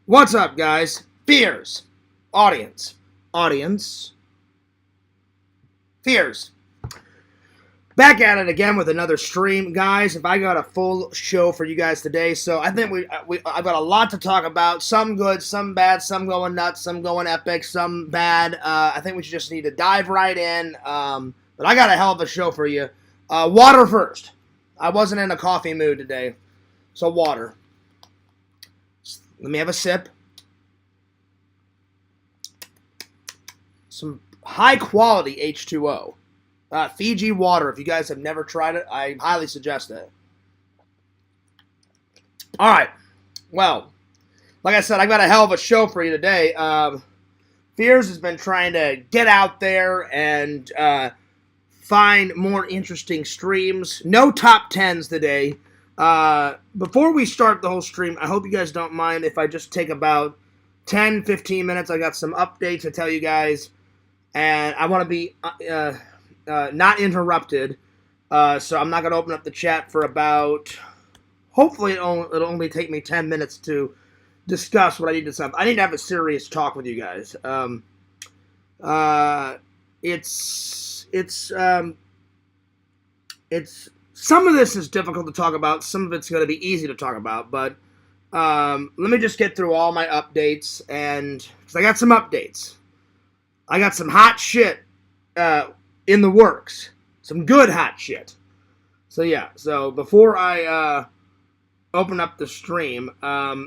What's up, guys? Fears. Audience. Fears. Back at it again with another stream. Guys, if I got a full show for you guys today, so I think I've got a lot to talk about. Some good, some bad, some going nuts, some going epic, some bad. I think we just need to dive right in. But I got a hell of a show for you. Water first. I wasn't in a coffee mood today, so water. Let me have a sip. Some high-quality H2O. Fiji water. If you guys have never tried it, I highly suggest it. All right. Well, like I said, I got a hell of a show for you today. Fears has been trying to get out there and find more interesting streams. No top 10s today. Before we start the whole stream, I hope you guys don't mind if I just take about 10-15 minutes. I got some updates to tell you guys, and I want to be not interrupted, so I'm not going to open up the chat for about, hopefully it'll only take me 10 minutes to discuss what I need to say. I need to have a serious talk with you guys. It's some of this is difficult to talk about. Some of it's going to be easy to talk about. But let me just get through all my updates. And because I got some updates. I got some hot shit in the works. Some good hot shit. So yeah. So before I open up the stream, I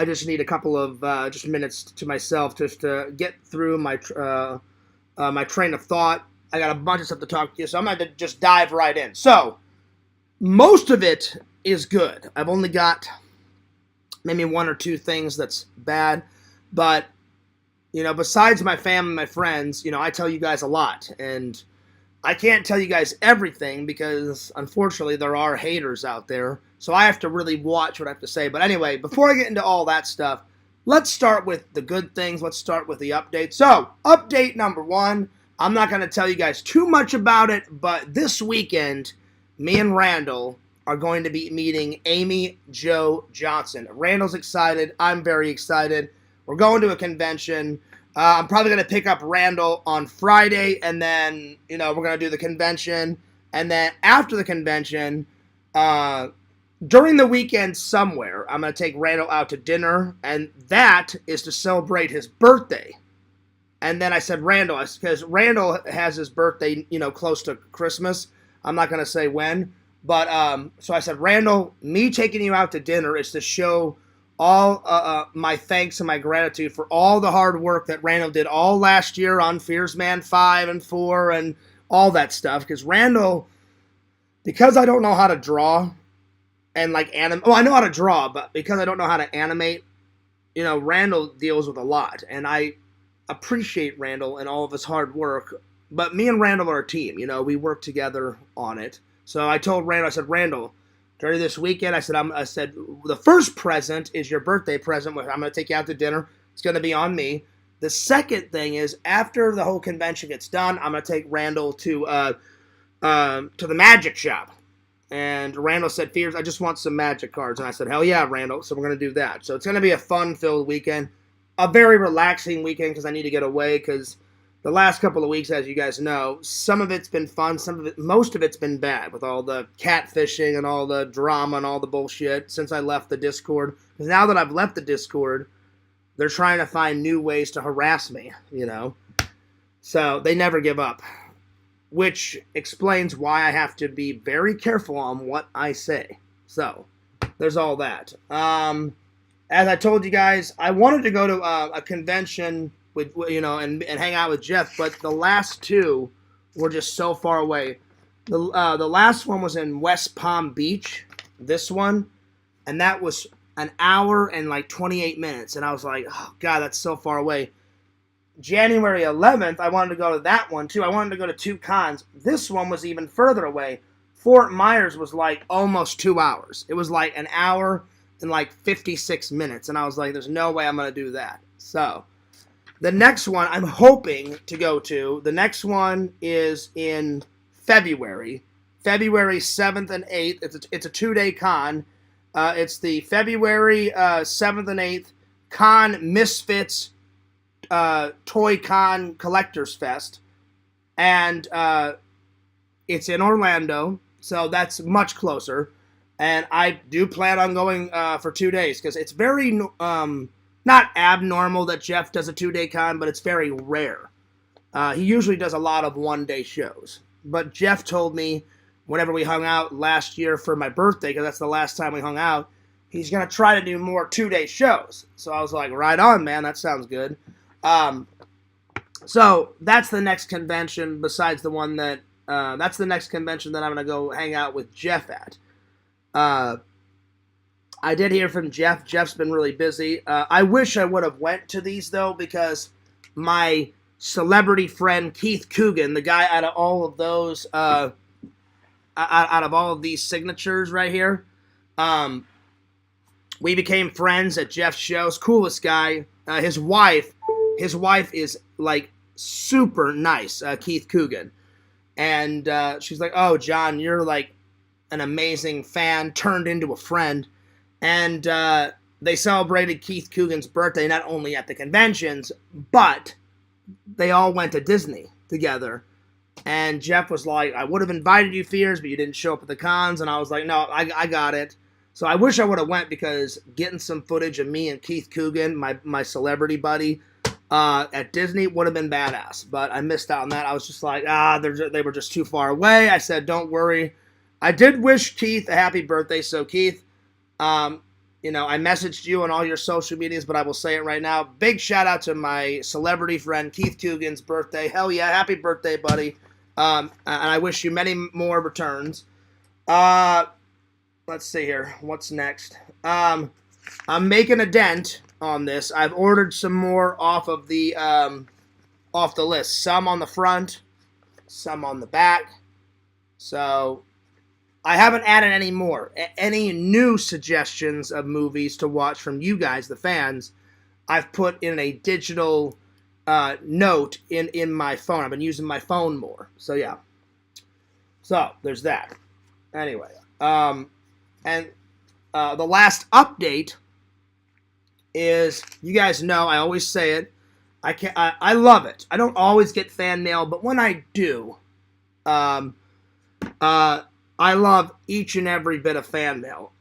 just need a couple of just minutes to myself just to get through my my train of thought. I got a bunch of stuff to talk to you, so I'm going to just dive right in. So, most of it is good. I've only got maybe one or two things that's bad, but, you know, besides my family, my friends, you know, I tell you guys a lot, and I can't tell you guys everything because, unfortunately, there are haters out there, so I have to really watch what I have to say. But anyway, before I get into all that stuff, let's start with the good things. Let's start with the update. So, update number one. I'm not going to tell you guys too much about it, but this weekend, me and Randall are going to be meeting Amy Jo Johnson. Randall's excited. I'm very excited. We're going to a convention. I'm probably going to pick up Randall on Friday, and then, you know, we're going to do the convention. And then after the convention, during the weekend somewhere, I'm going to take Randall out to dinner, and that is to celebrate his birthday. And then I said Randall, because Randall has his birthday, you know, close to Christmas. I'm not going to say when. But, so I said, Randall, me taking you out to dinner is to show all my thanks and my gratitude for all the hard work that Randall did all last year on Fearsman 5 and 4 and all that stuff. Because Randall, because I don't know how to draw and like animate. Oh, I know how to draw, but because I don't know how to animate, you know, Randall deals with a lot. And I appreciate Randall and all of his hard work, but me and Randall are a team, you know, we work together on it. So I told Randall, I said, Randall, during this weekend, I said, the first present is your birthday present. I'm going to take you out to dinner. It's going to be on me. The second thing is, after the whole convention gets done, I'm going to take Randall to the magic shop. And Randall said, Fears, I just want some magic cards. And I said, hell yeah, Randall. So we're going to do that. So it's going to be a fun-filled weekend. A very relaxing weekend because I need to get away because the last couple of weeks, as you guys know, some of it's been fun, most of it's been bad with all the catfishing and all the drama and all the bullshit since I left the Discord. Because now that I've left the Discord, they're trying to find new ways to harass me, you know. So they never give up, which explains why I have to be very careful on what I say. So there's all that. As I told you guys, I wanted to go to a convention with and hang out with Jeff. But the last two were just so far away. The last one was in West Palm Beach. This one, and that was an hour and like 28 minutes, and I was like, oh God, that's so far away. January 11th, I wanted to go to that one too. I wanted to go to two cons. This one was even further away. Fort Myers was like almost 2 hours. It was like an hour and like 56 minutes, and I was like, there's no way I'm going to do that. So the next one I'm hoping to go to, the next one is in February 7th and 8th. It's a 2-day con. It's the February 7th and 8th Con Misfits Toy Con Collectors Fest, and it's in Orlando, so that's much closer. And I do plan on going for 2 days because it's very not abnormal that Jeff does a 2-day con, but it's very rare. He usually does a lot of 1-day shows, but Jeff told me whenever we hung out last year for my birthday, because that's the last time we hung out, he's going to try to do more 2-day shows. So I was like, right on, man, that sounds good. So that's the next convention besides the one that, that's the next convention that I'm going to go hang out with Jeff at. I did hear from Jeff. Jeff's been really busy. I wish I would have went to these, though, because my celebrity friend Keith Coogan, the guy out of all of those, out of all of these signatures right here, we became friends at Jeff's shows. Coolest guy. His wife is like super nice, Keith Coogan. And she's like, oh, John, you're like an amazing fan turned into a friend. And they celebrated Keith Coogan's birthday not only at the conventions, but they all went to Disney together. And Jeff was like, I would have invited you, Fears, but you didn't show up at the cons. And I was like, no, I got it. So I wish I would have went, because getting some footage of me and Keith Coogan, my celebrity buddy, at Disney would have been badass. But I missed out on that. I was just like, they were just too far away. I said, don't worry. I did wish Keith a happy birthday. So Keith, I messaged you on all your social medias, but I will say it right now. Big shout out to my celebrity friend Keith Coogan's birthday. Hell yeah, happy birthday, buddy. And I wish you many more returns. Let's see here. What's next? I'm making a dent on this. I've ordered some more off the list. Some on the front, some on the back. So I haven't added any more. Any new suggestions of movies to watch from you guys, the fans, I've put in a digital note in my phone. I've been using my phone more. So yeah. So there's that. Anyway, and the last update is, you guys know I always say it. I love it. I don't always get fan mail, but when I do, I love each and every bit of fan mail.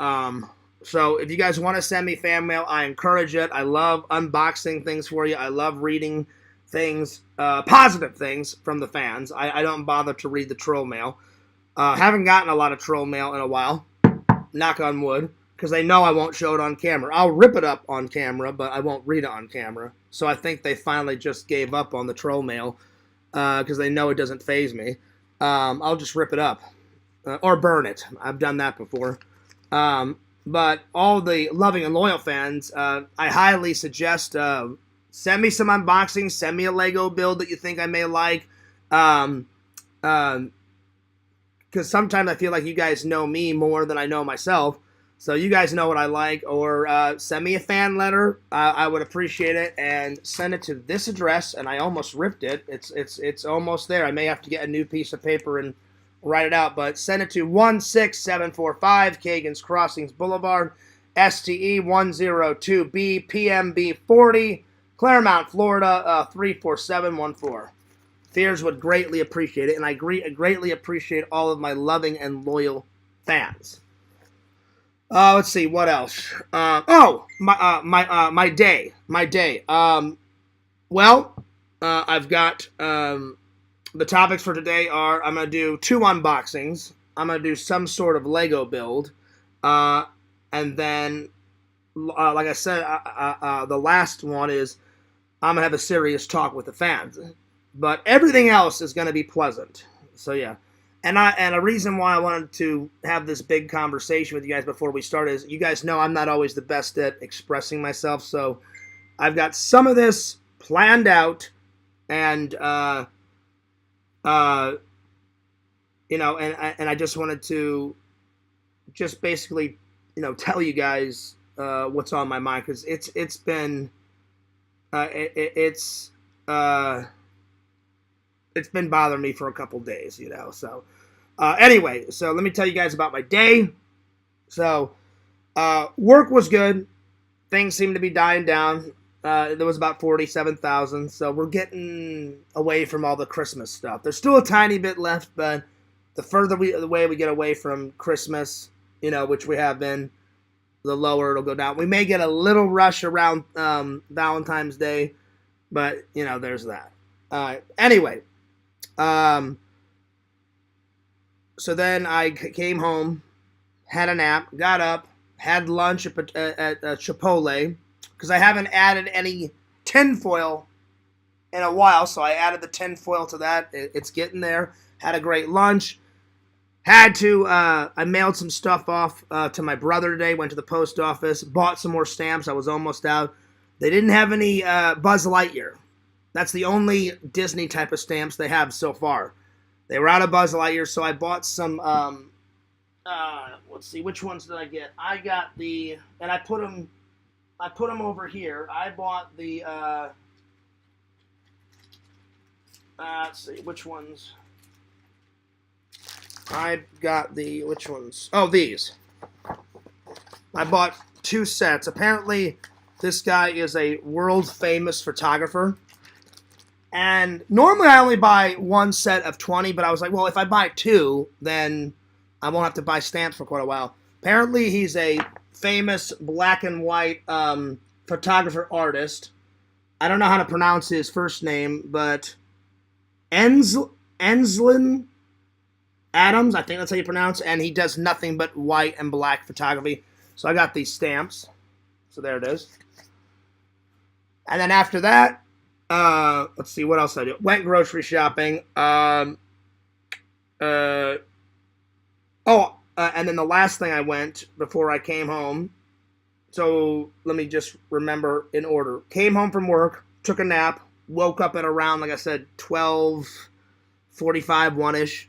So if you guys want to send me fan mail, I encourage it. I love unboxing things for you. I love reading things, positive things from the fans. I don't bother to read the troll mail. Haven't gotten a lot of troll mail in a while. Knock on wood. Because they know I won't show it on camera. I'll rip it up on camera, but I won't read it on camera. So I think they finally just gave up on the troll mail. Because they know it doesn't faze me. I'll just rip it up. Or burn it. I've done that before. But all the loving and loyal fans, I highly suggest send me some unboxings. Send me a Lego build that you think I may like. Because sometimes I feel like you guys know me more than I know myself. So you guys know what I like. Or send me a fan letter. I would appreciate it. And send it to this address. And I almost ripped it. It's almost there. I may have to get a new piece of paper and write it out. But send it to 16745 Cagans Crossings Boulevard, STE 102B, PMB 40, Claremont, Florida 34714. Fears would greatly appreciate it, and I greatly appreciate all of my loving and loyal fans. Let's see, what else? My day. I've got the topics for today are, I'm going to do 2 unboxings. I'm going to do some sort of Lego build, and then, like I said, the last one is I'm going to have a serious talk with the fans. But everything else is going to be pleasant. So, yeah. And a reason why I wanted to have this big conversation with you guys before we start is you guys know I'm not always the best at expressing myself. So, I've got some of this planned out. And, you know, and I just wanted to just basically, you know, tell you guys what's on my mind, because it's been it's been bothering me for a couple days, you know. So anyway, so let me tell you guys about my day. So work was good. Things seem to be dying down. There was about 47,000, so we're getting away from all the Christmas stuff. There's still a tiny bit left, but the further away we get away from Christmas, you know, which we have been, the lower it'll go down. We may get a little rush around Valentine's Day, but, you know, there's that. Anyway, so then I came home, had a nap, got up, had lunch at Chipotle, because I haven't added any tinfoil in a while, so I added the tinfoil to that. It's getting there. Had a great lunch. I mailed some stuff off to my brother today, went to the post office, bought some more stamps. I was almost out. They didn't have any Buzz Lightyear. That's the only Disney type of stamps they have so far. They were out of Buzz Lightyear, so I bought some, let's see, which ones did I get? I got and I put them over here. I bought the, let's see, which ones? I got which ones? Oh, these. I bought 2 sets. Apparently, this guy is a world-famous photographer. And normally I only buy 1 set of 20, but I was like, well, if I buy 2, then I won't have to buy stamps for quite a while. Apparently, he's a famous black and white photographer artist. I don't know how to pronounce his first name, but Enslin Adams, I think that's how you pronounce it, and he does nothing but white and black photography. So I got these stamps. So there it is. And then after that, let's see, what else did I do? Went grocery shopping. And then the last thing I went before I came home, so let me just remember in order. Came home from work, took a nap, woke up at around, like I said, 12:45, 1-ish.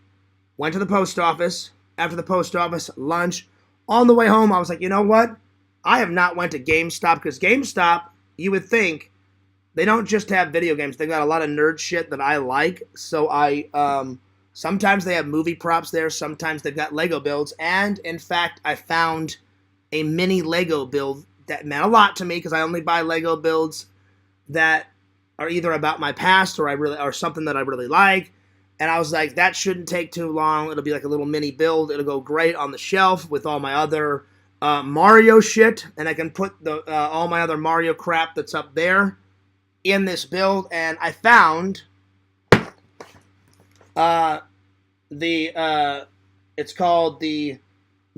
Went to the post office. After the post office, lunch. On the way home, I was like, you know what? I have not went to GameStop, because GameStop, you would think, they don't just have video games. They got a lot of nerd shit that I like. So sometimes they have movie props there. Sometimes they've got Lego builds. And, in fact, I found a mini Lego build that meant a lot to me, because I only buy Lego builds that are either about my past or something that I really like. And I was like, that shouldn't take too long. It'll be like a little mini build. It'll go great on the shelf with all my other Mario shit. And I can put all my other Mario crap that's up there in this build. And I found it's called the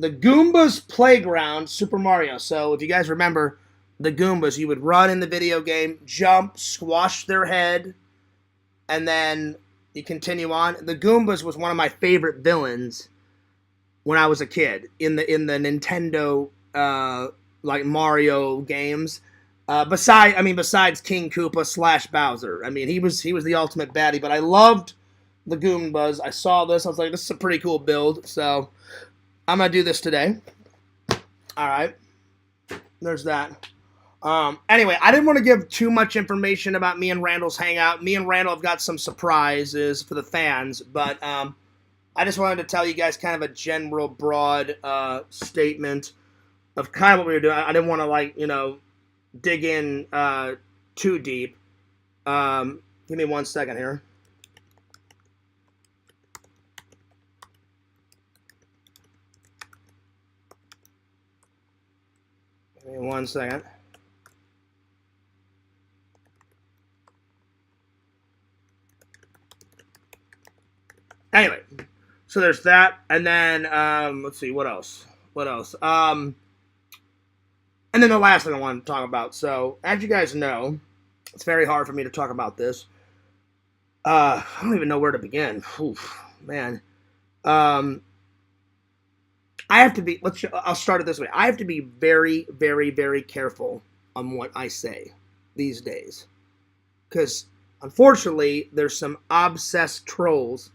Goombas Playground Super Mario. So if you guys remember the Goombas, you would run in the video game, jump, squash their head, and then you continue on. The Goombas was one of my favorite villains when I was a kid in the Nintendo like Mario games. Besides King Koopa / Bowser. I mean, he was the ultimate baddie. But I loved the Goombas. I saw this. I was like, this is a pretty cool build. So I'm gonna do this today. All right. There's that. Anyway, I didn't want to give too much information about me and Randall's hangout. Me and Randall have got some surprises for the fans, but I just wanted to tell you guys kind of a general, broad statement of kind of what we were doing. I didn't want to, dig in too deep. Give me 1 second here. Give me 1 second. Anyway, so there's that, and then, let's see, what else? And then the last thing I want to talk about. So, as you guys know, It's very hard for me to talk about this. I don't even know where to begin. Oof, man. I have to be, I'll start it this way. I have to be very, very, very careful on what I say these days. Because, unfortunately, there's some obsessed trolls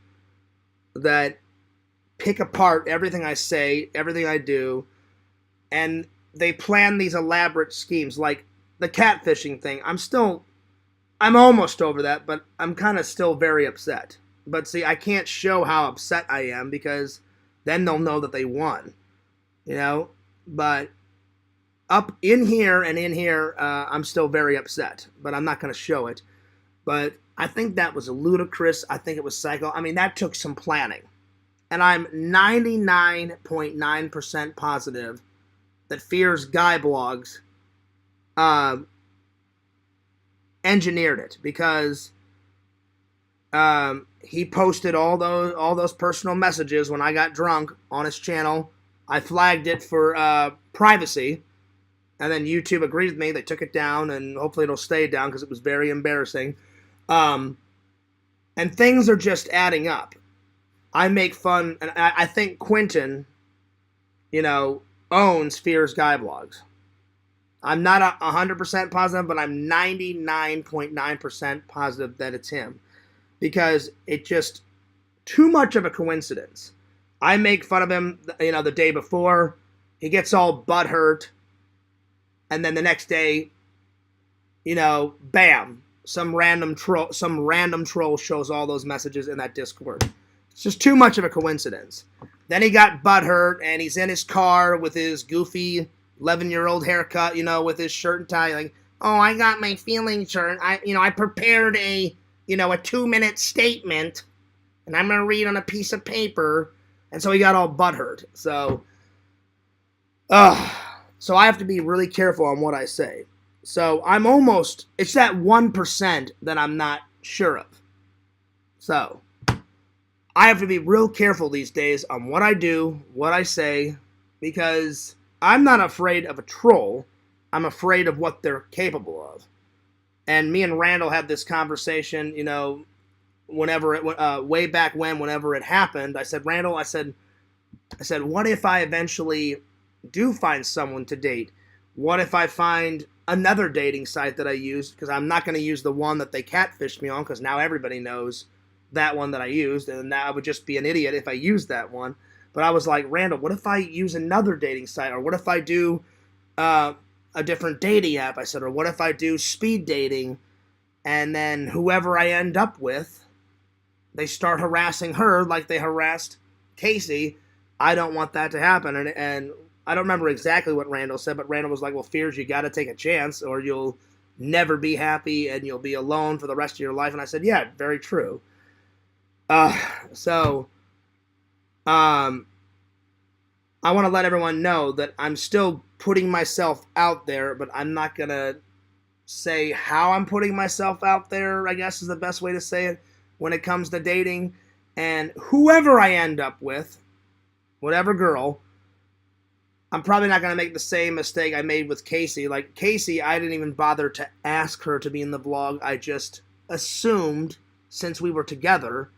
that pick apart everything I say, everything I do, and they plan these elaborate schemes, like the catfishing thing. I'm almost over that, but I'm kind of still very upset. But see, I can't show how upset I am because then they'll know that they won, you know? But up in here and in here, I'm still very upset, but I'm not going to show it. But I think that was ludicrous. I think it was psycho. I mean, that took some planning. And I'm 99.9% positive that Fear's Guy Blogs engineered it, because he posted all those personal messages when I got drunk on his channel. I flagged it for privacy, and then YouTube agreed with me. They took it down, and hopefully it'll stay down because it was very embarrassing. And things are just adding up. I make fun, and I think Quentin, owns Fear's Guy Blogs. I'm not 100% positive, but I'm 99.9% positive that it's him. Because it's just too much of a coincidence. I make fun of him, the day before. He gets all butthurt. And then the next day, bam. Some random troll shows all those messages in that Discord. It's just too much of a coincidence. Then he got butthurt, and he's in his car with his goofy 11-year-old haircut, with his shirt and tie, like, oh, I got my feelings hurt. I prepared a 2-minute statement, and I'm going to read on a piece of paper. And so he got all butthurt. So I have to be really careful on what I say. So it's that 1% that I'm not sure of. So I have to be real careful these days on what I do, what I say, because I'm not afraid of a troll. I'm afraid of what they're capable of. And me and Randall had this conversation, way back whenever it happened. I said, Randall, I said, what if I eventually do find someone to date? What if I find another dating site that I use? Because I'm not going to use the one that they catfished me on, because now everybody knows that one that I used, and now I would just be an idiot if I used that one. But I was like, Randall, what if I use another dating site? Or what if I do a different dating app? I said, or what if I do speed dating, and then whoever I end up with, they start harassing her like they harassed Casey. I don't want that to happen. And I don't remember exactly what Randall said, but Randall was like, well, Fears, you got to take a chance, or you'll never be happy, and you'll be alone for the rest of your life. And I said, yeah, very true. I want to let everyone know that I'm still putting myself out there, but I'm not going to say how I'm putting myself out there, I guess is the best way to say it, when it comes to dating. And whoever I end up with, whatever girl, I'm probably not going to make the same mistake I made with Casey. Like, Casey, I didn't even bother to ask her to be in the vlog. I just assumed, since we were together,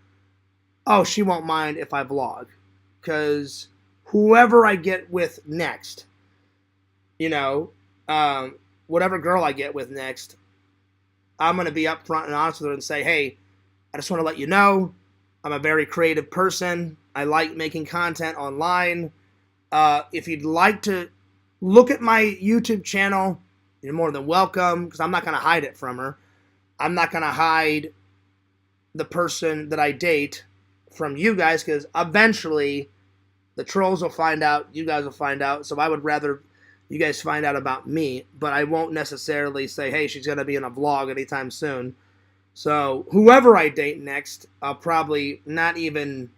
oh, she won't mind if I vlog. Because whoever I get with next, whatever girl I get with next, I'm going to be upfront and honest with her and say, hey, I just want to let you know, I'm a very creative person. I like making content online. If you'd like to look at my YouTube channel, you're more than welcome, because I'm not going to hide it from her. I'm not going to hide the person that I date from you guys, because eventually the trolls will find out, you guys will find out, so I would rather you guys find out about me, but I won't necessarily say, hey, she's going to be in a vlog anytime soon. So whoever I date next, I'll probably mention,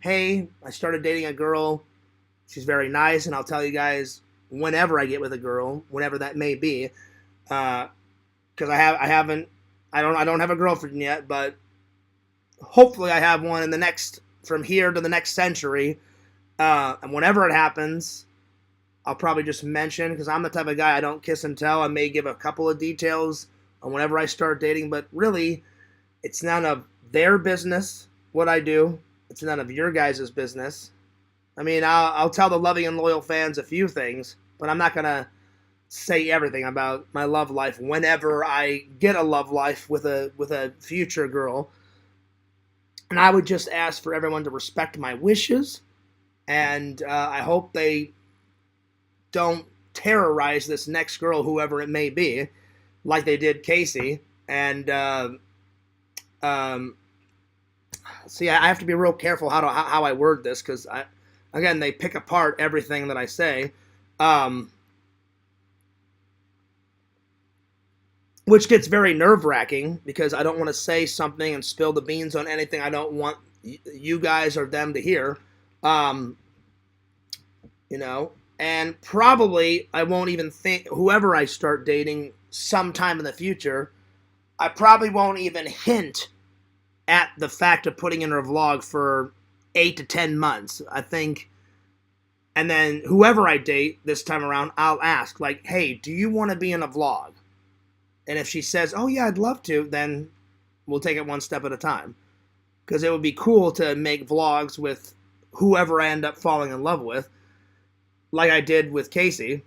hey, I started dating a girl, she's very nice, and I'll tell you guys whenever I get with a girl, whenever that may be, because I don't have a girlfriend yet, but hopefully I have one from here to the next century, and whenever it happens, I'll probably just mention, because I'm the type of guy, I don't kiss and tell. I may give a couple of details whenever I start dating, but really, it's none of their business what I do. It's none of your guys' business. I mean, I'll tell the loving and loyal fans a few things, but I'm not going to say everything about my love life whenever I get a love life with a future girl. And I would just ask for everyone to respect my wishes, and I hope they don't terrorize this next girl, whoever it may be, like they did Casey. And see, I have to be real careful how I word this, because again, they pick apart everything that I say, which gets very nerve-wracking, because I don't want to say something and spill the beans on anything I don't want you guys or them to hear. You know, and probably I won't even think, whoever I start dating sometime in the future, I probably won't even hint at the fact of putting in her vlog for 8 to 10 months, I think. And then whoever I date this time around, I'll ask, like, hey, do you want to be in a vlog? And if she says, oh yeah, I'd love to, then we'll take it one step at a time. Because it would be cool to make vlogs with whoever I end up falling in love with, like I did with Casey.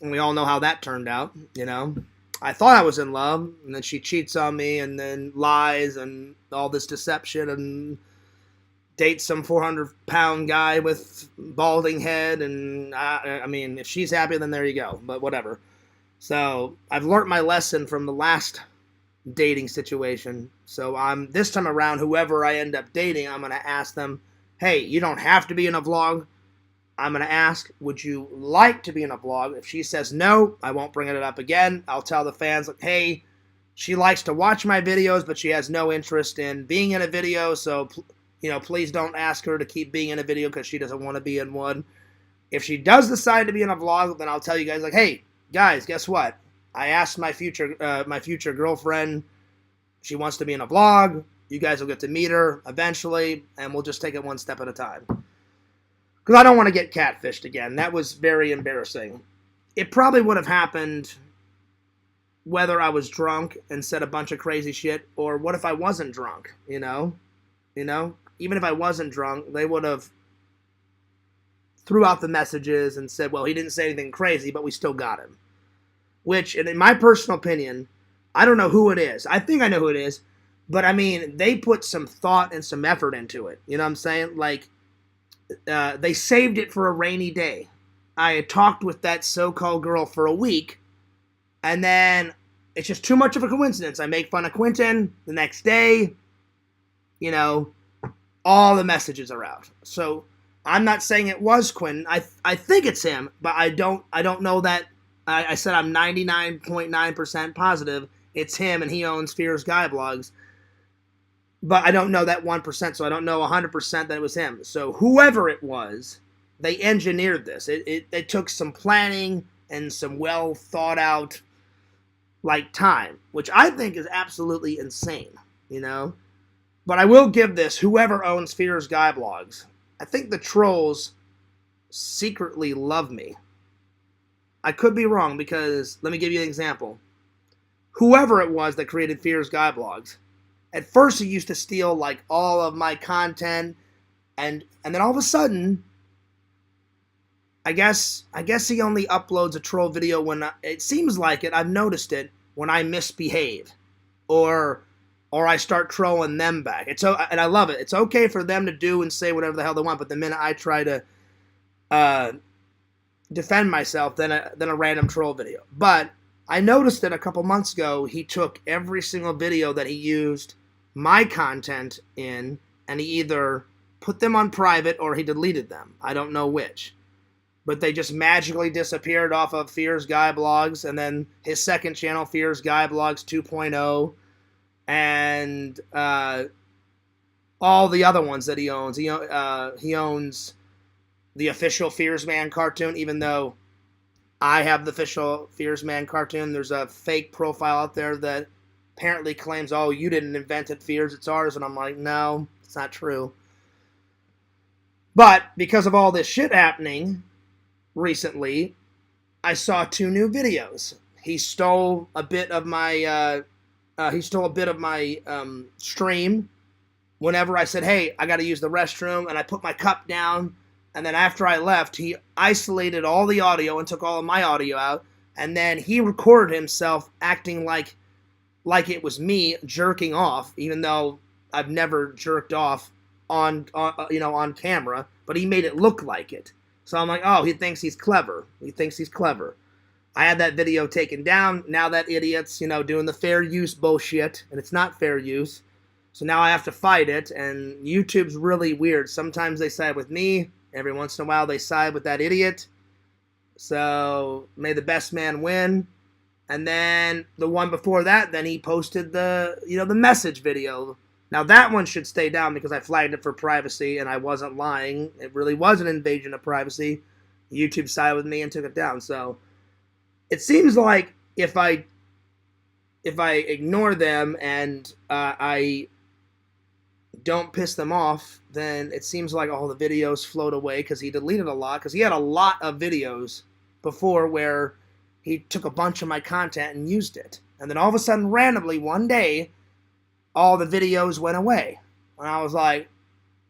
And we all know how that turned out, you know. I thought I was in love, and then she cheats on me, and then lies, and all this deception, and dates some 400-pound guy with balding head, and I mean, if she's happy, then there you go, but whatever. So, I've learned my lesson from the last dating situation, so this time around, whoever I end up dating, I'm going to ask them, hey, you don't have to be in a vlog. I'm going to ask, would you like to be in a vlog? If she says no, I won't bring it up again. I'll tell the fans, like, hey, she likes to watch my videos, but she has no interest in being in a video, so, you know, please don't ask her to keep being in a video because she doesn't want to be in one. If she does decide to be in a vlog, then I'll tell you guys, like, hey, guys, guess what? I asked my future girlfriend. She wants to be in a vlog. You guys will get to meet her eventually, and we'll just take it one step at a time. Because I don't want to get catfished again. That was very embarrassing. It probably would have happened whether I was drunk and said a bunch of crazy shit, or what if I wasn't drunk, you know? You know? Even if I wasn't drunk, they would have threw out the messages and said, well, he didn't say anything crazy, but we still got him. Which, and in my personal opinion, I don't know who it is. I think I know who it is. But, I mean, they put some thought and some effort into it. You know what I'm saying? Like, they saved it for a rainy day. I had talked with that so-called girl for a week, and then it's just too much of a coincidence. I make fun of Quentin the next day. You know, all the messages are out. So I'm not saying it was Quentin. I think it's him, but I don't know that. I said I'm 99.9% positive it's him, and he owns Fierce Guy Blogs. But I don't know that 1%, so I don't know 100% that it was him. So whoever it was, they engineered this. It took some planning and some well thought out, like, time, which I think is absolutely insane, you know? But I will give this, whoever owns Fierce Guy Blogs, I think the trolls secretly love me. I could be wrong, because, let me give you an example. Whoever it was that created Fierce Guy Blogs, at first he used to steal, like, all of my content, and then all of a sudden, I guess he only uploads a troll video when, it seems like it, I've noticed it, when I misbehave, or I start trolling them back. And I love it. It's okay for them to do and say whatever the hell they want, but the minute I try to defend myself, then a random troll video. But I noticed that a couple months ago, he took every single video that he used my content in, and he either put them on private or he deleted them. I don't know which. But they just magically disappeared off of Fierce Guy Blogs, and then his second channel, Fierce Guy Blogs 2.0, and all the other ones that he owns. He owns the official Fierce Man cartoon, even though I have the official Fierce Man cartoon. There's a fake profile out there that apparently claims, oh, you didn't invent it, Fierce, it's ours. And I'm like, no, it's not true. But because of all this shit happening recently, I saw 2 new videos. he stole a bit of my stream whenever I said, hey, I got to use the restroom, and I put my cup down, and then after I left, he isolated all the audio and took all of my audio out, and then he recorded himself acting like it was me jerking off, even though I've never jerked off on camera, but he made it look like it. So I'm like, oh, he thinks he's clever. I had that video taken down. Now that idiot's, doing the fair use bullshit, and it's not fair use. So now I have to fight it, and YouTube's really weird. Sometimes they side with me. Every once in a while they side with that idiot. So may the best man win. And then the one before that, then he posted the message video. Now that one should stay down because I flagged it for privacy, and I wasn't lying. It really was an invasion of privacy. YouTube sided with me and took it down. So it seems like if I ignore them and I don't piss them off, then it seems like all the videos float away because he deleted a lot. Because he had a lot of videos before where he took a bunch of my content and used it. And then all of a sudden, randomly, one day, all the videos went away. And I was like,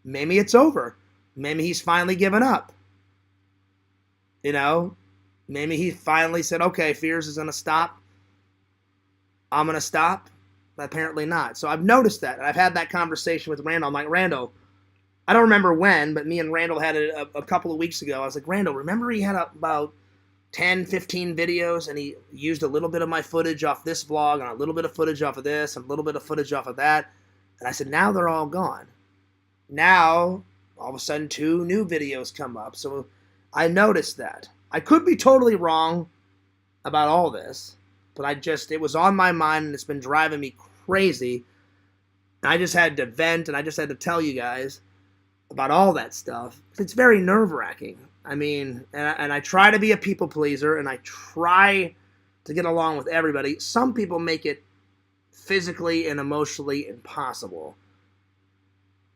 maybe it's over. Maybe he's finally given up. Maybe he finally said, okay, Fears is going to stop. I'm going to stop. But apparently not. So I've noticed that. And I've had that conversation with Randall. I'm like, Randall, I don't remember when, but me and Randall had it a couple of weeks ago. I was like, Randall, remember he had about 10, 15 videos, and he used a little bit of my footage off this vlog, and a little bit of footage off of this, and a little bit of footage off of that. And I said, now they're all gone. Now, all of a sudden, 2 new videos come up. So I noticed that. I could be totally wrong about all this, but it was on my mind, and it's been driving me crazy. And I just had to vent, and I just had to tell you guys about all that stuff. It's very nerve-wracking. I mean, and I try to be a people pleaser, and I try to get along with everybody. Some people make it physically and emotionally impossible,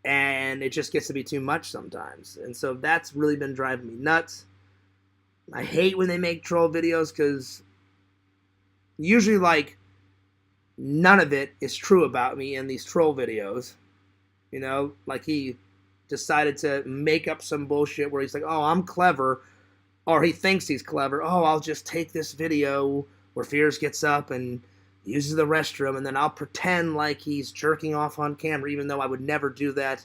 and it just gets to be too much sometimes. And so that's really been driving me nuts. I hate when they make troll videos because usually, none of it is true about me in these troll videos. Like he decided to make up some bullshit where he's like, oh, I'm clever, or he thinks he's clever. Oh, I'll just take this video where Fears gets up and uses the restroom, and then I'll pretend like he's jerking off on camera, even though I would never do that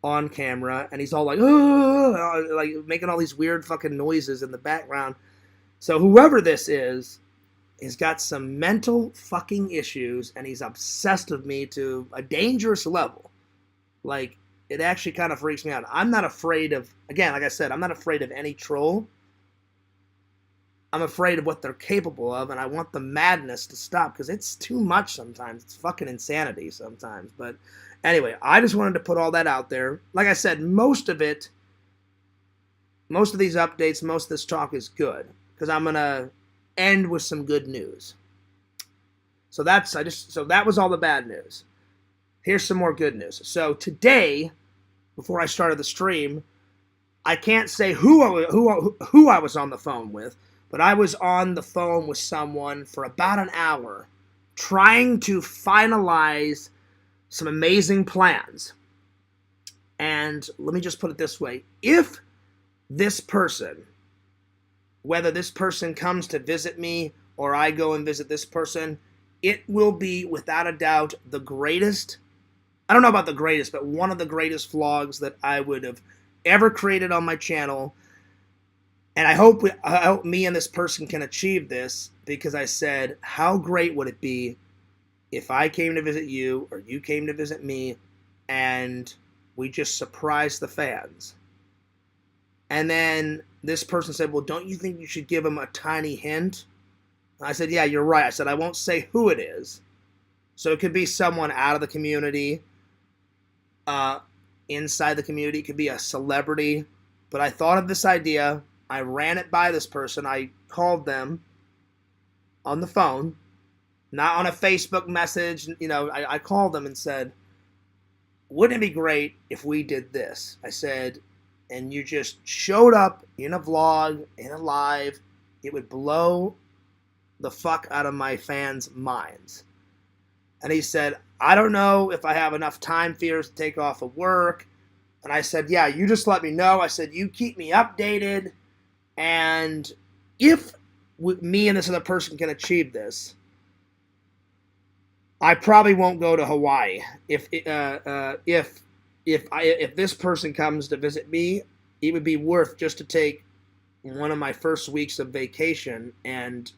on camera. And he's all like, oh, like making all these weird fucking noises in the background. So whoever this is, he's got some mental fucking issues, and he's obsessed with me to a dangerous level. Like, it actually kind of freaks me out. I'm not afraid of, again, like I said, I'm not afraid of any troll. I'm afraid of what they're capable of, and I want the madness to stop, because it's too much sometimes. It's fucking insanity sometimes. But anyway, I just wanted to put all that out there. Like I said, most of these updates, most of this talk is good, because I'm going to end with some good news. So that was all the bad news. Here's some more good news. So today, before I started the stream, I can't say who I was on the phone with, but I was on the phone with someone for about an hour trying to finalize some amazing plans. And let me just put it this way. If this person, whether this person comes to visit me or I go and visit this person, it will be, without a doubt, the greatest, I don't know about the greatest, but one of the greatest vlogs that I would have ever created on my channel. And I hope me and this person can achieve this, because I said, how great would it be if I came to visit you or you came to visit me and we just surprised the fans? And then this person said, well, don't you think you should give them a tiny hint? I said, yeah, you're right. I said, I won't say who it is. So it could be someone out of the community, inside the community. It could be a celebrity. But I thought of this idea. I ran it by this person. I called them on the phone, not on a Facebook message. I called them and said, wouldn't it be great if we did this? I said, and you just showed up in a vlog, in a live. It would blow the fuck out of my fans' minds. And he said, I don't know if I have enough time for you to take off of work. And I said, yeah, you just let me know. I said, you keep me updated. And if me and this other person can achieve this, I probably won't go to Hawaii. If this person comes to visit me, it would be worth just to take one of my first weeks of vacation and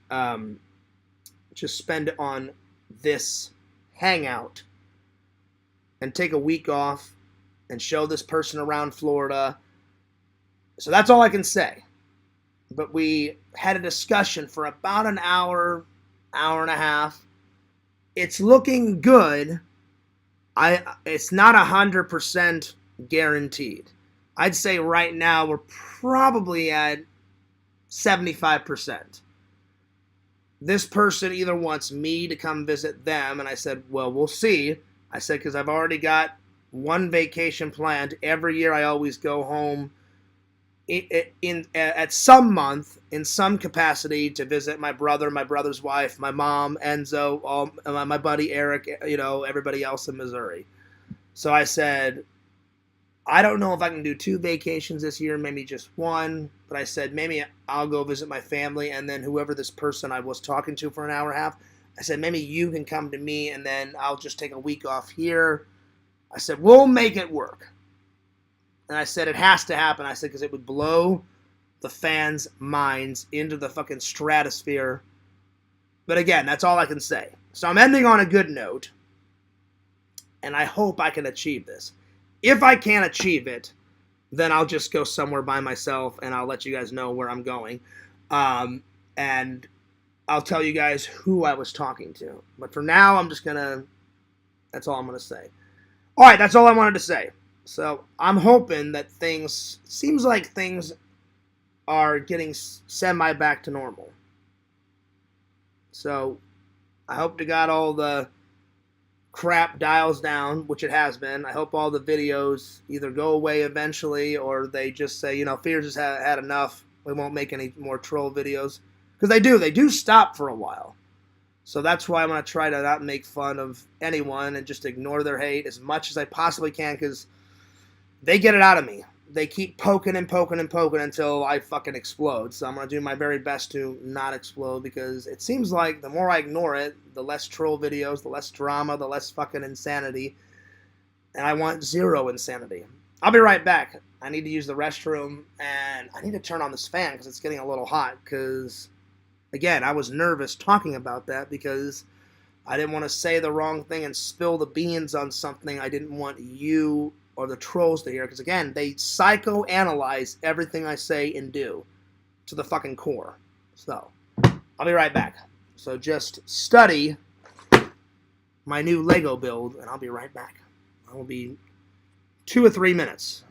just spend it on this hangout and take a week off and show this person around Florida. So that's all I can say. But we had a discussion for about an hour, hour and a half. It's looking good. It's not 100% guaranteed. I'd say right now we're probably at 75%. This person either wants me to come visit them, and I said, well, we'll see. I said, because I've already got one vacation planned. Every year I always go home at some month in some capacity to visit my brother, my brother's wife, my mom, Enzo, my buddy Eric, everybody else in Missouri. So I said, I don't know if I can do 2 vacations this year, maybe just 1. But I said, maybe I'll go visit my family, and then whoever this person I was talking to for an hour and a half, I said, maybe you can come to me, and then I'll just take a week off here. I said, we'll make it work. And I said, it has to happen. I said, because it would blow the fans' minds into the fucking stratosphere. But again, that's all I can say. So I'm ending on a good note, and I hope I can achieve this. If I can't achieve it, then I'll just go somewhere by myself, and I'll let you guys know where I'm going. And I'll tell you guys who I was talking to. But for now, that's all I'm going to say. All right, that's all I wanted to say. So I'm hoping that seems like things are getting semi back to normal. So I hope to God all the crap dials down, which it has been. I hope all the videos either go away eventually, or they just say, Fears has had enough. We won't make any more troll videos. Because they do stop for a while. So that's why I'm going to try to not make fun of anyone and just ignore their hate as much as I possibly can, because they get it out of me. They keep poking and poking and poking until I fucking explode. So I'm going to do my very best to not explode, because it seems like the more I ignore it, the less troll videos, the less drama, the less fucking insanity. And I want 0 insanity. I'll be right back. I need to use the restroom, and I need to turn on this fan because it's getting a little hot. Because, again, I was nervous talking about that because I didn't want to say the wrong thing and spill the beans on something I didn't want you or the trolls to hear, because again, they psychoanalyze everything I say and do to the fucking core. So, I'll be right back. So just study my new Lego build, and I'll be right back. I will be 2 or 3 minutes.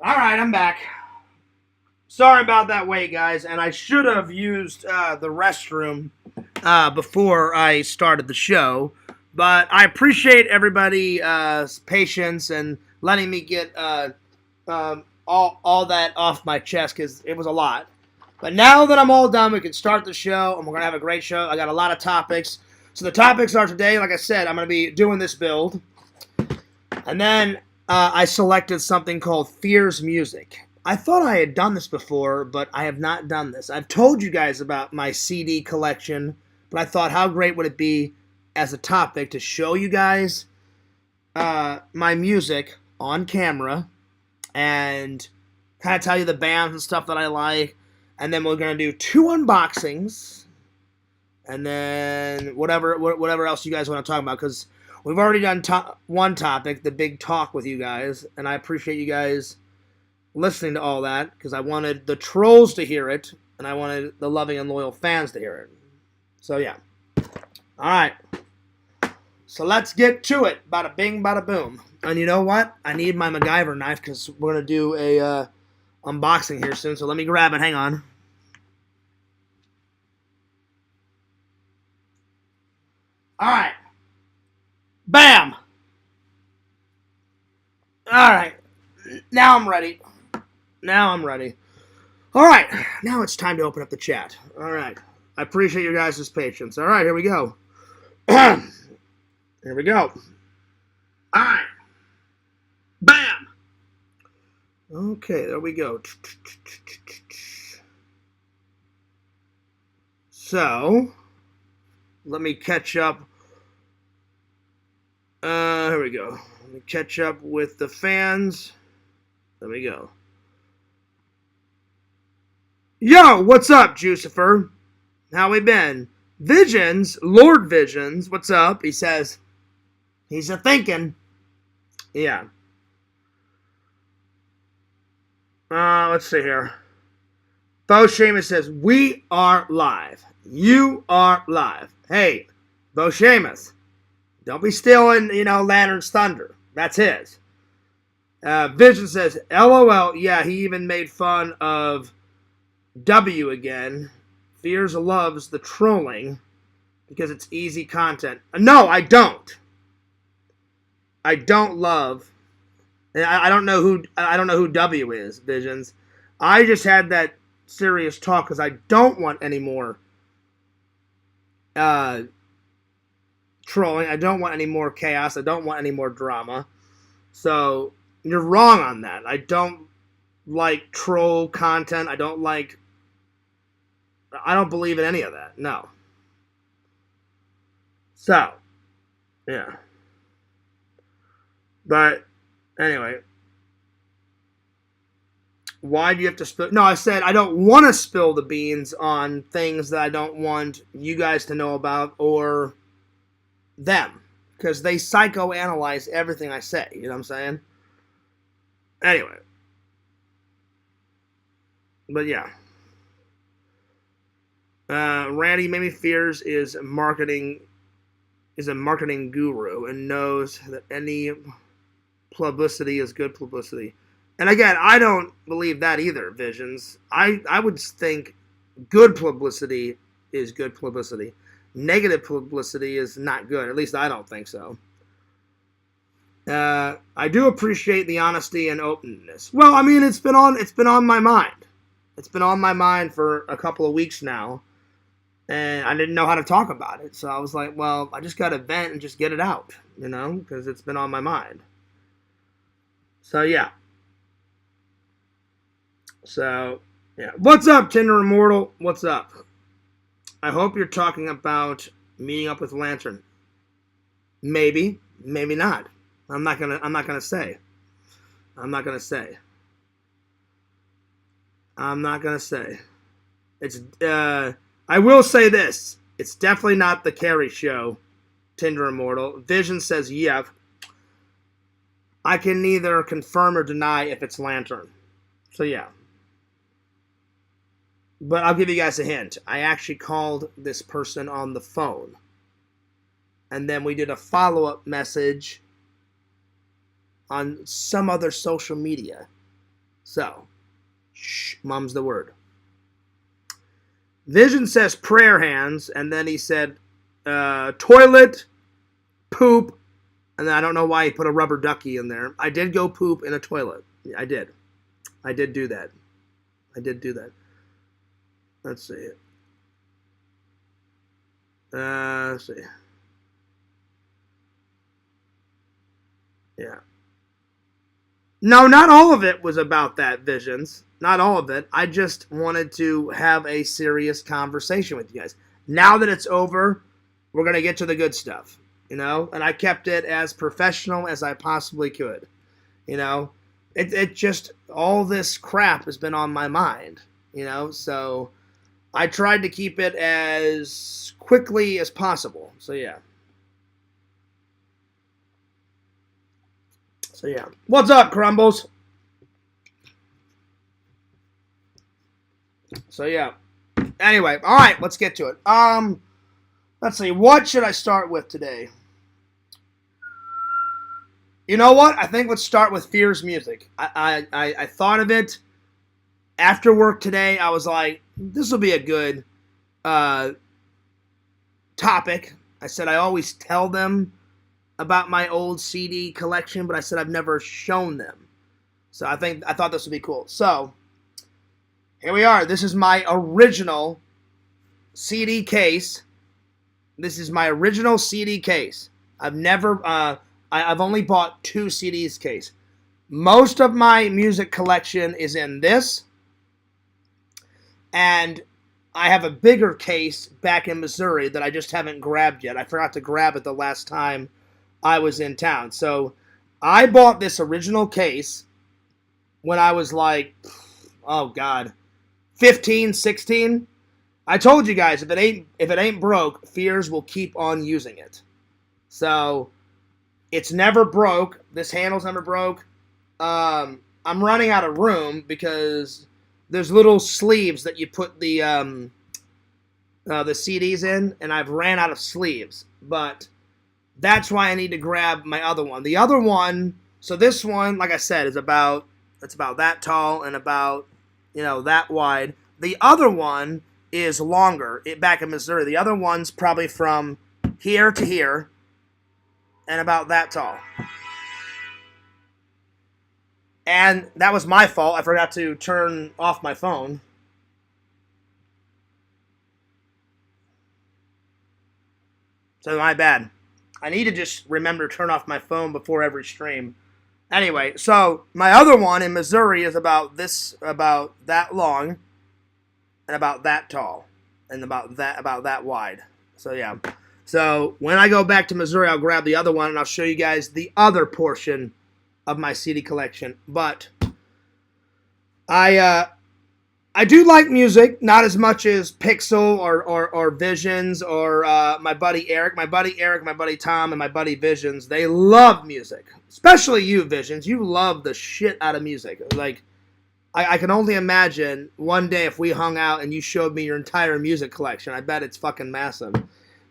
Alright, I'm back. Sorry about that wait, guys, and I should have used the restroom before I started the show, but I appreciate everybody's patience and letting me get all that off my chest, because it was a lot. But now that I'm all done, we can start the show, and we're going to have a great show. I got a lot of topics. So the topics are today, like I said, I'm going to be doing this build. And then I selected something called Fear's Music. I thought I had done this before, but I have not done this. I've told you guys about my CD collection, but I thought, how great would it be as a topic to show you guys my music on camera and kind of tell you the bands and stuff that I like. And then we're going to do 2 unboxings, and then whatever else you guys want to talk about, because we've already done one topic, the big talk with you guys, and I appreciate you guys listening to all that, because I wanted the trolls to hear it, and I wanted the loving and loyal fans to hear it. So, yeah. Alright. So, let's get to it. Bada bing, bada boom. And you know what? I need my MacGyver knife, because we're going to do a unboxing here soon, so let me grab it. Hang on. Alright. Bam! Alright. Now I'm ready. Alright. Now it's time to open up the chat. Alright. I appreciate your guys' patience. Alright, here we go. Here we go. Alright. Bam! Okay, there we go. So, let me catch up. Here we go. Let me catch up with the fans. There we go. Yo, what's up, Jucifer? How we been? Visions, Lord Visions, what's up? He says, he's a thinking. Yeah. Let's see here. Bo Seamus says, we are live. You are live. Hey, Bo Seamus, don't be stealing, Lantern's thunder. That's his. Vision says, LOL, yeah, he even made fun of W again. Fears loves the trolling because it's easy content. No, I don't. I don't love. I don't know who W is, Visions. I just had that serious talk because I don't want any more trolling. I don't want any more chaos. I don't want any more drama. So you're wrong on that. I don't like troll content. I don't believe in any of that. No. So, yeah. But anyway, why do you have to spill? No, I said I don't want to spill the beans on things that I don't want you guys to know about or them, because they psychoanalyze everything I say. You know what I'm saying? Anyway. But yeah. Randy maybe fears is a marketing guru and knows that any publicity is good publicity. And again, I don't believe that either, Visions. I would think good publicity is good publicity. Negative publicity is not good. At least I don't think so. I do appreciate the honesty and openness. Well, I mean, it's been on my mind. It's been on my mind for a couple of weeks now. And I didn't know how to talk about it. So I was like, well, I just got to vent and just get it out, because it's been on my mind. So, yeah. So, yeah. What's up, Tinder Immortal? What's up? I hope you're talking about meeting up with Lantern. Maybe. Maybe not. I'm not gonna say. I'm not gonna say. It's, I will say this. It's definitely not the Carrie show, Tinder Immortal. Vision says, yeah. I can neither confirm or deny if it's Lantern. So, yeah. But I'll give you guys a hint. I actually called this person on the phone. And then we did a follow-up message on some other social media. So, shh, mum's the word. Vision says prayer hands, and then he said toilet, poop, and then I don't know why he put a rubber ducky in there. I did go poop in a toilet. I did. I did do that. I did do that. Let's see. Let's see. Yeah. No, not all of it was about that, Visions. Not all of it. I just wanted to have a serious conversation with you guys. Now that it's over, we're going to get to the good stuff, you know? And I kept it as professional as I possibly could, you know? It just, all this crap has been on my mind, you know? So I tried to keep it as quickly as possible. So, yeah. So, yeah. What's up, Crumbles? So, yeah. Anyway, all right, let's get to it. Let's see. What should I start with today? You know what? I think let's start with Fear's music. I thought of it after work today. I was like, this will be a good topic. I said I always tell them about my old CD collection, but I said I've never shown them. So I thought this would be cool. So here we are. This is my original CD case. This is my original CD case. I've never, I've only bought 2 CDs case. Most of my music collection is in this. And I have a bigger case back in Missouri that I just haven't grabbed yet. I forgot to grab it the last time I was in town. So I bought this original case when I was like, oh God, 15, 16. I told you guys, if it ain't broke, Fears will keep on using it. So it's never broke. This handle's never broke. I'm running out of room because there's little sleeves that you put the CDs in, and I've ran out of sleeves. But that's why I need to grab my other one. The other one, so this one, like I said, it's about that tall and about, you know, that wide. The other one is longer, back in Missouri. The other one's probably from here to here and about that tall. And that was my fault. I forgot to turn off my phone. So my bad. I need to just remember to turn off my phone before every stream. Anyway, so my other one in Missouri is about that long and about that tall and about that wide. So yeah. So when I go back to Missouri, I'll grab the other one and I'll show you guys the other portion of my CD collection. But I do like music, not as much as Pixel or Visions or my buddy Eric. My buddy Eric, my buddy Tom, and my buddy Visions, they love music. Especially you, Visions. You love the shit out of music. Like, I can only imagine one day if we hung out and you showed me your entire music collection. I bet it's fucking massive.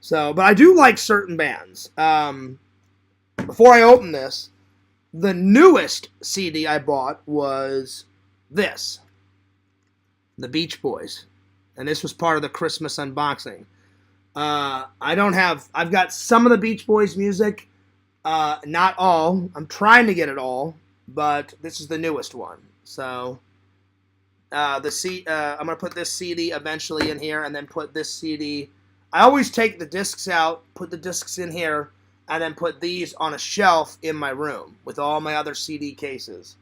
So, but I do like certain bands. Before I open this, the newest CD I bought was this. The Beach Boys. And this was part of the Christmas unboxing. I've got some of the Beach Boys music. Not all. I'm trying to get it all. But this is the newest one. So, I'm going to put this CD eventually in here. And then put this CD. I always take the discs out. Put the discs in here. And then put these on a shelf in my room. With all my other CD cases.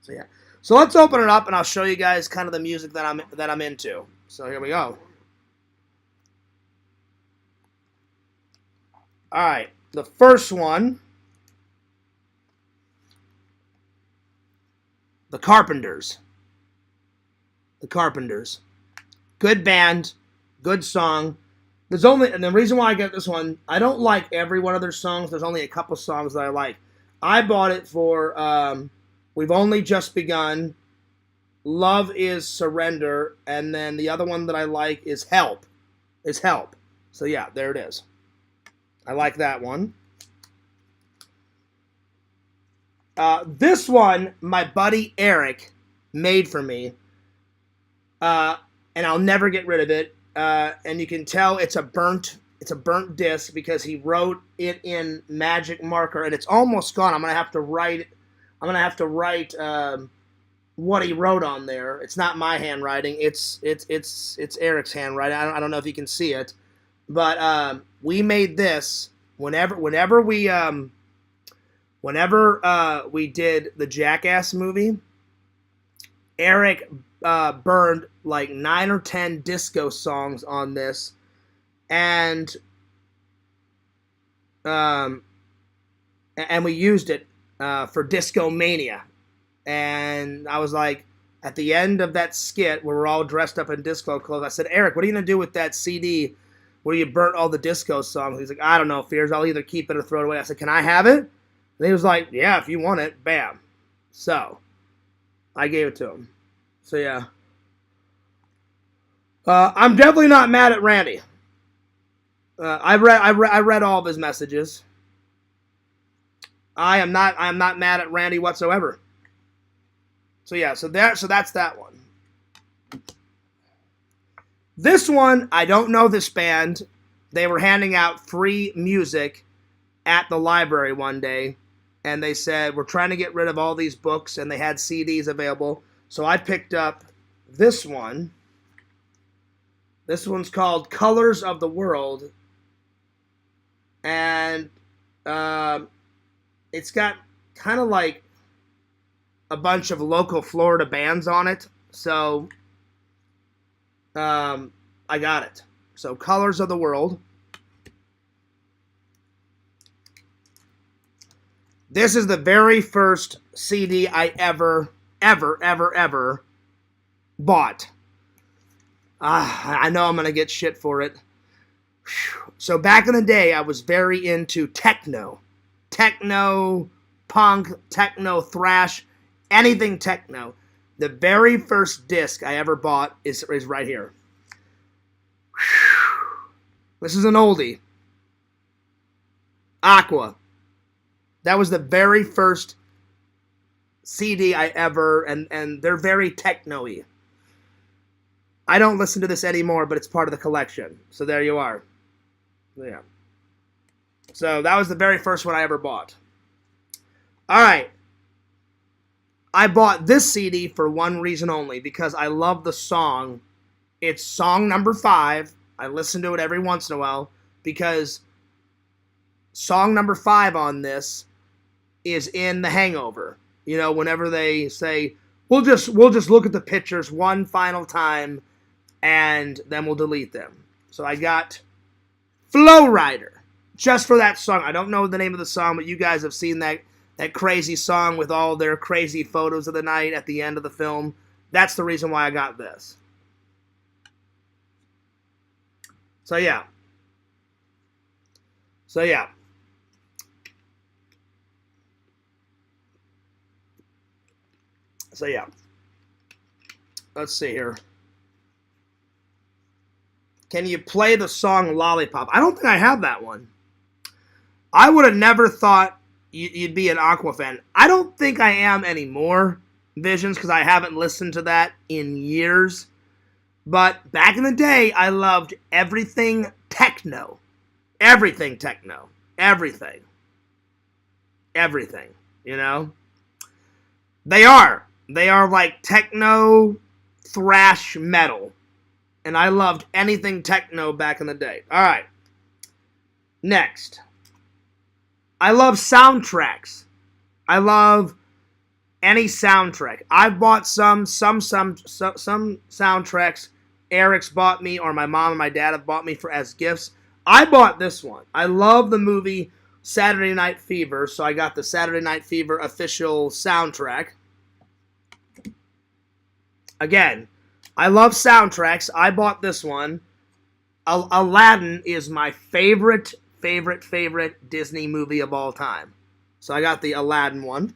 So, yeah. So let's open it up, and I'll show you guys kind of the music that I'm into. So here we go. All right, the first one, The Carpenters. The Carpenters, good band, good song. And the reason why I get this one, I don't like every one of their songs. There's only a couple songs that I like. I bought it for. We've Only Just Begun, Love is Surrender, and then the other one that I like is Help. So yeah, there it is. I like that one. This one, my buddy Eric made for me. And I'll never get rid of it. And you can tell it's a burnt disc because he wrote it in magic marker, and it's almost gone. I'm gonna have to write what he wrote on there. It's not my handwriting. It's Eric's handwriting. I don't know if you can see it, but we made this whenever we did the Jackass movie. Eric burned like 9 or 10 disco songs on this, and we used it for Disco Mania. And I was like, at the end of that skit where we're all dressed up in disco clothes, I said, Eric, what are you gonna do with that CD where you burnt all the disco songs? He's like, I don't know, Fears. I'll either keep it or throw it away. I said, can I have it? And he was like, yeah, if you want it. Bam. So I gave it to him. So yeah. I'm definitely not mad at Randy. I read all of his messages. I am not mad at Randy whatsoever. So yeah, so that's that one. This one, I don't know this band. They were handing out free music at the library one day, and they said, we're trying to get rid of all these books, and they had CDs available. So I picked up this one. This one's called Colors of the World. And it's got kind of like a bunch of local Florida bands on it. So I got it. So Colors of the World. This is the very first CD I ever bought. I know I'm going to get shit for it. So back in the day, I was very into techno. Techno, punk, techno, thrash, anything techno. The very first disc I ever bought is right here. This is an oldie. Aqua. That was the very first CD I ever, and they're very techno-y. I don't listen to this anymore, but it's part of the collection. So there you are. Yeah. So that was the very first one I ever bought. All right. I bought this CD for one reason only, because I love the song. It's song number 5. I listen to it every once in a while, because song number 5 on this is in The Hangover. You know, whenever they say, we'll just look at the pictures one final time, and then we'll delete them. So I got Flow Rider, just for that song. I don't know the name of the song, but you guys have seen that crazy song with all their crazy photos of the night at the end of the film. That's the reason why I got this. So yeah. Let's see here. Can you play the song Lollipop? I don't think I have that one. I would have never thought you'd be an Aqua fan. I don't think I am anymore, Visions, because I haven't listened to that in years. But back in the day, I loved everything techno. Everything techno. Everything. Everything. You know? They are like techno thrash metal. And I loved anything techno back in the day. Alright. Next. I love soundtracks. I love any soundtrack. I've bought some soundtracks Eric's bought me, or my mom and my dad have bought me as gifts. I bought this one. I love the movie Saturday Night Fever, so I got the Saturday Night Fever official soundtrack. Again, I love soundtracks. I bought this one. Aladdin is my favorite Disney movie of all time. So I got the Aladdin one.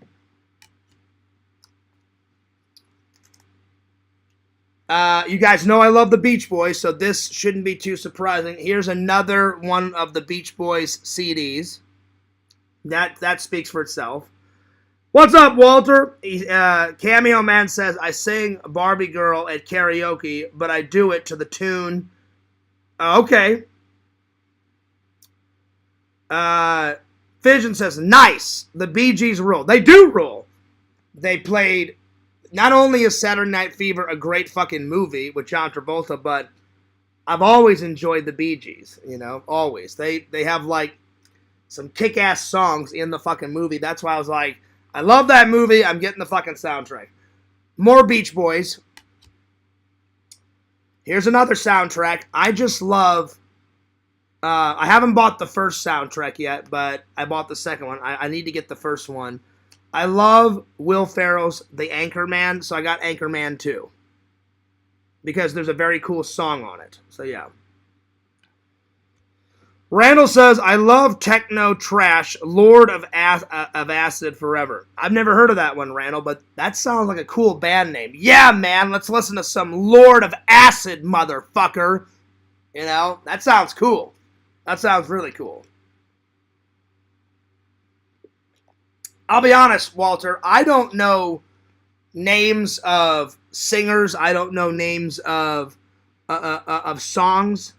You guys know I love the Beach Boys, so this shouldn't be too surprising. Here's another one of the Beach Boys CDs. That speaks for itself. What's up, Walter? Cameo Man says, I sing Barbie Girl at karaoke, but I do it to the tune. Okay. Fission says, nice. The Bee Gees rule. They do rule. They played, not only is Saturday Night Fever a great fucking movie with John Travolta, but I've always enjoyed the Bee Gees, you know, always. They have, like, some kick-ass songs in the fucking movie. That's why I was like, I love that movie. I'm getting the fucking soundtrack. More Beach Boys. Here's another soundtrack. I just love... I haven't bought the first soundtrack yet, but I bought the second one. I need to get the first one. I love Will Ferrell's The Anchorman, so I got Anchorman 2. Because there's a very cool song on it. So, yeah. Randall says, I love techno trash, Lord of Acid Forever. I've never heard of that one, Randall, but that sounds like a cool band name. Yeah, man, let's listen to some Lord of Acid, motherfucker. You know, that sounds cool. That sounds really cool. I'll be honest, Walter, I don't know names of singers. I don't know names of songs.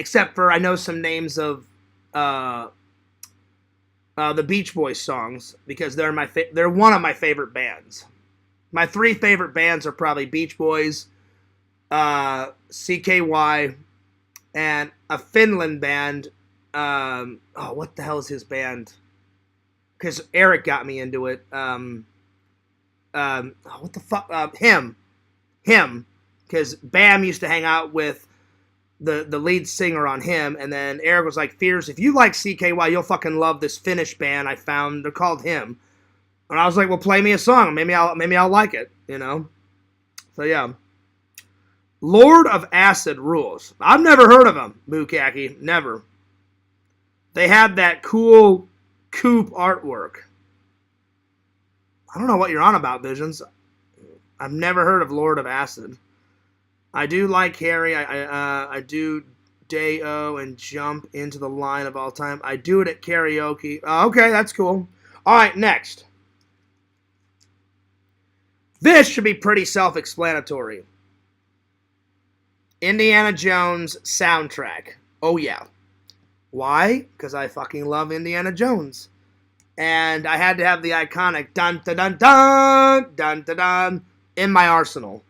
Except for I know some names of the Beach Boys songs because they're they're one of my favorite bands. My 3 favorite bands are probably Beach Boys, CKY, and a Finland band. What the hell is his band? Because Eric got me into it. What the fuck? Him. Because Bam used to hang out with the lead singer on Him, and then Eric was like, Fears, if you like CKY, you'll fucking love this Finnish band I found. They're called Him. And I was like, well, play me a song. Maybe I'll like it, you know? So, yeah. Lord of Acid rules. I've never heard of them, Bukaki. Never. They had that cool coupe artwork. I don't know what you're on about, Visions. I've never heard of Lord of Acid. I do like Harry. I do Day-O and Jump into the Line of All Time. I do it at karaoke. Okay, that's cool. All right, next. This should be pretty self-explanatory. Indiana Jones soundtrack. Oh, yeah. Why? Because I fucking love Indiana Jones. And I had to have the iconic dun-dun-dun-dun, dun-dun-dun in my arsenal.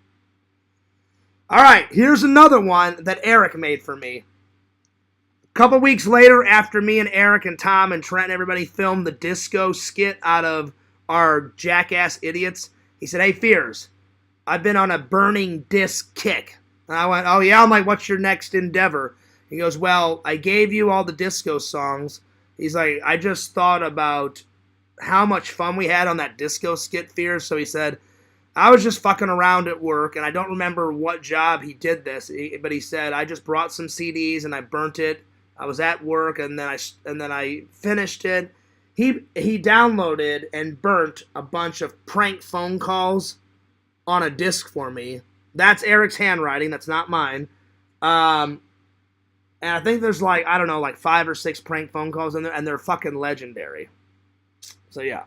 All right, here's another one that Eric made for me. A couple weeks later, after me and Eric and Tom and Trent and everybody filmed the disco skit out of our Jackass Idiots, he said, hey, Fears, I've been on a burning disc kick. And I went, oh, yeah? I'm like, what's your next endeavor? He goes, well, I gave you all the disco songs. He's like, I just thought about how much fun we had on that disco skit, Fears. So he said, I was just fucking around at work, and I don't remember what job he did this, but he said, I just brought some CDs and I burnt it. I was at work, and then I finished it. He downloaded and burnt a bunch of prank phone calls on a disc for me. That's Eric's handwriting. That's not mine. And I think there's like 5 or 6 prank phone calls in there, and they're fucking legendary. So, yeah.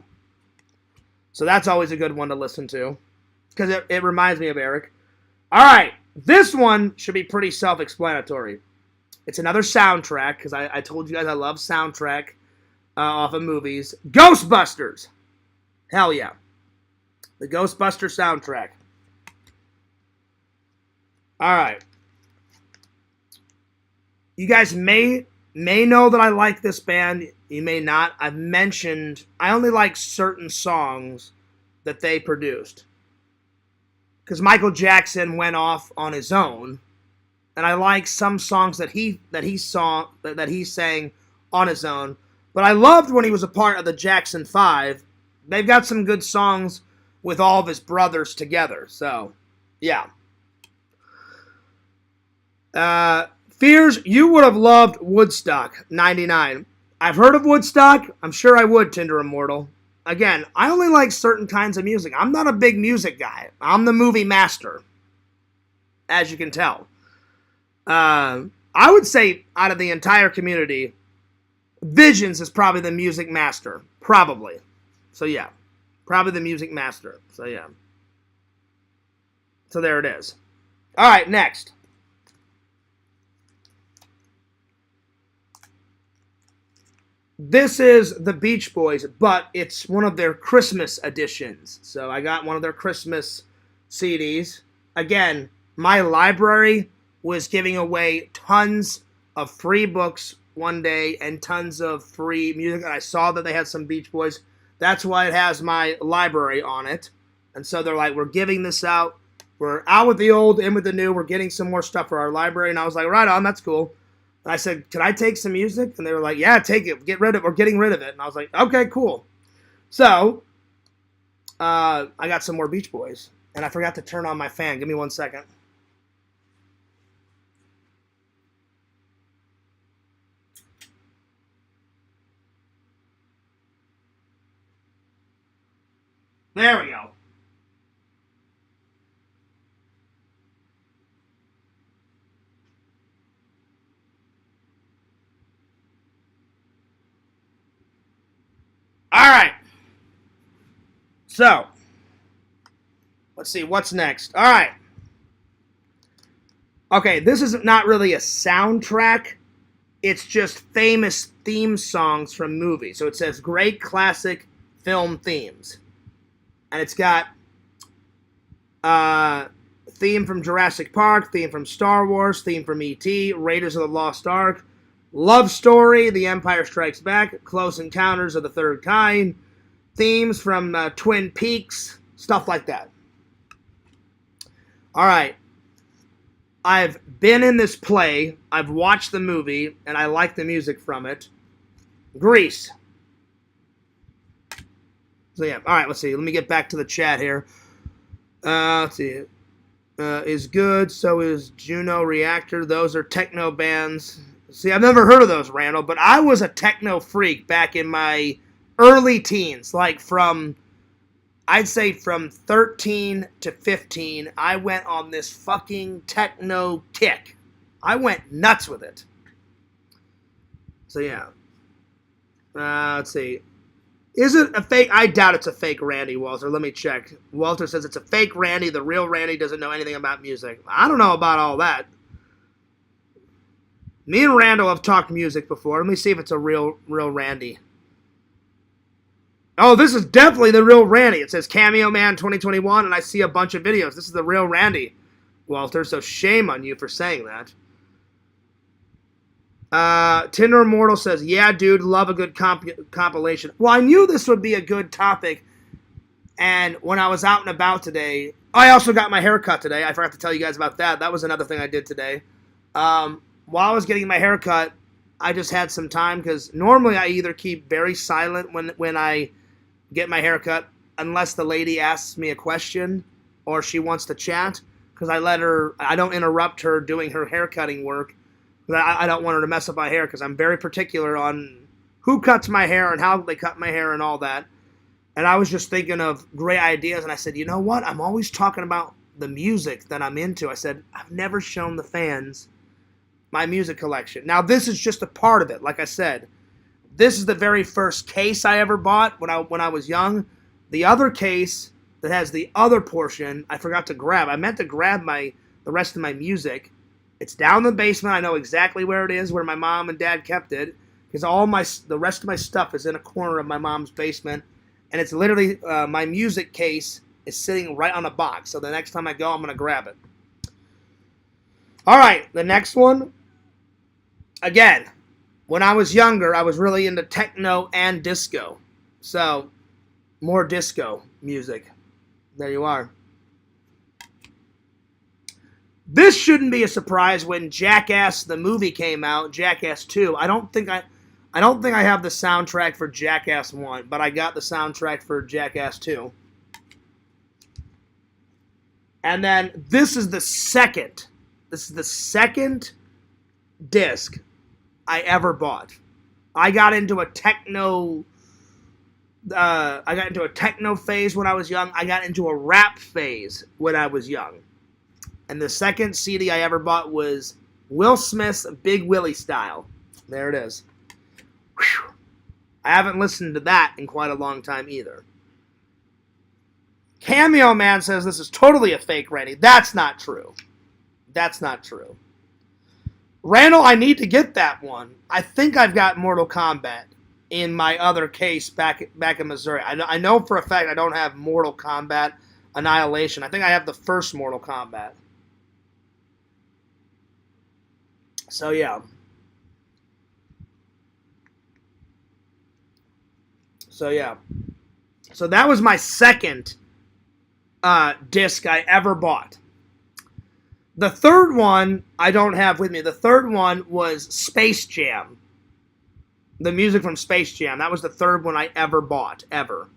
So that's always a good one to listen to. Because it reminds me of Eric. All right. This one should be pretty self-explanatory. It's another soundtrack, because I told you guys I love soundtrack off of movies. Ghostbusters. Hell yeah. The Ghostbusters soundtrack. All right. You guys may know that I like this band. You may not. I've mentioned I only like certain songs that they produced. Because Michael Jackson went off on his own, and I like some songs that he sang on his own. But I loved when he was a part of the Jackson 5. They've got some good songs with all of his brothers together. So, yeah. Fears, you would have loved Woodstock 99. I've heard of Woodstock. I'm sure I would, Tinder Immortal. Again, I only like certain kinds of music. I'm not a big music guy. I'm the movie master, as you can tell. I would say out of the entire community, Visions is probably the music master. Probably. So, yeah. Probably the Music Master. So, yeah. So, there it is. All right, next. This is the Beach Boys, but it's one of their Christmas editions. So I got one of their Christmas CDs. Again, my library was giving away tons of free books one day and tons of free music. And I saw that they had some Beach Boys. That's why it has my library on it. And so they're like, we're giving this out. We're out with the old, in with the new. We're getting some more stuff for our library. And I was like, right on, that's cool. And I said, can I take some music? And they were like, yeah, take it. Get rid of it. We're getting rid of it. And I was like, okay, cool. So, I got some more Beach Boys. And I forgot to turn on my fan. Give me 1 second. There we go. All right. So, let's see. What's next? All right. Okay, this is not really a soundtrack. It's just famous theme songs from movies. So it says great classic film themes. And it's got theme from Jurassic Park, theme from Star Wars, theme from E.T., Raiders of the Lost Ark, Love Story, The Empire Strikes Back, Close Encounters of the Third Kind, themes from Twin Peaks, stuff like that. All right. I've been in this play, I've watched the movie, and I like the music from it. Grease. So yeah, all right, let's see. Let me get back to the chat here. Let's see. Is good, so is Juno Reactor. Those are techno bands. See, I've never heard of those, Randall, but I was a techno freak back in my early teens. Like I'd say from 13 to 15, I went on this fucking techno kick. I went nuts with it. So yeah. Let's see. Is it a fake? I doubt it's a fake Randy, Walter. Let me check. Walter says it's a fake Randy. The real Randy doesn't know anything about music. I don't know about all that. Me and Randall have talked music before. Let me see if it's a real Randy. Oh, this is definitely the real Randy. It says Cameo Man 2021, and I see a bunch of videos. This is the real Randy, Walter, so shame on you for saying that. Tinder Immortal says, yeah, dude, love a good compilation. Well, I knew this would be a good topic, and when I was out and about today, I also got my hair cut today. I forgot to tell you guys about that. That was another thing I did today. While I was getting my hair cut, I just had some time, because normally I either keep very silent when I get my hair cut, unless the lady asks me a question or she wants to chat, because I don't interrupt her doing her hair cutting work. I don't want her to mess up my hair, because I'm very particular on who cuts my hair and how they cut my hair and all that. And I was just thinking of great ideas, and I said, you know what? I'm always talking about the music that I'm into. I said, I've never shown the fans my music collection. Now, this is just a part of it. Like I said, this is the very first case I ever bought when I was young. The other case that has the other portion, I forgot to grab. I meant to grab the rest of my music. It's down in the basement. I know exactly where it is, where my mom and dad kept it, because the rest of my stuff is in a corner of my mom's basement, and it's literally my music case is sitting right on a box. So the next time I go, I'm gonna grab it. All right, the next one. Again, when I was younger, I was really into techno and disco. So, more disco music. There you are. This shouldn't be a surprise when Jackass the movie came out, Jackass 2. I don't think I have the soundtrack for Jackass 1, but I got the soundtrack for Jackass 2. And then this is the second disc I ever bought. I got into a techno phase when I was young. I got into a rap phase when I was young. And the second CD I ever bought was Will Smith's Big Willie Style. There it is. Whew. I haven't listened to that in quite a long time either. Cameo Man says this is totally a fake, Randy. That's not true. That's not true. Randall, I need to get that one. I think I've got Mortal Kombat in my other case back in Missouri. I know for a fact I don't have Mortal Kombat Annihilation. I think I have the first Mortal Kombat. So, yeah. So that was my second disc I ever bought. The third one I don't have with me. The third one was Space Jam. The music from Space Jam. That was the third one I ever bought. Ever.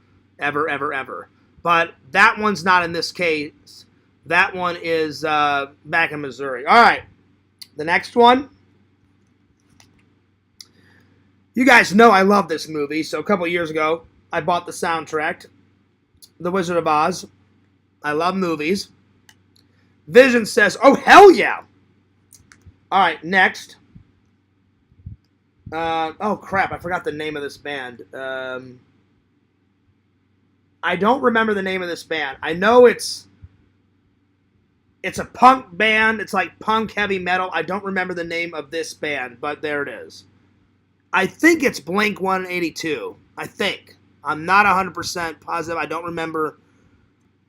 But that one's not in this case. That one is back in Missouri. All right. The next one. You guys know I love this movie. So a couple years ago, I bought the soundtrack. The Wizard of Oz. I love movies. Vision says, oh, hell yeah. All right, next. Oh, crap. I forgot the name of this band. I don't remember the name of this band. I know it's a punk band. It's like punk heavy metal. I don't remember the name of this band, but there it is. I think it's Blink-182. I think. I'm not 100% positive. I don't remember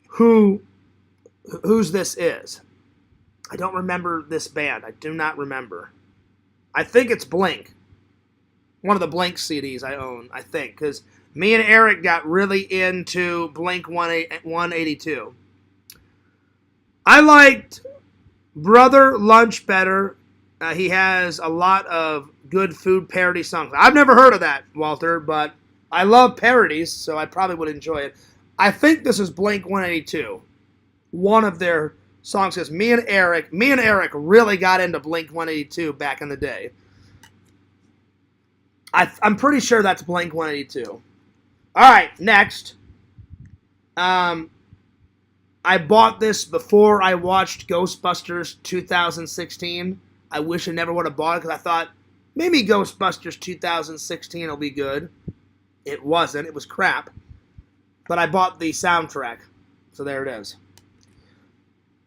whose this is. I don't remember this band. I do not remember. I think it's Blink. One of the Blink CDs I own, I think. Because me and Eric got really into Blink-182. I liked Brother Lunch better. He has a lot of good food parody songs. I've never heard of that, Walter, but I love parodies, so I probably would enjoy it. I think this is Blink-182. One of their songs, because me and Eric really got into Blink-182 back in the day. I'm pretty sure that's Blink-182. All right, next. I bought this before I watched Ghostbusters 2016. I wish I never would have bought it because I thought maybe Ghostbusters 2016 will be good. It wasn't. It was crap. But I bought the soundtrack. So there it is.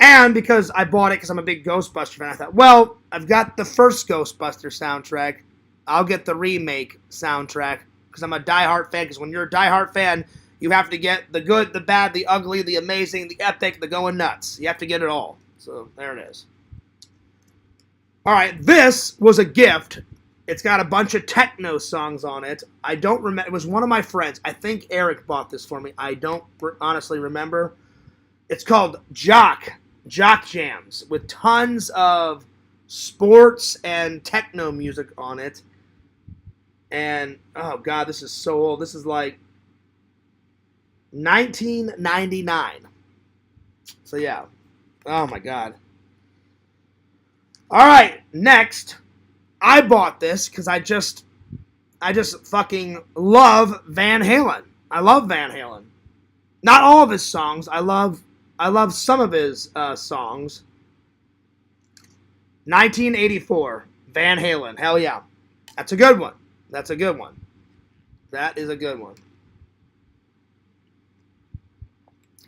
And because I bought it because I'm a big Ghostbuster fan, I thought, well, I've got the first Ghostbuster soundtrack. I'll get the remake soundtrack because I'm a diehard fan. Because when you're a diehard fan, you have to get the good, the bad, the ugly, the amazing, the epic, the going nuts. You have to get it all. So there it is. All right, this was a gift. It's got a bunch of techno songs on it. I don't remember. It was one of my friends. I think Eric bought this for me. I don't honestly remember. It's called Jock Jams with tons of sports and techno music on it. And, oh, God, this is so old. This is like 1999. So, yeah. Oh, my God. All right, next. I bought this because I just fucking love Van Halen. I love Van Halen. Not all of his songs. I love some of his songs. 1984, Van Halen. Hell yeah. That's a good one. That's a good one. That is a good one.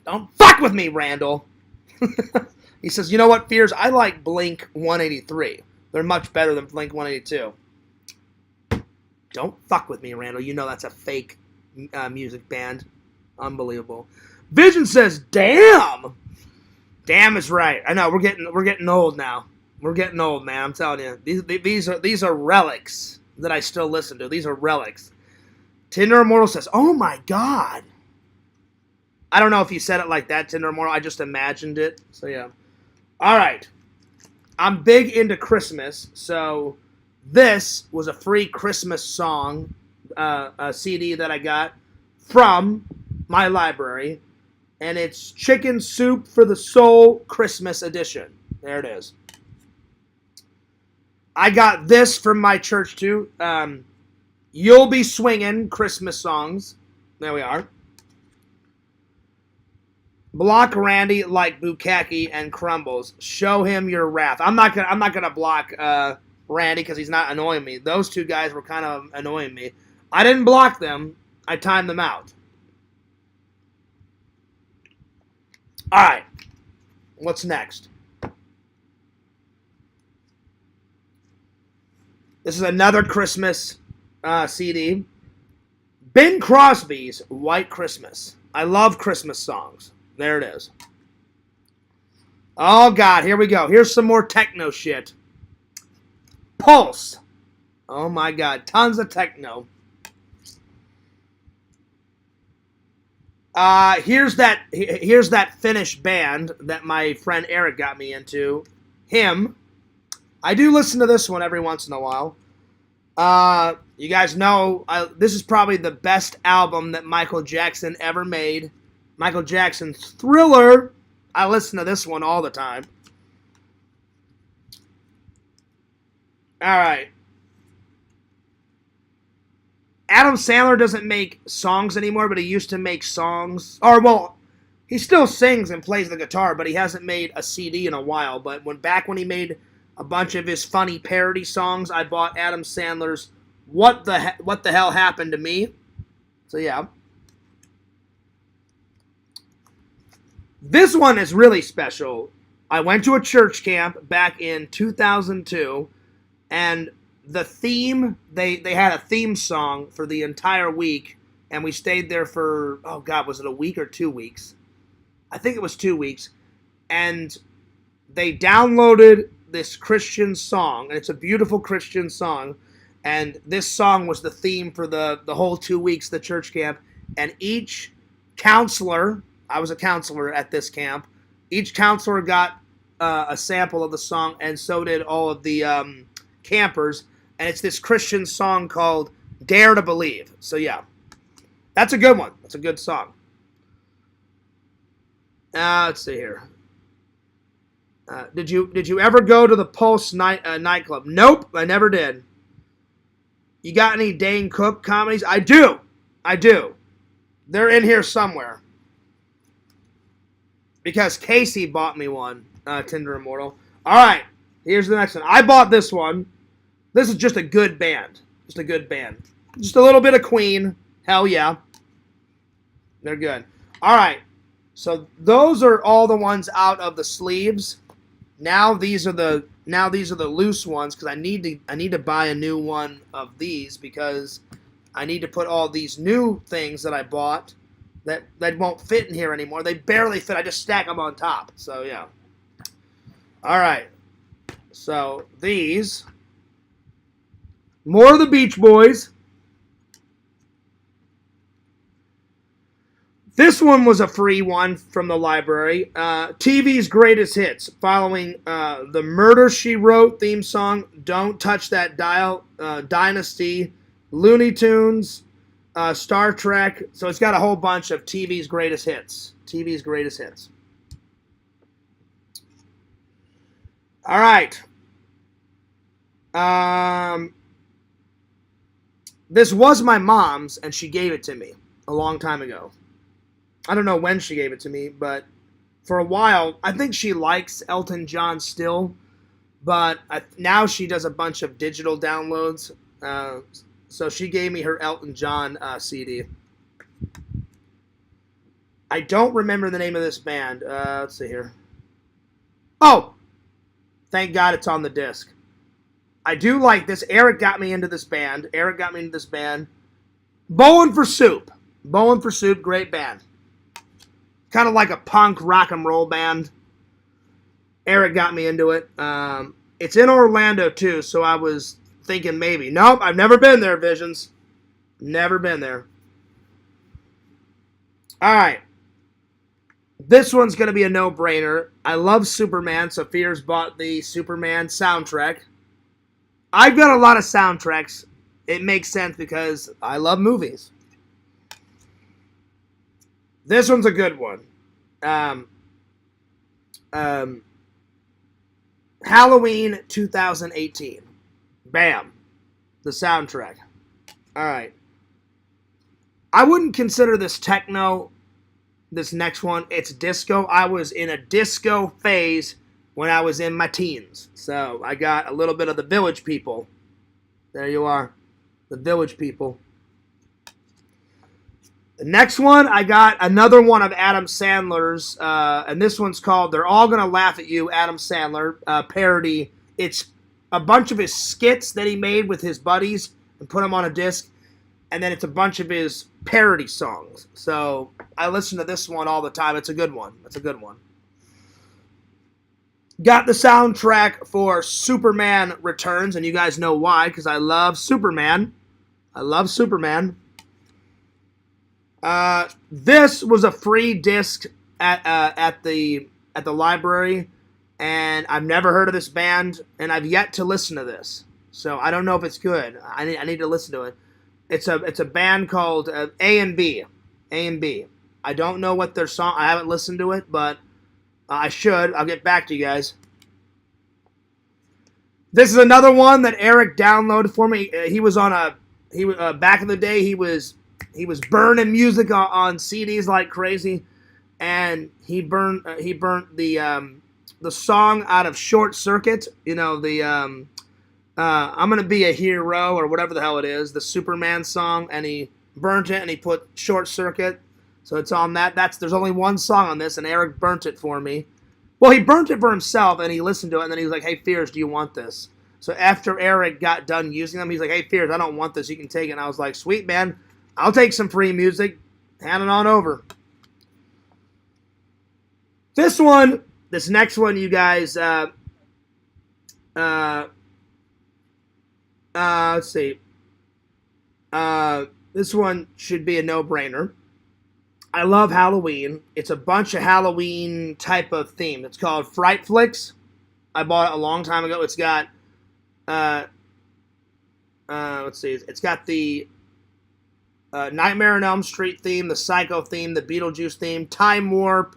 Don't fuck with me, Randall. He says, you know what, Fears? I like Blink-183. They're much better than Blink-182. Don't fuck with me, Randall. You know that's a fake music band. Unbelievable. Vision says, damn. Damn is right. I know, we're getting old now. We're getting old, man. I'm telling you. These are relics that I still listen to. These are relics. Tinder Immortal says, oh my God. I don't know if you said it like that, Tinder Immortal. I just imagined it. So, yeah. All right. I'm big into Christmas, so this was a free Christmas song, a CD that I got from my library, and it's Chicken Soup for the Soul Christmas Edition. There it is. I got this from my church, too. You'll Be Swingin' Christmas Songs. There we are. Block Randy like Bukkake and Crumbles. Show him your wrath. I'm not gonna block Randy because he's not annoying me. Those two guys were kind of annoying me. I didn't block them. I timed them out. All right. What's next? This is another Christmas CD. Bing Crosby's White Christmas. I love Christmas songs. There it is. Oh, God. Here we go. Here's some more techno shit. Pulse. Oh, my God. Tons of techno. Here's that Finnish band that my friend Eric got me into. Him. I do listen to this one every once in a while. You guys know this is probably the best album that Michael Jackson ever made. Michael Jackson's Thriller. I listen to this one all the time. All right. Adam Sandler doesn't make songs anymore, but he used to make songs. Or, well, he still sings and plays the guitar, but he hasn't made a CD in a while. But back when he made a bunch of his funny parody songs, I bought Adam Sandler's What the Hell Happened to Me? So, yeah. This one is really special. I went to a church camp back in 2002, and the theme, they had a theme song for the entire week, and we stayed there for, oh God, was it a week or 2 weeks? I think it was 2 weeks. And they downloaded this Christian song, and it's a beautiful Christian song, and this song was the theme for the whole 2 weeks, the church camp, and each counselor, I was a counselor at this camp, each counselor got a sample of the song, and so did all of the campers, and it's this Christian song called Dare to Believe. So yeah, that's a good one. That's a good song. Let's see here. Did you ever go to the Pulse nightclub? Nope, I never did. You got any Dane Cook comedies? I do. They're in here somewhere. Because Casey bought me one, Tinder Immortal. All right, here's the next one. I bought this one. This is just a good band. Just a good band. Just a little bit of Queen. Hell yeah. They're good. All right. So those are all the ones out of the sleeves. Now these are the loose ones because I need to buy a new one of these because I need to put all these new things that I bought that won't fit in here anymore. They barely fit. I just stack them on top. So yeah. All right. So these. More of the Beach Boys. This one was a free one from the library. TV's Greatest Hits, following the Murder, She Wrote theme song, Don't Touch That Dial, Dynasty, Looney Tunes, Star Trek. So it's got a whole bunch of TV's Greatest Hits. TV's Greatest Hits. All right. This was my mom's, and she gave it to me a long time ago. I don't know when she gave it to me, but for a while, I think she likes Elton John still, but now she does a bunch of digital downloads, so she gave me her Elton John CD. I don't remember the name of this band. Let's see here. Oh! Thank God it's on the disc. I do like this. Eric got me into this band. Bowling for Soup. Bowling for Soup, great band. Kind of like a punk rock and roll band. Eric got me into it. It's in Orlando too, so I was thinking maybe. Nope, I've never been there, Visions. Never been there. All right. This one's going to be a no-brainer. I love Superman, so Fears bought the Superman soundtrack. I've got a lot of soundtracks. It makes sense because I love movies. This one's a good one. Halloween 2018. Bam. The soundtrack. All right. I wouldn't consider this techno. This next one, it's disco. I was in a disco phase when I was in my teens. So I got a little bit of the Village People. There you are. The Village People. The next one, I got another one of Adam Sandler's, and this one's called "They're All Gonna Laugh at You," Adam Sandler parody. It's a bunch of his skits that he made with his buddies and put them on a disc, and then it's a bunch of his parody songs. So I listen to this one all the time. It's a good one. It's a good one. Got the soundtrack for Superman Returns, and you guys know why, because I love Superman. I love Superman. This was a free disc at the library, and I've never heard of this band, and I've yet to listen to this. So I don't know if it's good. I need to listen to it. It's a band called A&B. A&B. I don't know what their song. I haven't listened to it, but I should. I'll get back to you guys. This is another one that Eric downloaded for me. He was on back in the day. He was burning music on CDs like crazy, and he burnt the song out of Short Circuit. You know, the I'm gonna be a hero, or whatever the hell it is, the Superman song, and he burnt it and he put Short Circuit. So it's on that. There's only one song on this, and Eric burnt it for me. Well, he burnt it for himself, and he listened to it, and then he was like, "Hey, Fears, do you want this?" So after Eric got done using them, he's like, "Hey, Fears, I don't want this. You can take it." And I was like, "Sweet, man. I'll take some free music. Hand it on over." This next one, you guys, let's see. This one should be a no-brainer. I love Halloween. It's a bunch of Halloween type of theme. It's called Fright Flicks. I bought it a long time ago. It's got, let's see. It's got the Nightmare on Elm Street theme, the Psycho theme, the Beetlejuice theme, Time Warp,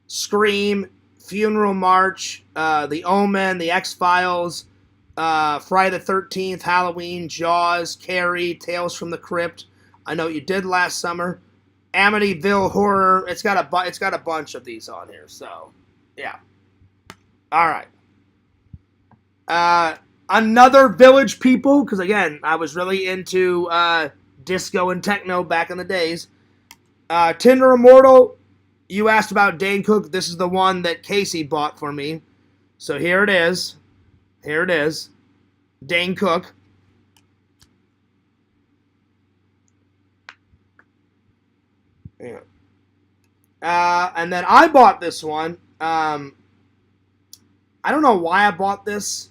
Scream, Funeral March, The Omen, The X-Files, Friday the 13th, Halloween, Jaws, Carrie, Tales from the Crypt, I Know What You Did Last Summer, Amityville Horror. It's got a bunch of these on here, so yeah. All right. Another Village People, because again, I was really into disco and techno back in the days. Tinder Immortal. You asked about Dane Cook. This is the one that Casey bought for me. So here it is. Here it is. Dane Cook. Yeah. And then I bought this one. I don't know why I bought this.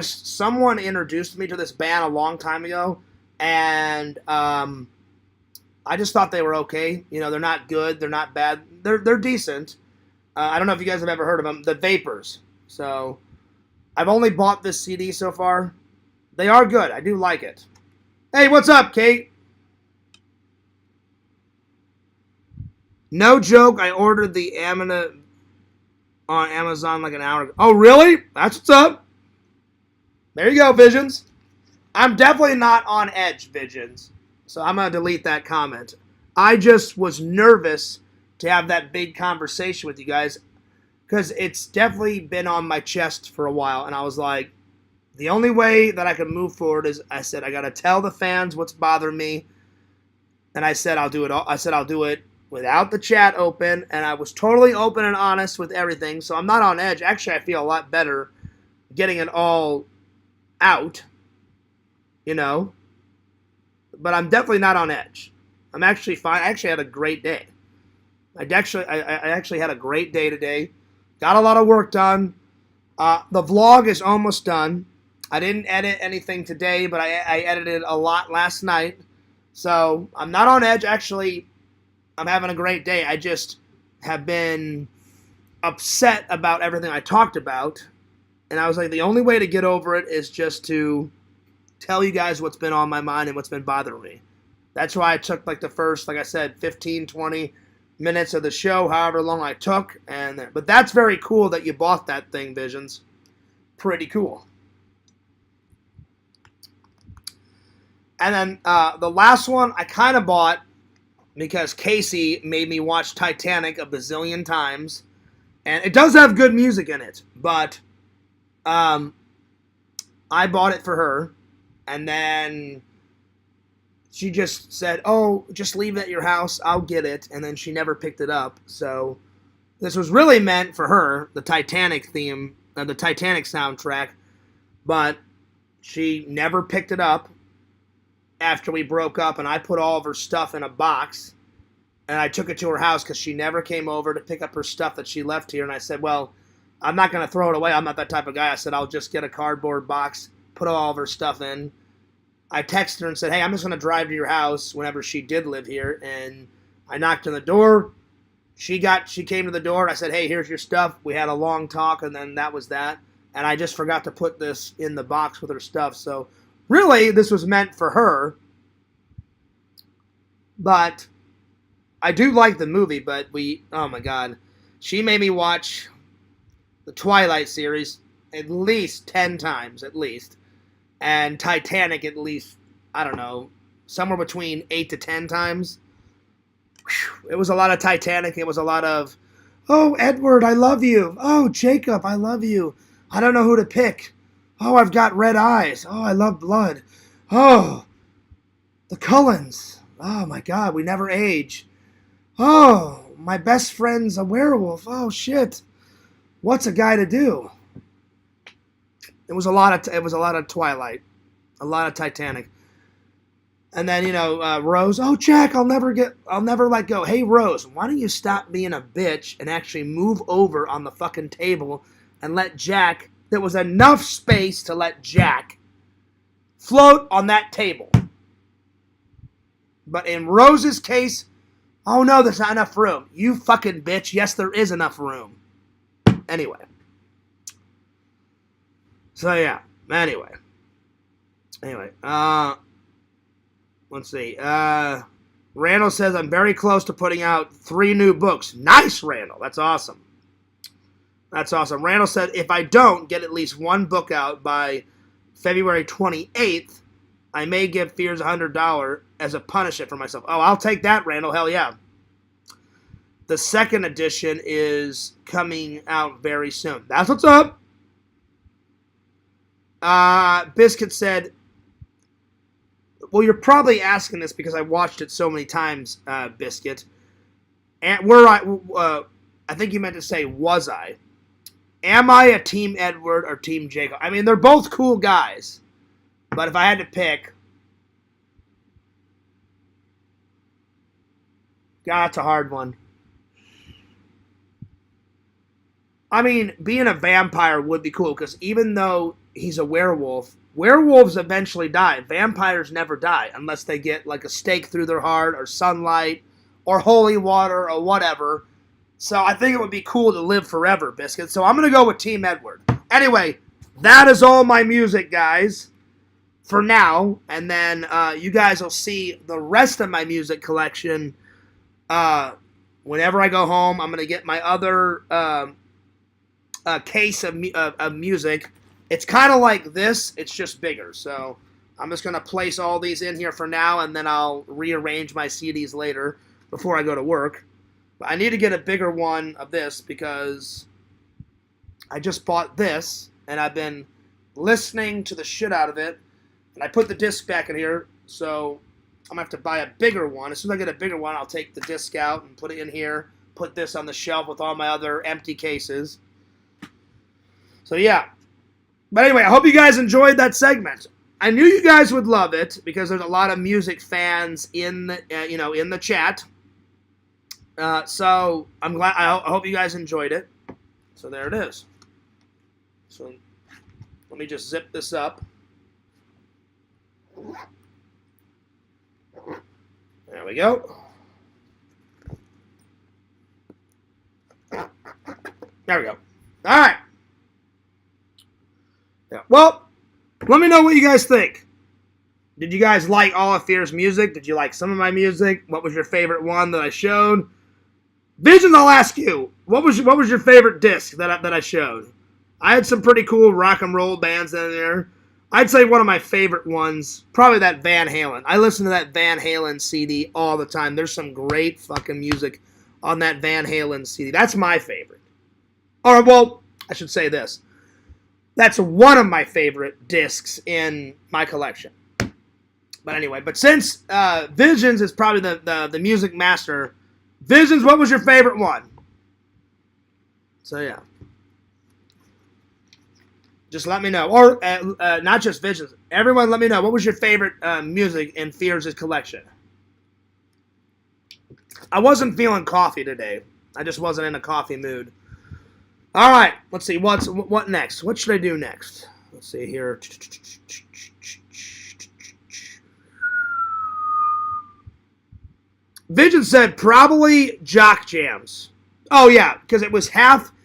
Someone introduced me to this band a long time ago, and I just thought they were okay. You know, they're not good, they're not bad, they're decent. I don't know if you guys have ever heard of them, The Vapors. So, I've only bought this CD so far. They are good, I do like it. Hey, what's up, Kate? No joke, I ordered the Amina on Amazon like an hour ago. Oh, really? That's what's up. There you go, Visions. I'm definitely not on edge, Visions. So I'm going to delete that comment. I just was nervous to have that big conversation with you guys, because it's definitely been on my chest for a while. And I was like, the only way that I can move forward is, I said, I got to tell the fans what's bothering me. And I said, I'll do it all. I said, I'll do it without the chat open, and I was totally open and honest with everything, so I'm not on edge. Actually, I feel a lot better getting it all out, you know, but I'm definitely not on edge. I'm actually fine. I actually had a great day. I actually had a great day today. Got a lot of work done. The vlog is almost done. I didn't edit anything today, but I edited a lot last night, so I'm not on edge. Actually, I'm having a great day. I just have been upset about everything I talked about. And I was like, the only way to get over it is just to tell you guys what's been on my mind and what's been bothering me. That's why I took like the first, like I said, 15, 20 minutes of the show, however long I took. But that's very cool that you bought that thing, Visions. Pretty cool. And then the last one I kind of bought because Casey made me watch Titanic a bazillion times. And it does have good music in it, but I bought it for her. And then she just said, "Oh, just leave it at your house. I'll get it." And then she never picked it up. So this was really meant for her, the Titanic theme, the Titanic soundtrack, but she never picked it up after we broke up, and I put all of her stuff in a box, and I took it to her house because she never came over to pick up her stuff that she left here, and I said, well, I'm not going to throw it away. I'm not that type of guy. I said, I'll just get a cardboard box, put all of her stuff in. I texted her and said, hey, I'm just going to drive to your house whenever she did live here, and I knocked on the door. She came to the door, and I said, hey, here's your stuff. We had a long talk, and then that was that. And I just forgot to put this in the box with her stuff. So really, this was meant for her. But I do like the movie, but oh my God. She made me watch the Twilight series at least 10 times, at least. And Titanic at least, I don't know, somewhere between 8 to 10 times. It was a lot of Titanic. It was a lot of, oh, Edward, I love you. Oh, Jacob, I love you. I don't know who to pick. Oh, I've got red eyes. Oh, I love blood. Oh, the Cullens. Oh, my God, we never age. Oh, my best friend's a werewolf. Oh, shit. What's a guy to do? It was a lot of Twilight. A lot of Titanic. And then, Rose, oh, Jack, I'll never let go. Hey, Rose, why don't you stop being a bitch and actually move over on the fucking table and let Jack, there was enough space to let Jack float on that table. But in Rose's case, oh no, there's not enough room. You fucking bitch, yes, there is enough room. Anyway. So yeah, anyway, let's see. Randall says, I'm very close to putting out 3 new books. Nice, Randall. That's awesome. That's awesome. Randall said, if I don't get at least 1 book out by February 28th, I may give Fears $100 as a punishment for myself. Oh, I'll take that, Randall. Hell yeah. The second edition is coming out very soon. That's what's up. Biscuit said, well, you're probably asking this because I watched it so many times, Biscuit. And I think you meant to say, was I? Am I a Team Edward or Team Jacob? I mean, they're both cool guys. But if I had to pick, God, that's a hard one. I mean, being a vampire would be cool, because even though he's a werewolf, werewolves eventually die. Vampires never die, unless they get like a stake through their heart, or sunlight, or holy water, or whatever. So I think it would be cool to live forever, Biscuit. So I'm going to go with Team Edward. Anyway, that is all my music, guys, for now. And then you guys will see the rest of my music collection whenever I go home. I'm going to get my other case of music. It's kind of like this. It's just bigger. So I'm just going to place all these in here for now, and then I'll rearrange my CDs later before I go to work. But I need to get a bigger one of this because I just bought this, and I've been listening to the shit out of it. And I put the disc back in here, so I'm going to have to buy a bigger one. As soon as I get a bigger one, I'll take the disc out and put it in here, put this on the shelf with all my other empty cases. So yeah. But anyway, I hope you guys enjoyed that segment. I knew you guys would love it because there's a lot of music fans in the, in the chat. So I'm glad. I hope you guys enjoyed it. So there it is. So let me just zip this up. There we go. There we go. All right. Yeah. Well, let me know what you guys think. Did you guys like all of Fear's music? Did you like some of my music? What was your favorite one that I showed? Visions, I'll ask you. What was your favorite disc that I showed? I had some pretty cool rock and roll bands in there. I'd say one of my favorite ones, probably that Van Halen. I listen to that Van Halen CD all the time. There's some great fucking music on that Van Halen CD. That's my favorite. Or, well, I should say this. That's one of my favorite discs in my collection. But anyway, but since Visions is probably the music master, Visions, what was your favorite one? So yeah. Just let me know. Or not just Visions. Everyone let me know. What was your favorite music in Fears' collection? I wasn't feeling coffee today. I just wasn't in a coffee mood. All right. Let's see. What next? What should I do next? Let's see here. Vision said probably Jock Jams. Oh, yeah. Because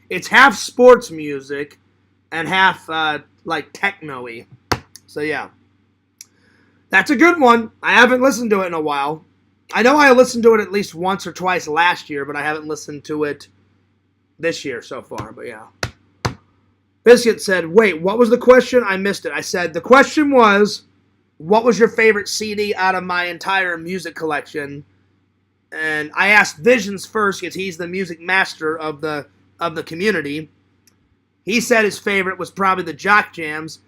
it's half sports music and half like techno-y. So yeah, that's a good one. I haven't listened to it in a while. I know I listened to it at least once or twice last year, but I haven't listened to it this year so far. But yeah, Biscuit said, wait, what was the question? I missed it. I said the question was, what was your favorite CD out of my entire music collection? And I asked Visions first because he's the music master of the community. He said his favorite was probably the Jock Jams.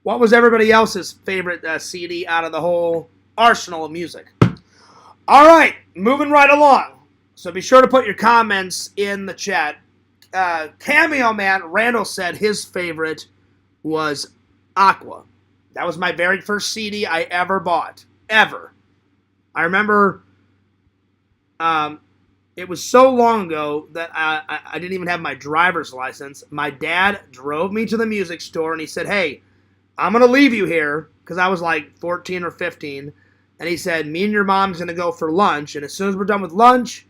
What was everybody else's favorite CD out of the whole arsenal of music? All right, moving right along. So be sure to put your comments in the chat. Cameo Man, Randall said his favorite was Aqua. That was my very first CD I ever bought. Ever. I remember it was so long ago that I didn't even have my driver's license. My dad drove me to the music store and he said, hey, I'm going to leave you here, because I was like 14 or 15. And he said, me and your mom's going to go for lunch. And as soon as we're done with lunch,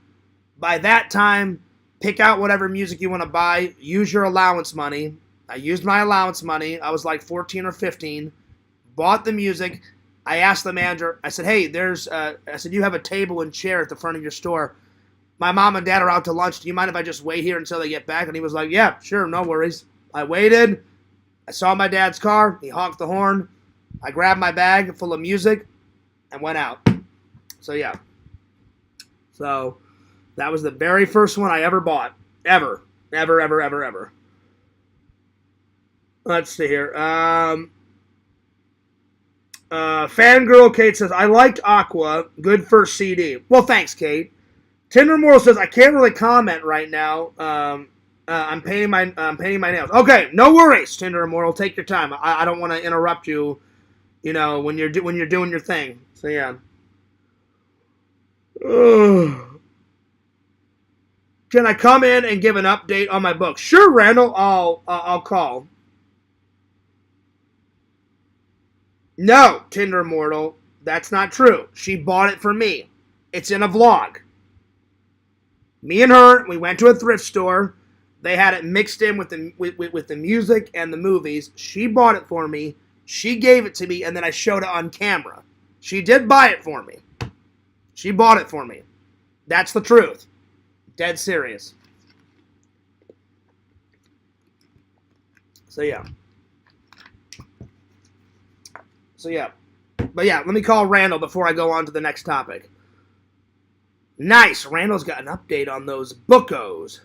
by that time, pick out whatever music you want to buy. Use your allowance money. I used my allowance money. I was like 14 or 15. Bought the music. I asked the manager, I said, hey, I said, you have a table and chair at the front of your store. My mom and dad are out to lunch. Do you mind if I just wait here until they get back? And he was like, yeah, sure, no worries. I waited. I saw my dad's car. He honked the horn. I grabbed my bag full of music and went out. So, yeah. So, that was the very first one I ever bought. Ever. Ever, ever, ever, ever. Let's see here. Fangirl Kate says, I liked Aqua. Good first CD. Well, thanks, Kate. Tinder Moral says, I can't really comment right now. I'm painting my nails. Okay, no worries, Tinder Immortal. Take your time. I don't want to interrupt you, when you're doing your thing. So yeah. Can I come in and give an update on my book? Sure, Randall. I'll call. No, Tinder Immortal. That's not true. She bought it for me. It's in a vlog. Me and her, we went to a thrift store. They had it mixed in with the music and the movies. She bought it for me. She gave it to me, and then I showed it on camera. She did buy it for me. She bought it for me. That's the truth. Dead serious. So, yeah. But, yeah, let me call Randall before I go on to the next topic. Nice. Randall's got an update on those bookos.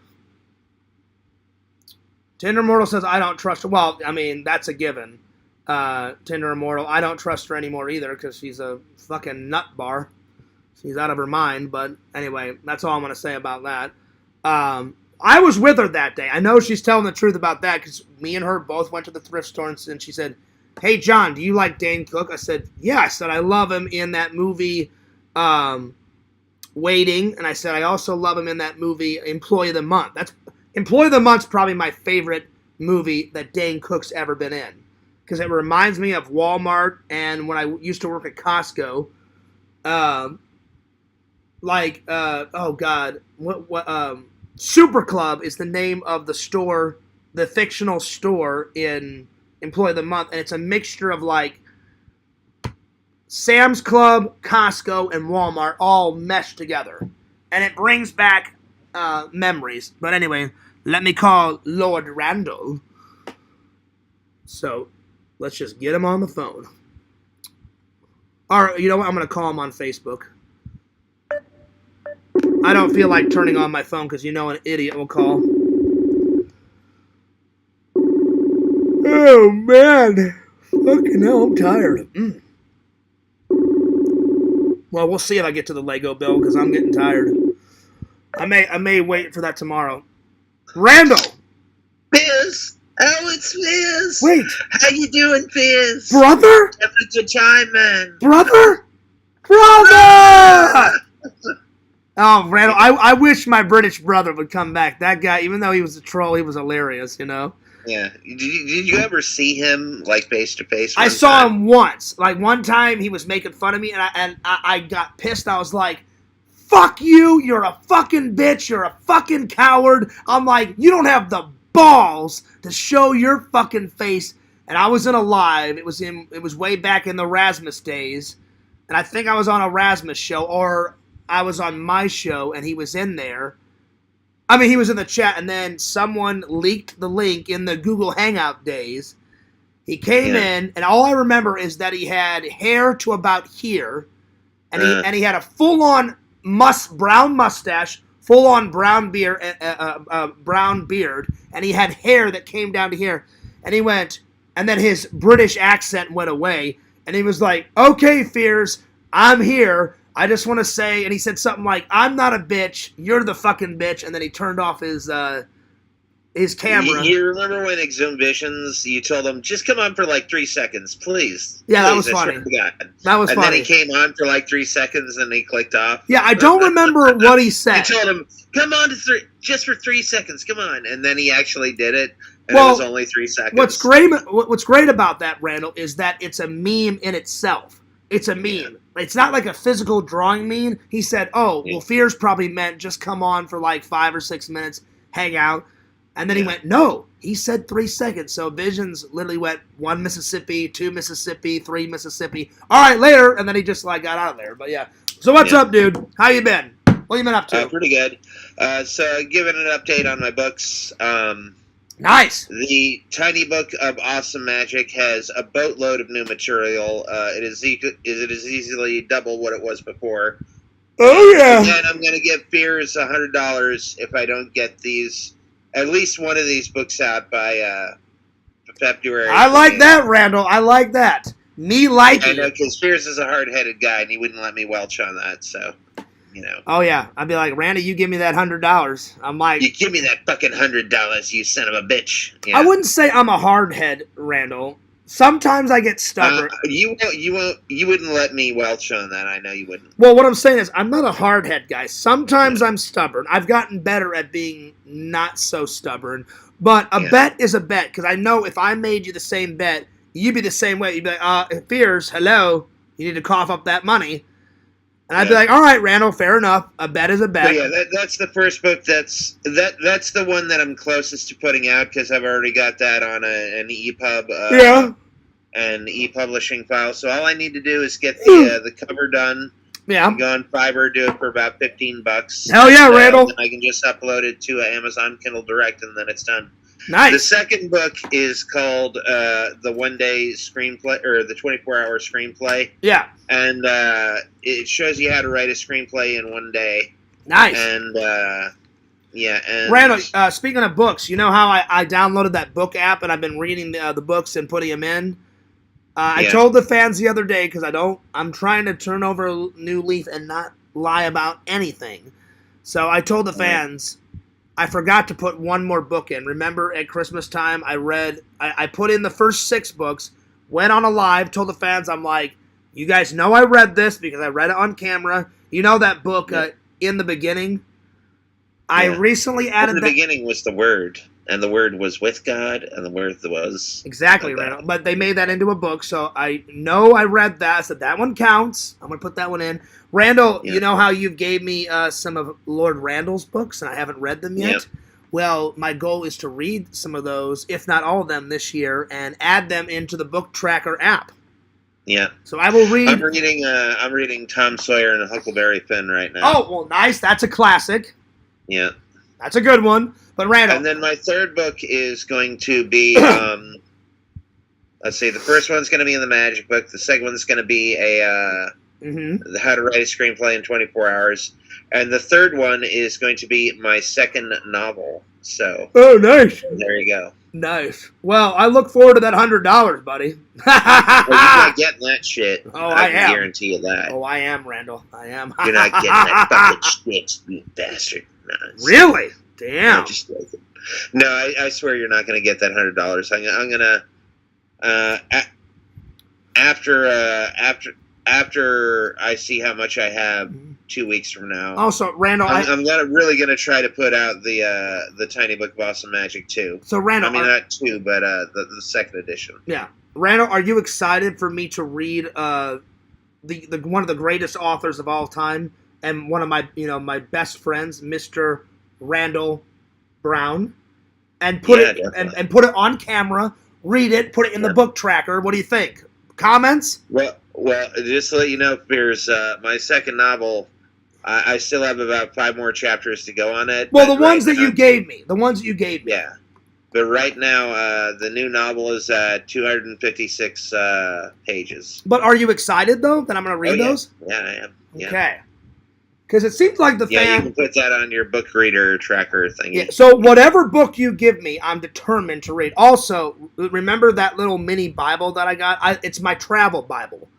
Tinder Immortal says, I don't trust her. Well, I mean, that's a given. Tinder Immortal. I don't trust her anymore either because she's a fucking nut bar. She's out of her mind. But anyway, that's all I'm going to say about that. I was with her that day. I know she's telling the truth about that because me and her both went to the thrift store and she said, hey, John, do you like Dane Cook? I said, yeah. I said, I love him in that movie Waiting. And I said, I also love him in that movie Employee of the Month. Employee of the Month's probably my favorite movie that Dane Cook's ever been in. Because it reminds me of Walmart and when I used to work at Costco. Super Club is the name of the store, the fictional store in Employee of the Month. And it's a mixture of like Sam's Club, Costco, and Walmart all meshed together. And it brings back memories. But anyway, let me call Lord Randall. So, let's just get him on the phone. Or, you know what? I'm going to call him on Facebook. I don't feel like turning on my phone because an idiot will call. Oh, man. Fucking hell, I'm tired. Well, we'll see if I get to the Lego bill because I'm getting tired. I may wait for that tomorrow. Randall! Fizz! Oh, it's Fizz! Wait! How you doing, Fizz? Brother? Having a good time, man. Brother? Brother! Oh, Randall, I wish my British brother would come back. That guy, even though he was a troll, he was hilarious, you know? Yeah. Did you ever see him, like, face to face? I saw him once. Like, one time he was making fun of me, and I got pissed. I was like, fuck you, you're a fucking bitch, you're a fucking coward. I'm like, you don't have the balls to show your fucking face. And I was in a live. It was way back in the Rasmus days. And I think I was on a Rasmus show, or I was on my show, and he was in there. I mean, he was in the chat, and then someone leaked the link in the Google Hangout days. He came in, and all I remember is that he had hair to about here, and he had a full-on brown mustache, full-on brown beard, and he had hair that came down to here. And he went, and then his British accent went away, and he was like, "Okay, Fears, I'm here. I just want to say," and he said something like, "I'm not a bitch, you're the fucking bitch," and then he turned off his camera. You remember when Exhumations, you told him, just come on for like 3 seconds, please? Yeah, please, that was funny. That was funny. And then he came on for like 3 seconds and he clicked off. Yeah, I don't remember what he said. You told him, come on just for 3 seconds, come on. And then he actually did it, and it was only 3 seconds. What's great about that, Randall, is that it's a meme in itself. It's a meme. Yeah. It's not like a physical drawing meme. He said, well, Fears probably meant just come on for like 5 or 6 minutes, hang out. And then he went, no, he said 3 seconds. So Visions literally went 1 Mississippi, 2 Mississippi, 3 Mississippi. All right, later. And then he just like got out of there. But yeah. So what's up, dude? How you been? What you been up to? Pretty good. So giving an update on my books. Nice. The Tiny Book of Awesome Magic has a boatload of new material. It is easily double what it was before. Oh, yeah. And I'm going to give Fears $100 if I don't get at least one of these books out by February. I like that, Randall. I like that. Me liking it. I know, because Fears is a hard-headed guy, and he wouldn't let me welch on that, so... You know. Oh, yeah. I'd be like, Randy, you give me that $100. I'm like... You give me that fucking $100, you son of a bitch. Yeah. I wouldn't say I'm a hard head, Randall. Sometimes I get stubborn. You wouldn't let me welch on that. I know you wouldn't. Well, what I'm saying is I'm not a hard head guy. Sometimes I'm stubborn. I've gotten better at being not so stubborn. But a bet is a bet, because I know if I made you the same bet, you'd be the same way. You'd be like, Fears, hello, you need to cough up that money. And I'd be like, all right, Randall, fair enough. A bet is a bet. But yeah, that's the first book. That's the one that I'm closest to putting out because I've already got that on an EPUB an e-publishing file. So all I need to do is get the cover done. Yeah. Go on Fiverr, do it for about $15. Hell yeah, Randall. I can just upload it to Amazon Kindle Direct, and then it's done. Nice. The second book is called the One-Day Screenplay, or the 24-Hour Screenplay. Yeah. And it shows you how to write a screenplay in 1 day. Nice. And, and... Randall, speaking of books, you know how I downloaded that book app and I've been reading the books and putting them in? I told the fans the other day, because I'm trying to turn over a new leaf and not lie about anything. So I told the fans... I forgot to put one more book in. Remember, at Christmas time, I put in the first 6 books, went on a live, told the fans, I'm like, you guys know I read this because I read it on camera. You know that book, In the Beginning? I recently added In the beginning was the Word, and the Word was with God, and the Word was... Exactly, Randall. But they made that into a book, so I know I read that. I said, that one counts. I'm going to put that one in. Randall, you know how you gave me some of Lord Randall's books, and I haven't read them yet? Yep. Well, my goal is to read some of those, if not all of them, this year, and add them into the Book Tracker app. Yeah. So I will read... I'm reading Tom Sawyer and Huckleberry Finn right now. Oh, well, nice. That's a classic. Yeah. That's a good one. But Randall... And then my third book is going to be... let's see. The first one's going to be in the Magic book. The second one's going to be How to Write a Screenplay in 24 Hours. And the third one is going to be my second novel. So... Oh, nice. There you go. Nice. Well, I look forward to that $100, buddy. Well, you're not getting that that shit. Oh, I I can am. guarantee you that. Oh, I am, Randall. I am. You're not getting that fucking shit, you bastard. No, Really? Damn. No, just joking. No, I swear you're not going to get that $100. I'm going to after I see how much I have 2 weeks from now. Also, Randall, I'm really gonna try to put out the Tiny Book of Awesome Magic 2. So Randall, I mean not 2, but the second edition. Yeah, Randall, are you excited for me to read the one of the greatest authors of all time and one of my my best friends, Mr. Randall Brown, and put it put it on camera, read it, put it in the book tracker. What do you think? Comments? Well, just to let you know, Piers, my second novel, I still have about 5 more chapters to go on it. Well, the ones that you gave me. The ones that you gave me. Yeah. But right now, the new novel is 256 pages. But are you excited, though, that I'm going to read those? Yeah, I am. Yeah. Okay. Because it seems like the you can put that on your book reader tracker thingy. Yeah, so whatever book you give me, I'm determined to read. Also, remember that little mini Bible that I got? It's my travel Bible.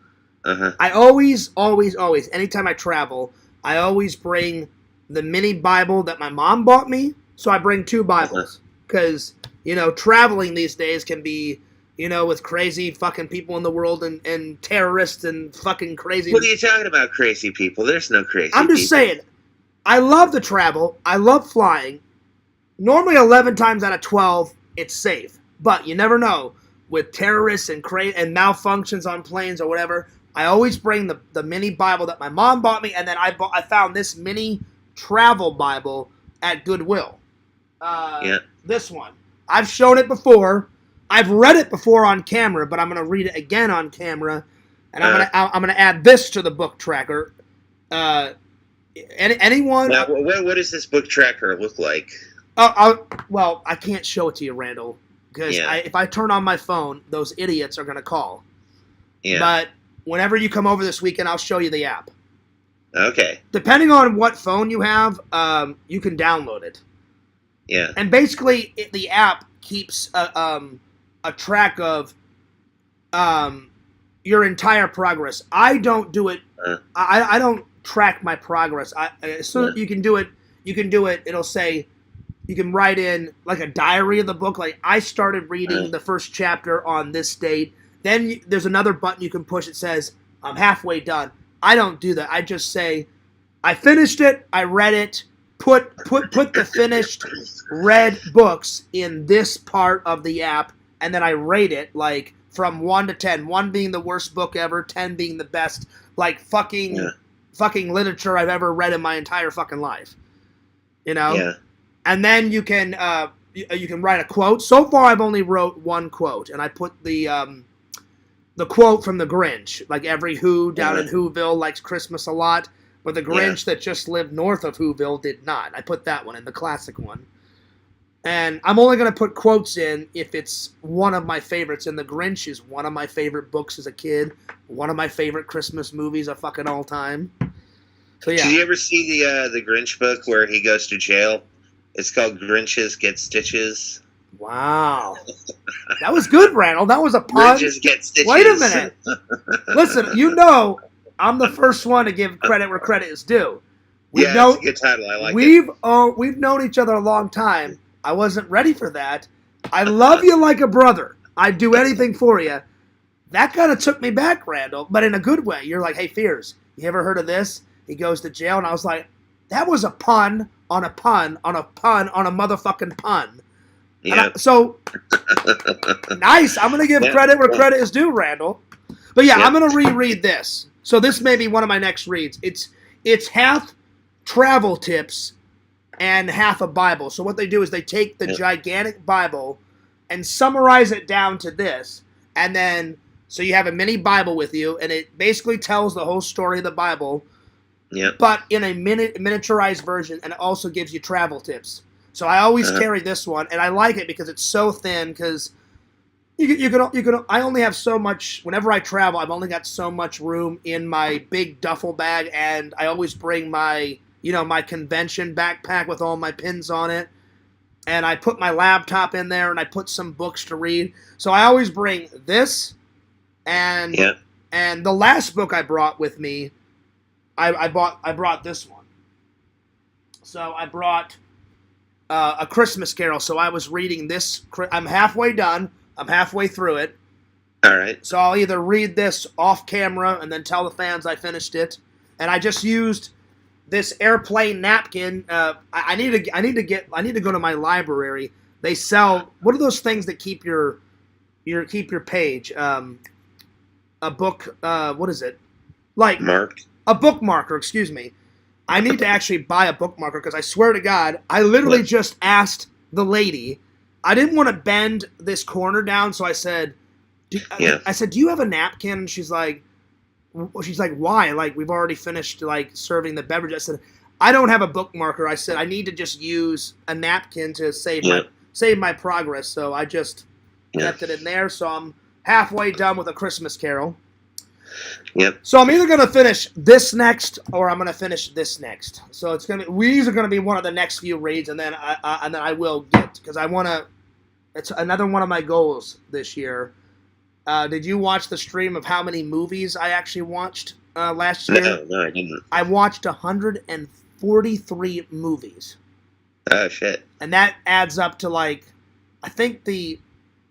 Uh-huh. I always, anytime I travel, I always bring the mini Bible that my mom bought me. So I bring 2 Bibles. Because, traveling these days can be, with crazy fucking people in the world and terrorists and fucking crazy. What are you talking about, crazy people? There's no crazy I'm just saying, I love to travel. I love flying. Normally 11 times out of 12, it's safe. But you never know. With terrorists and malfunctions on planes or whatever, I always bring the mini Bible that my mom bought me, and then I found this mini travel Bible at Goodwill. This one. I've shown it before. I've read it before on camera, but I'm going to read it again on camera, and I'm going to add this to the book tracker. Anyone? Now, what does this book tracker look like? Well, I can't show it to you, Randall, because if I turn on my phone, those idiots are going to call. Yeah. But whenever you come over this weekend, I'll show you the app. Okay. Depending on what phone you have, you can download it. Yeah. And basically, the app keeps a track of your entire progress. I don't do it. I don't track my progress. As soon as you can do it. It'll say you can write in like a diary of the book. Like I started reading the first chapter on this date. Then there's another button you can push that says I'm halfway done. I don't do that. I just say I finished it. I read it. Put the finished read books in this part of the app, and then I rate it like from 1 to 10. 1 being the worst book ever, 10 being the best, like fucking literature I've ever read in my entire fucking life. Yeah. And then you can write a quote. So far, I've only wrote 1 quote, and I put the quote from the Grinch, like every Who down in Whoville likes Christmas a lot. But the Grinch that just lived north of Whoville did not. I put that one in, the classic one. And I'm only going to put quotes in if it's one of my favorites. And The Grinch is one of my favorite books as a kid. One of my favorite Christmas movies of fucking all time. So yeah. Did you ever see the Grinch book where he goes to jail? It's called Grinches Get Stitches. Wow. That was good, Randall. That was a pun. Grinches Get Stitches. Wait a minute. Listen, I'm the first one to give credit where credit is due. It's a good title. I like it. We've known each other a long time. I wasn't ready for that. I love you like a brother. I'd do anything for you. That kind of took me back, Randall, but in a good way. You're like, hey, Fears, you ever heard of this? He goes to jail, and I was like, that was a pun on a pun on a pun on a motherfucking pun. Yeah. So, nice. I'm going to give credit where credit is due, Randall. But yeah, I'm going to reread this. So this may be one of my next reads. It's half travel tips and half a Bible. So what they do is they take the gigantic Bible and summarize it down to this. And then, so you have a mini Bible with you, and it basically tells the whole story of the Bible, but in a miniaturized version, and it also gives you travel tips. So I always carry this one, and I like it because it's so thin, because you can. I only have so much. Whenever I travel, I've only got so much room in my big duffel bag, and I always bring my my convention backpack with all my pins on it, and I put my laptop in there, and I put some books to read. So I always bring this, and And the last book I brought with me, I brought this one. So I brought A Christmas Carol. So I was reading this. I'm halfway done. I'm halfway through it. All right. So I'll either read this off camera and then tell the fans I finished it. And I just used this airplane napkin. I need to go to my library. They sell, what are those things that keep your page? A book. What is it? Like marked. A bookmarker. Excuse me. I need to actually buy a bookmarker because I swear to God, I literally just asked the lady. I didn't want to bend this corner down, so I said, I said, "Do you have a napkin?" And she's like, "Why? Like, we've already finished like serving the beverage." I said, "I don't have a bookmarker." I said, "I need to just use a napkin to save my progress." So I just kept it in there. So I'm halfway done with A Christmas Carol. Yep. So I'm either going to finish this next, or I'm going to finish this next. So it's going to be, these are going to be one of the next few reads, and then I will get, because I want to. It's another one of my goals this year. Did you watch the stream of how many movies I actually watched last year? No, I didn't. I watched 143 movies. Oh shit! And that adds up to like, I think the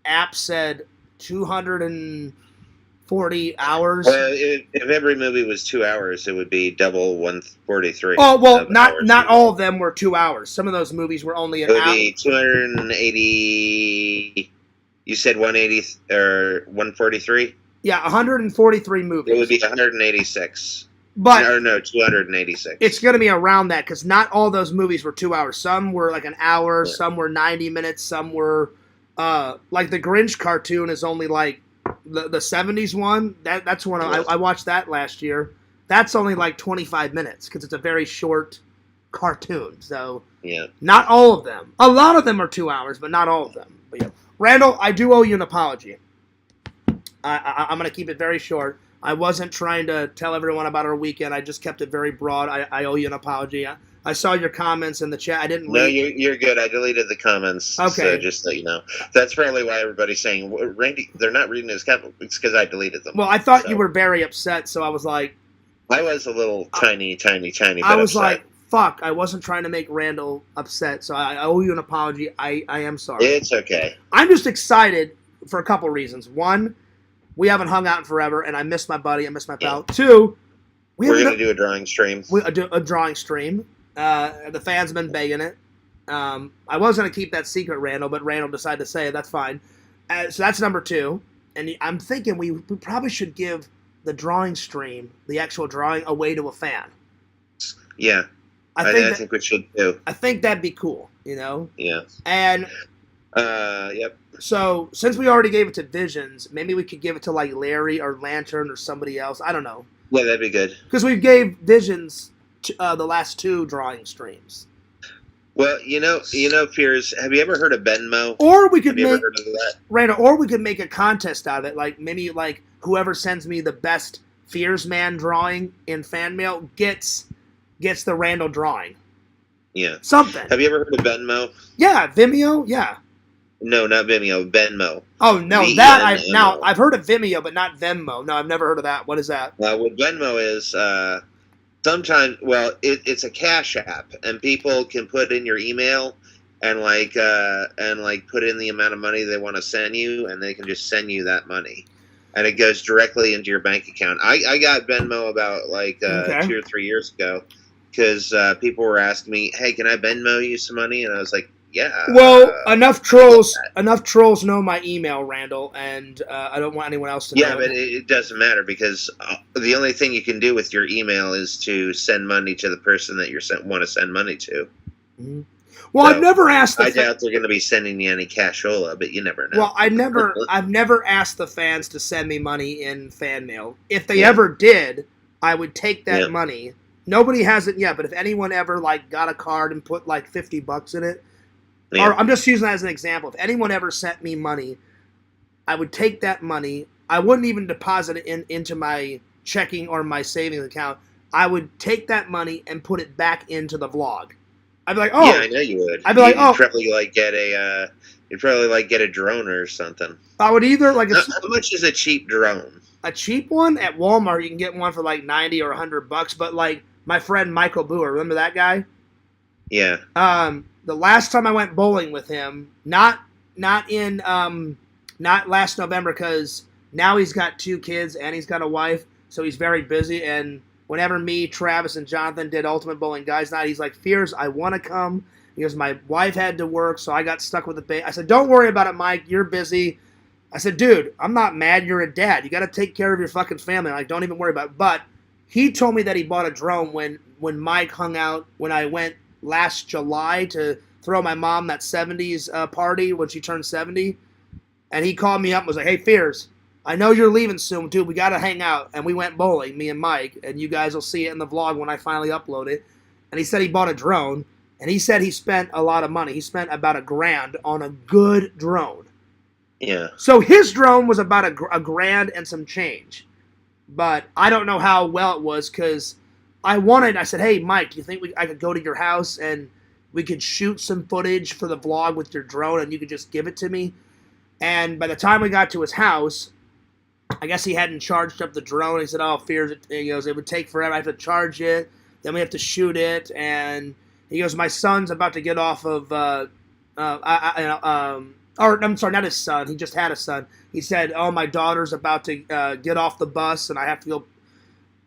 app said 240 hours. Well, if every movie was 2 hours, it would be double 143. Oh well, not all of them were 2 hours. Some of those movies were only an hour. It would be 280. You said 180 or 143? Yeah, 143 movies. It would be 186. But no, 286. It's going to be around that because not all those movies were 2 hours. Some were like an hour. Yeah. Some were 90 minutes. Some were like the Grinch cartoon is only like the 70s one. That's one I watched that last year. That's only like 25 minutes because it's a very short cartoon. So not all of them. A lot of them are 2 hours, but not all of them. But yeah. Randall, I do owe you an apology. I'm going to keep it very short. I wasn't trying to tell everyone about our weekend. I just kept it very broad. I owe you an apology. I saw your comments in the chat. I didn't read. No, you're good. I deleted the comments. Okay. So just so you know. That's probably why everybody's saying, Randy, they're not reading his comments. It's because I deleted them. Well, I thought you were very upset, so I was like. I was a little tiny bit I was upset. Like, fuck, I wasn't trying to make Randall upset, so I owe you an apology. I am sorry. It's okay. I'm just excited for a couple reasons. One, we haven't hung out in forever, and I miss my buddy. I miss my pal. Yeah. Two, we're going to do a drawing stream. A drawing stream. The fans have been begging it. I was going to keep that secret, Randall, but Randall decided to say it. That's fine. So that's number two. And I'm thinking we probably should give the drawing stream, the actual drawing, away to a fan. Yeah. I think we should too. I think that'd be cool, you know? Yeah. And yep. So since we already gave it to Visions, maybe we could give it to like Larry or Lantern or somebody else. I don't know. Yeah, that'd be good. Because we gave Visions the last two drawing streams. Well, you know, Piers, have you ever heard of Venmo? Or we could have you ever heard of that? Right, or we could make a contest out of it. Like maybe like whoever sends me the best Fears Man drawing in fan mail gets the Randall drawing. Yeah. Something. Have you ever heard of Venmo? Yeah, Vimeo. Yeah. No, not Vimeo. Venmo. Oh no, V-E-N-M-O. I've heard of Vimeo, but not Venmo. No, I've never heard of that. What is that? What Venmo is, sometimes, well, it's a cash app, and people can put in your email and put in the amount of money they want to send you, and they can just send you that money, and it goes directly into your bank account. I got Venmo about 2 or 3 years ago because people were asking me, "Hey, can I Venmo you some money?" And I was like, yeah. Well, enough trolls know my email, Randall, and I don't want anyone else to know. Yeah, but it doesn't matter because the only thing you can do with your email is to send money to the person that you want to send money to. Mm-hmm. Well, so, I've never asked. I doubt they're going to be sending you any cashola, but you never know. Well, I've never asked the fans to send me money in fan mail. If they ever did, I would take that money. Nobody has it yet, but if anyone ever got a card and put $50 in it. Yeah. Or I'm just using that as an example. If anyone ever sent me money, I would take that money. I wouldn't even deposit it into my checking or my savings account. I would take that money and put it back into the vlog. I'd be like, oh. Yeah, I know you would. I'd be like, oh. You'd probably get a You'd probably like get a drone or something. I would either like How much is a cheap drone? a cheap one at Walmart. You can get one for like 90 or $100. But like my friend Michael Boer, remember that guy? Yeah. The last time I went bowling with him, not last November, because now he's got 2 kids and he's got a wife, so he's very busy. And whenever me, Travis, and Jonathan did Ultimate Bowling Guys Night, he's like, Fears, I want to come. He goes, my wife had to work, so I got stuck with the baby. I said, don't worry about it, Mike. You're busy. I said, dude, I'm not mad. You're a dad. You got to take care of your fucking family. Like, don't even worry about it. But he told me that he bought a drone when Mike hung out, when I went last July to throw my mom that 70s party when she turned 70. And he called me up and was like, hey, Fears, I know you're leaving soon, too. We got to hang out. And we went bowling, me and Mike. And you guys will see it in the vlog when I finally upload it. And he said he bought a drone. And he said he spent a lot of money. He spent about $1,000 on a good drone. Yeah. So his drone was about $1,000 and some change. But I don't know how well it was, because I said, hey, Mike, do you think I could go to your house and we could shoot some footage for the vlog with your drone and you could just give it to me? And by the time we got to his house, I guess he hadn't charged up the drone. He said, oh, Fears, it would take forever. I have to charge it. Then we have to shoot it. And he goes, my son's about to get off of, or I'm sorry, not his son. He just had a son. He said, oh, my daughter's about to get off the bus and I have to go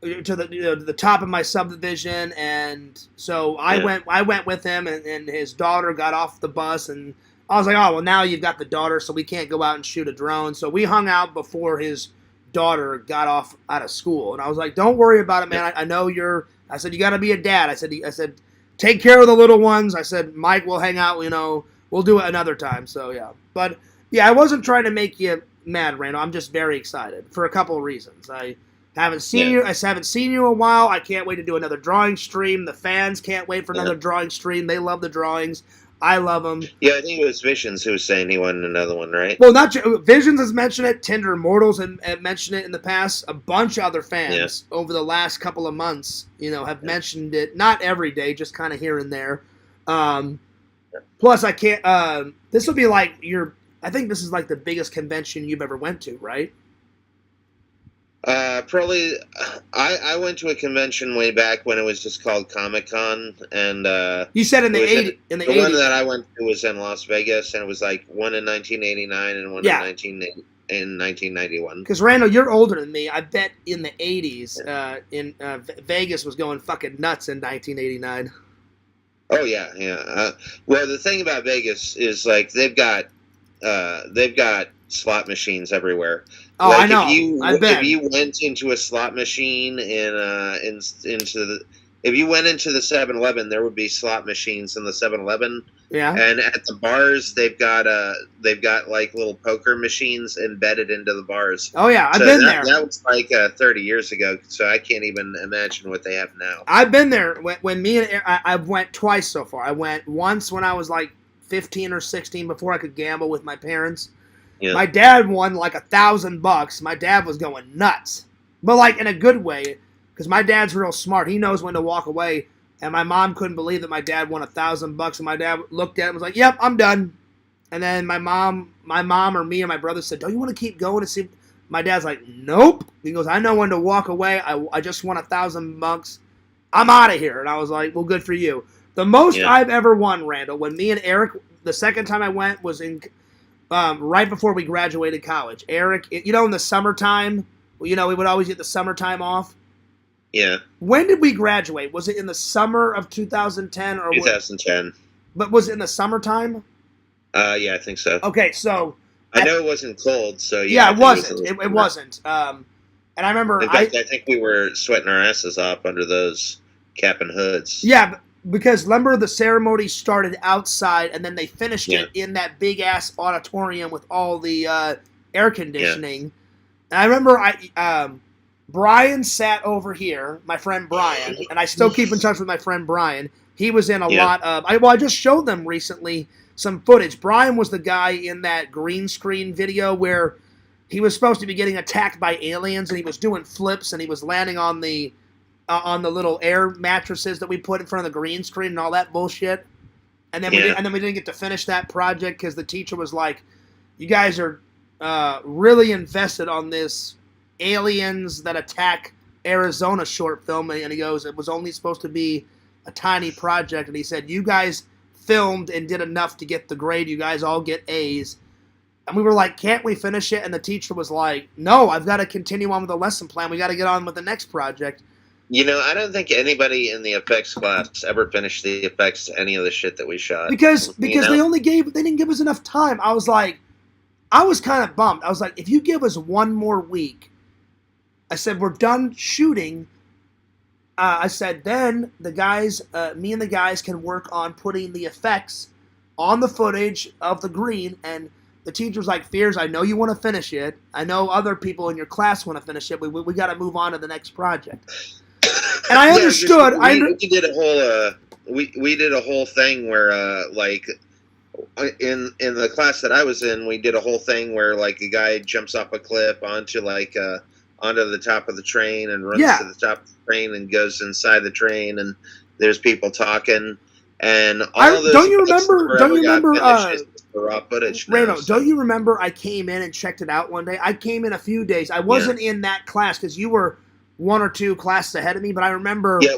to the top of my subdivision. And so I went with him, and his daughter got off the bus, and I was like, oh, well, now you've got the daughter, so we can't go out and shoot a drone. So we hung out before his daughter got off out of school. And I was like, don't worry about it, man. I know I said, you got to be a dad. I said, take care of the little ones. I said, Mike, we'll hang out, we'll do it another time. So, yeah. But, yeah, I wasn't trying to make you mad, Randall. I'm just very excited for a couple of reasons. I haven't seen you. I haven't seen you in a while. I can't wait to do another drawing stream. The fans can't wait for another drawing stream. They love the drawings. I love them. Yeah, I think it was Visions who was saying he wanted another one, right? Well, not Visions has mentioned it. Tinder Immortals have mentioned it in the past. A bunch of other fans over the last couple of months, have mentioned it. Not every day, just kind of here and there. Plus, I can't. This will be like I think this is like the biggest convention you've ever went to, right? Probably. I went to a convention way back when it was just called Comic-Con, and you said in the 80s. The one that I went to was in Las Vegas, and it was like one in 1989 and one in 1991. Because Randall, you're older than me. I bet in the 80s, Vegas was going fucking nuts in 1989. Oh yeah. Well, the thing about Vegas is like they've got slot machines everywhere. Oh, like I know. If you went into a slot machine if you went into the 7-Eleven, there would be slot machines in the 7-Eleven. Yeah. And at the bars, they've got like little poker machines embedded into the bars. Oh yeah, I've been there. That was like 30 years ago, so I can't even imagine what they have now. I've been there when me and I went twice so far. I went once when I was like 15 or 16 before I could gamble with my parents. Yeah. My dad won like $1,000. My dad was going nuts, but like in a good way, because my dad's real smart. He knows when to walk away. And my mom couldn't believe that my dad won $1,000. And my dad looked at it and was like, "Yep, I'm done." And then my mom or me or my brother said, "Don't you want to keep going to see?" My dad's like, "Nope." He goes, "I know when to walk away. I just won $1,000. I'm out of here." And I was like, "Well, good for you." The most I've ever won, Randall, when me and Eric, the second time I went was in right before we graduated college. Eric, in the summertime, we would always get the summertime off. Yeah. When did we graduate? Was it in the summer of 2010 or 2010? But was it in the summertime? Yeah, I think so. Okay, so I know it wasn't cold, so yeah, it wasn't. It wasn't. And I remember, in fact, I think we were sweating our asses off under those cap and hoods. Yeah, because remember the ceremony started outside, and then they finished it in that big ass auditorium with all the air conditioning. Yeah. And I remember Brian sat over here, my friend Brian, and I still keep in touch with my friend Brian. He was in a lot of... I just showed them recently some footage. Brian was the guy in that green screen video where he was supposed to be getting attacked by aliens, and he was doing flips, and he was landing on the little air mattresses that we put in front of the green screen and all that bullshit. And then we didn't get to finish that project because the teacher was like, "You guys are really invested on this aliens that attack Arizona short film," and he goes, "It was only supposed to be a tiny project," and he said, "You guys filmed and did enough to get the grade. You guys all get A's." And we were like, "Can't we finish it?" And the teacher was like, "No, I've got to continue on with the lesson plan. We got to get on with the next project." You know, I don't think anybody in the effects class ever finished the effects to any of the shit that we shot. Because they didn't give us enough time. I was kind of bummed. I was like, if you give us one more week, I said, we're done shooting. I said, then the guys, me and the guys can work on putting the effects on the footage of the green. And the teacher was like, "Fears, I know you want to finish it. I know other people in your class want to finish it. We got to move on to the next project." And I understood. We did a whole thing where, like, in the class that I was in, we did a whole thing where, like, a guy jumps off a cliff onto the top of the train and runs to the top of the train and goes inside the train, and there's people talking, and don't you remember raw footage. Reno, don't you remember I came in and checked it out one day? I came in a few days. I wasn't in that class because you were one or two classes ahead of me, but I remember. Yeah,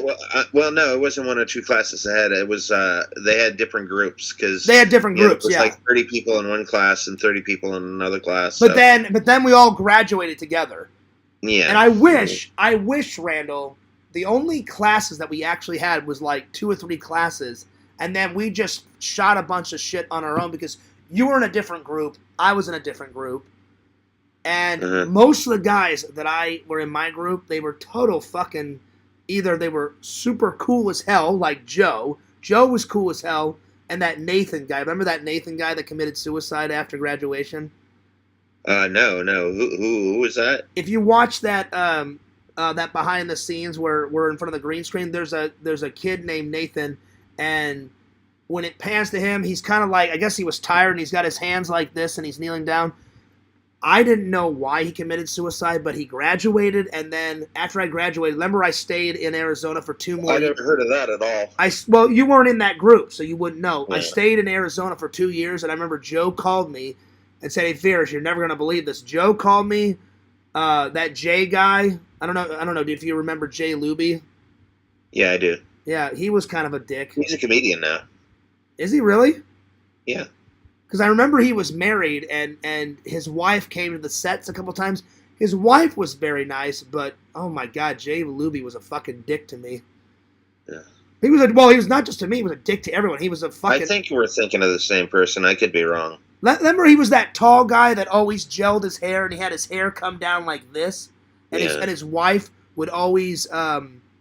no, it wasn't one or two classes ahead. It was they had different groups because they had different groups. It was like 30 people in one class and 30 people in another class. But then we all graduated together. Yeah, and I wish, Randall, the only classes that we actually had was like 2 or 3 classes, and then we just shot a bunch of shit on our own because you were in a different group, I was in a different group. And most of the guys that were in my group, they were total fucking, either they were super cool as hell, like Joe. Joe was cool as hell, and that Nathan guy. Remember that Nathan guy that committed suicide after graduation? No. Who was that? If you watch that that behind the scenes where we're in front of the green screen, there's a kid named Nathan, and when it pans to him, he's kind of like, I guess he was tired, and he's got his hands like this, and he's kneeling down. I didn't know why he committed suicide, but he graduated, and then after I graduated, remember I stayed in Arizona for 2 more years. I never heard of that at all. Well, you weren't in that group, so you wouldn't know. Yeah. I stayed in Arizona for 2 years, and I remember Joe called me and said, "Hey, Fierce, you're never going to believe this." Joe called me, that Jay guy. I don't know, if you remember Jay Luby. Yeah, I do. Yeah, he was kind of a dick. He's a comedian now. Is he really? Yeah. Because I remember he was married, and his wife came to the sets a couple times. His wife was very nice, but, oh my God, Jay Luby was a fucking dick to me. Yeah. He was not just to me, he was a dick to everyone. He was a fucking... I think we're thinking of the same person. I could be wrong. Remember he was that tall guy that always gelled his hair, and he had his hair come down like this? And, his wife would always...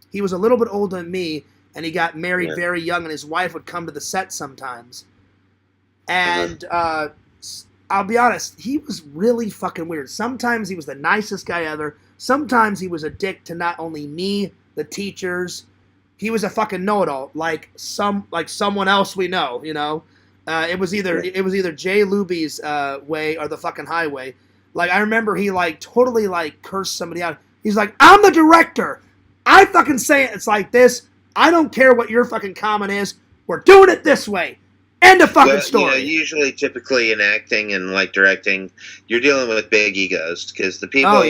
he was a little bit older than me, and he got married very young, and his wife would come to the set sometimes. And I'll be honest, he was really fucking weird. Sometimes he was the nicest guy ever. Sometimes he was a dick to not only me, the teachers. He was a fucking know-it-all, like someone else we know. You know, it was either Jay Luby's way or the fucking highway. Like I remember he like totally like cursed somebody out. He's like, "I'm the director. I fucking say it. It's like this. I don't care what your fucking comment is. We're doing it this way." End of fucking story. Usually, typically in acting and like directing, you're dealing with big egos because the people,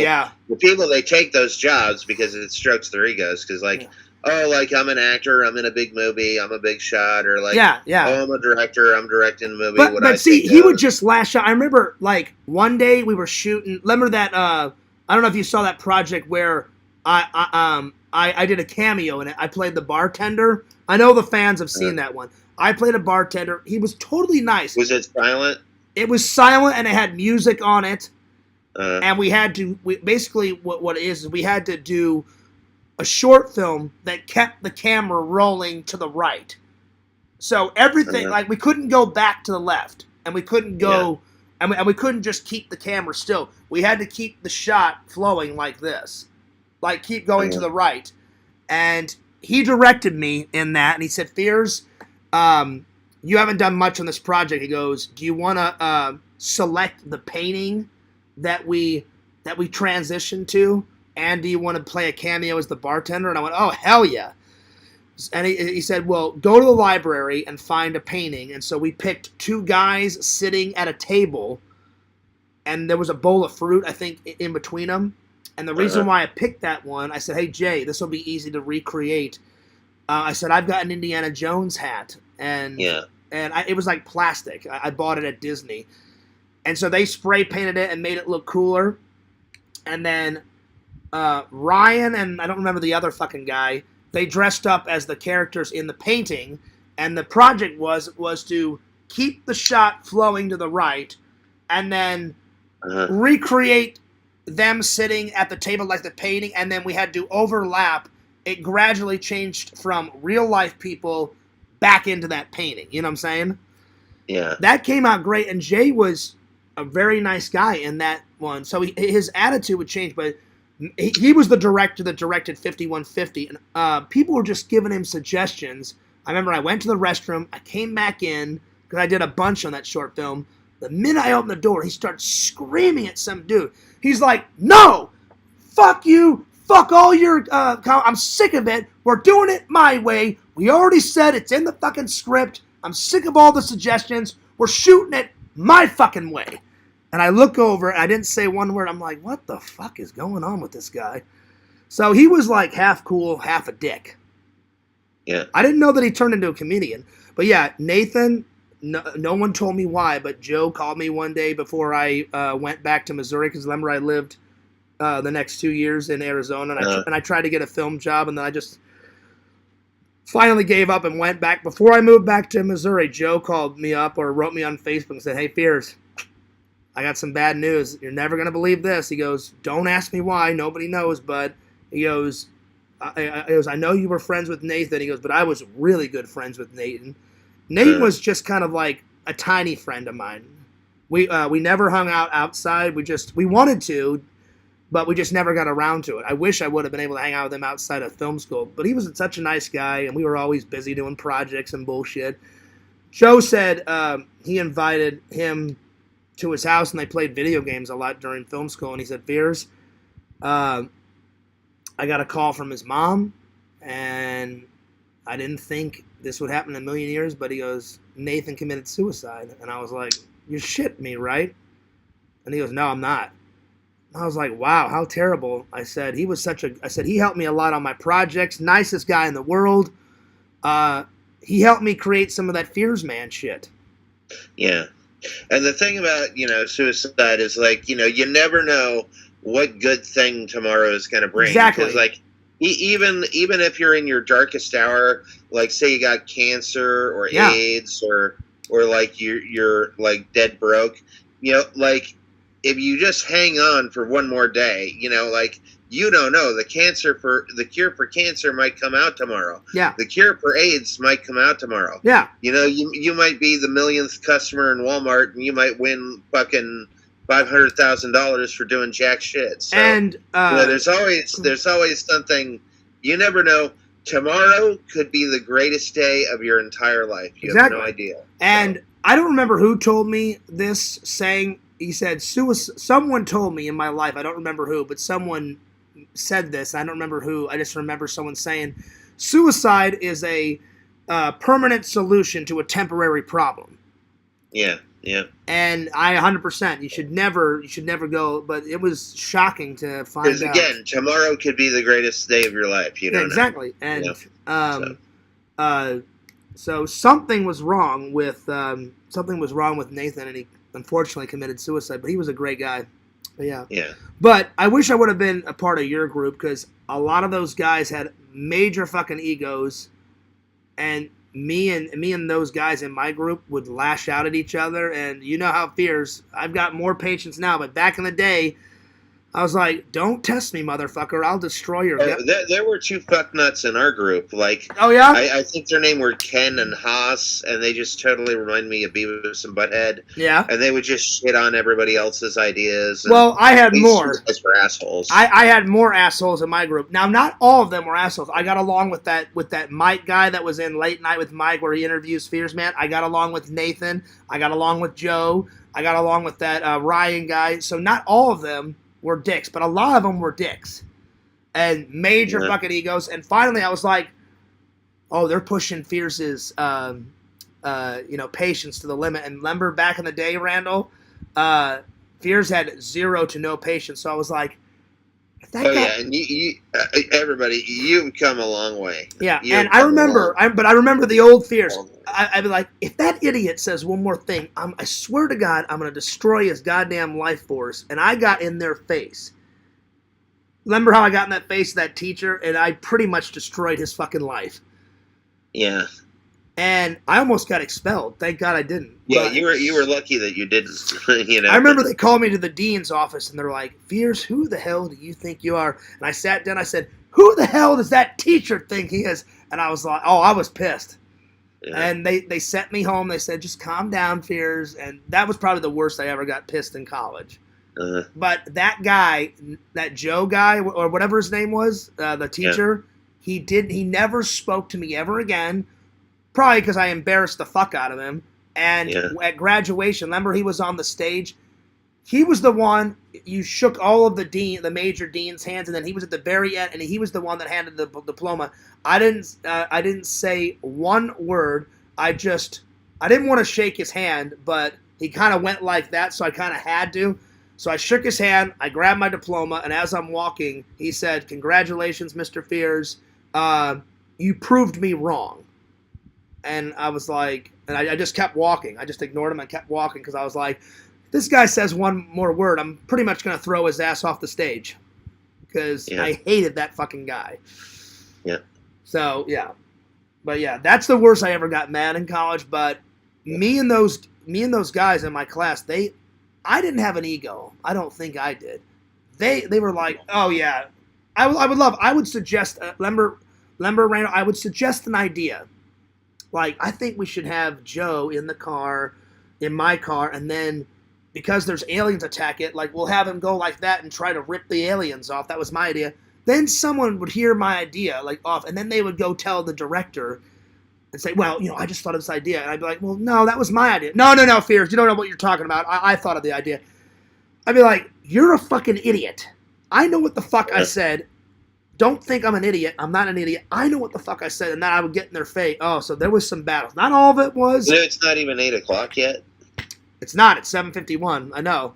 they take those jobs because it strokes their egos. Because I'm an actor, I'm in a big movie, I'm a big shot, or like, oh, I'm a director, I'm directing a movie. But see, he would just lash out. I remember like one day we were shooting. Remember that? I don't know if you saw that project where I did a cameo in it. I played the bartender. I know the fans have seen that one. I played a bartender. He was totally nice. Was it silent? It was silent, and it had music on it. And we had to... basically, what it is we had to do a short film that kept the camera rolling to the right. So everything... like, we couldn't go back to the left. And we couldn't go... And we couldn't just keep the camera still. We had to keep the shot flowing like this. Like, keep going to the right. And he directed me in that, and he said, "Fears... you haven't done much on this project." He goes, "Do you want to select the painting that we transition to, and do you want to play a cameo as the bartender?" And I went, "Oh, hell yeah!" And he said, well, go to the library and find a painting. And so we picked two guys sitting at a table, and there was a bowl of fruit, I think, in between them. And the reason why I picked that one, I said, hey, Jay, this will be easy to recreate. I said, I've got an Indiana Jones hat. And it was like plastic. I bought it at Disney. And so they spray painted it and made it look cooler. And then Ryan and I don't remember the other fucking guy, they dressed up as the characters in the painting. And the project was to keep the shot flowing to the right and then recreate them sitting at the table like the painting, and then we had to overlap. It gradually changed from real life people back into that painting. You know what I'm saying? Yeah. That came out great, and Jay was a very nice guy in that one. So his attitude would change, but he was the director that directed 5150, and people were just giving him suggestions. I remember I went to the restroom, I came back in, because I did a bunch on that short film. The minute I opened the door, he started screaming at some dude. He's like, no, fuck you, fuck all your, I'm sick of it, we're doing it my way, we already said it's in the fucking script, I'm sick of all the suggestions, we're shooting it my fucking way. And I look over, and I didn't say one word, I'm like, what the fuck is going on with this guy? So he was like half cool, half a dick. Yeah. I didn't know that he turned into a comedian. But yeah, Nathan, no one told me why, but Joe called me one day before I went back to Missouri, because remember I lived the next 2 years in Arizona, and I tried to get a film job, and then I just finally gave up and went back. Before I moved back to Missouri, Joe called me up or wrote me on Facebook and said, hey, Fears, I got some bad news. You're never going to believe this. He goes, don't ask me why. Nobody knows, but he goes, I know you were friends with Nathan. He goes, but I was really good friends with Nathan. Nate was just kind of like a tiny friend of mine. We never hung out outside. We wanted to, but we just never got around to it. I wish I would have been able to hang out with him outside of film school, but he was such a nice guy, and we were always busy doing projects and bullshit. Joe said he invited him to his house, and they played video games a lot during film school, and he said, Fears, I got a call from his mom, and I didn't think this would happen in a million years, but he goes, Nathan committed suicide. And I was like, you're shitting me, right? And he goes, no, I'm not. And I was like, wow, how terrible. I said, he helped me a lot on my projects, nicest guy in the world. He helped me create some of that Fears Man shit. Yeah. And the thing about, suicide is like, you never know what good thing tomorrow is going to bring. Exactly. Because, like, even if you're in your darkest hour, like say you got cancer or AIDS or like you're like dead broke, like if you just hang on for one more day, like you don't know, the cure for cancer might come out tomorrow. Yeah. The cure for AIDS might come out tomorrow. Yeah. You might be the millionth customer in Walmart, and you might win fucking $500,000 for doing jack shit. So, and there's always something. You never know. Tomorrow could be the greatest day of your entire life. You have no idea. And I don't remember who told me this, saying, he said, someone told me in my life, I don't remember who, but someone said this. I don't remember who. I just remember someone saying, suicide is a permanent solution to a temporary problem. Yeah. Yeah. And I 100%. You should never go. But it was shocking to find out. Because again, tomorrow could be the greatest day of your life. You don't know. Exactly. And so something was wrong with Nathan, and he unfortunately committed suicide. But he was a great guy. But yeah. Yeah. But I wish I would have been a part of your group, because a lot of those guys had major fucking egos, and me and those guys in my group would lash out at each other. And you know how Fears, I've got more patience now, but back in the day, I was like, don't test me, motherfucker. I'll destroy your... There were two fucknuts in our group. Like, oh, yeah? I think their name were Ken and Haas, and they just totally remind me of Beavis and Butthead. Yeah. And they would just shit on everybody else's ideas. Well, I had more. These were assholes. I had more assholes in my group. Now, not all of them were assholes. I got along with that Mike guy that was in Late Night with Mike, where he interviews Fears Man. I got along with Nathan. I got along with Joe. I got along with that Ryan guy. So not all of them were dicks, but a lot of them were dicks and major fucking egos. And finally I was like, oh, they're pushing Fierce's, patience to the limit. And remember back in the day, Randall, Fierce had 0 to no patience. So I was like, yeah, and everybody, you've come a long way. Yeah, and I remember the old Fierce. I'd be like, if that idiot says one more thing, I swear to God, I'm going to destroy his goddamn life force. And I got in their face. Remember how I got in that face of that teacher, and I pretty much destroyed his fucking life. Yeah. And I almost got expelled. Thank God I didn't. Yeah, but you were lucky that you didn't. I remember they called me to the dean's office, and they're like, Fierce, who the hell do you think you are? And I sat down, I said, who the hell does that teacher think he is? And I was like, I was pissed. Yeah. And they sent me home. They said, just calm down, Fierce. And that was probably the worst I ever got pissed in college. Uh-huh. But that guy, that Joe guy, or whatever his name was, the teacher, he never spoke to me ever again. Probably because I embarrassed the fuck out of him. And at graduation, remember he was on the stage? He was the one, you shook all of the major dean's hands, and then he was at the very end, and he was the one that handed the diploma. I didn't say one word. I didn't want to shake his hand, but he kind of went like that, so I kind of had to. So I shook his hand, I grabbed my diploma, and as I'm walking, he said, congratulations, Mr. Fears. You proved me wrong. And I was like, and I just kept walking. I just ignored him and kept walking because I was like, this guy says one more word, I'm pretty much going to throw his ass off the stage. Because I hated that fucking guy. Yeah. So, yeah. But, yeah, that's the worst I ever got mad in college. But me and those guys in my class, I didn't have an ego. I don't think I did. They were like, oh, yeah. I would suggest, remember, Randall, I would suggest an idea. Like, I think we should have Joe in my car, and then because there's aliens attack it, like, we'll have him go like that and try to rip the aliens off. That was my idea. Then someone would hear my idea, like, off, and then they would go tell the director and say, well, I just thought of this idea. And I'd be like, well, no, that was my idea. No, Fears, you don't know what you're talking about. I thought of the idea. I'd be like, you're a fucking idiot. I know what the fuck I said. Don't think I'm an idiot. I'm not an idiot. I know what the fuck I said, and then I would get in their face. Oh, so there was some battles. Not all of it was. It's not even 8 o'clock yet. It's not. It's 7:51. I know.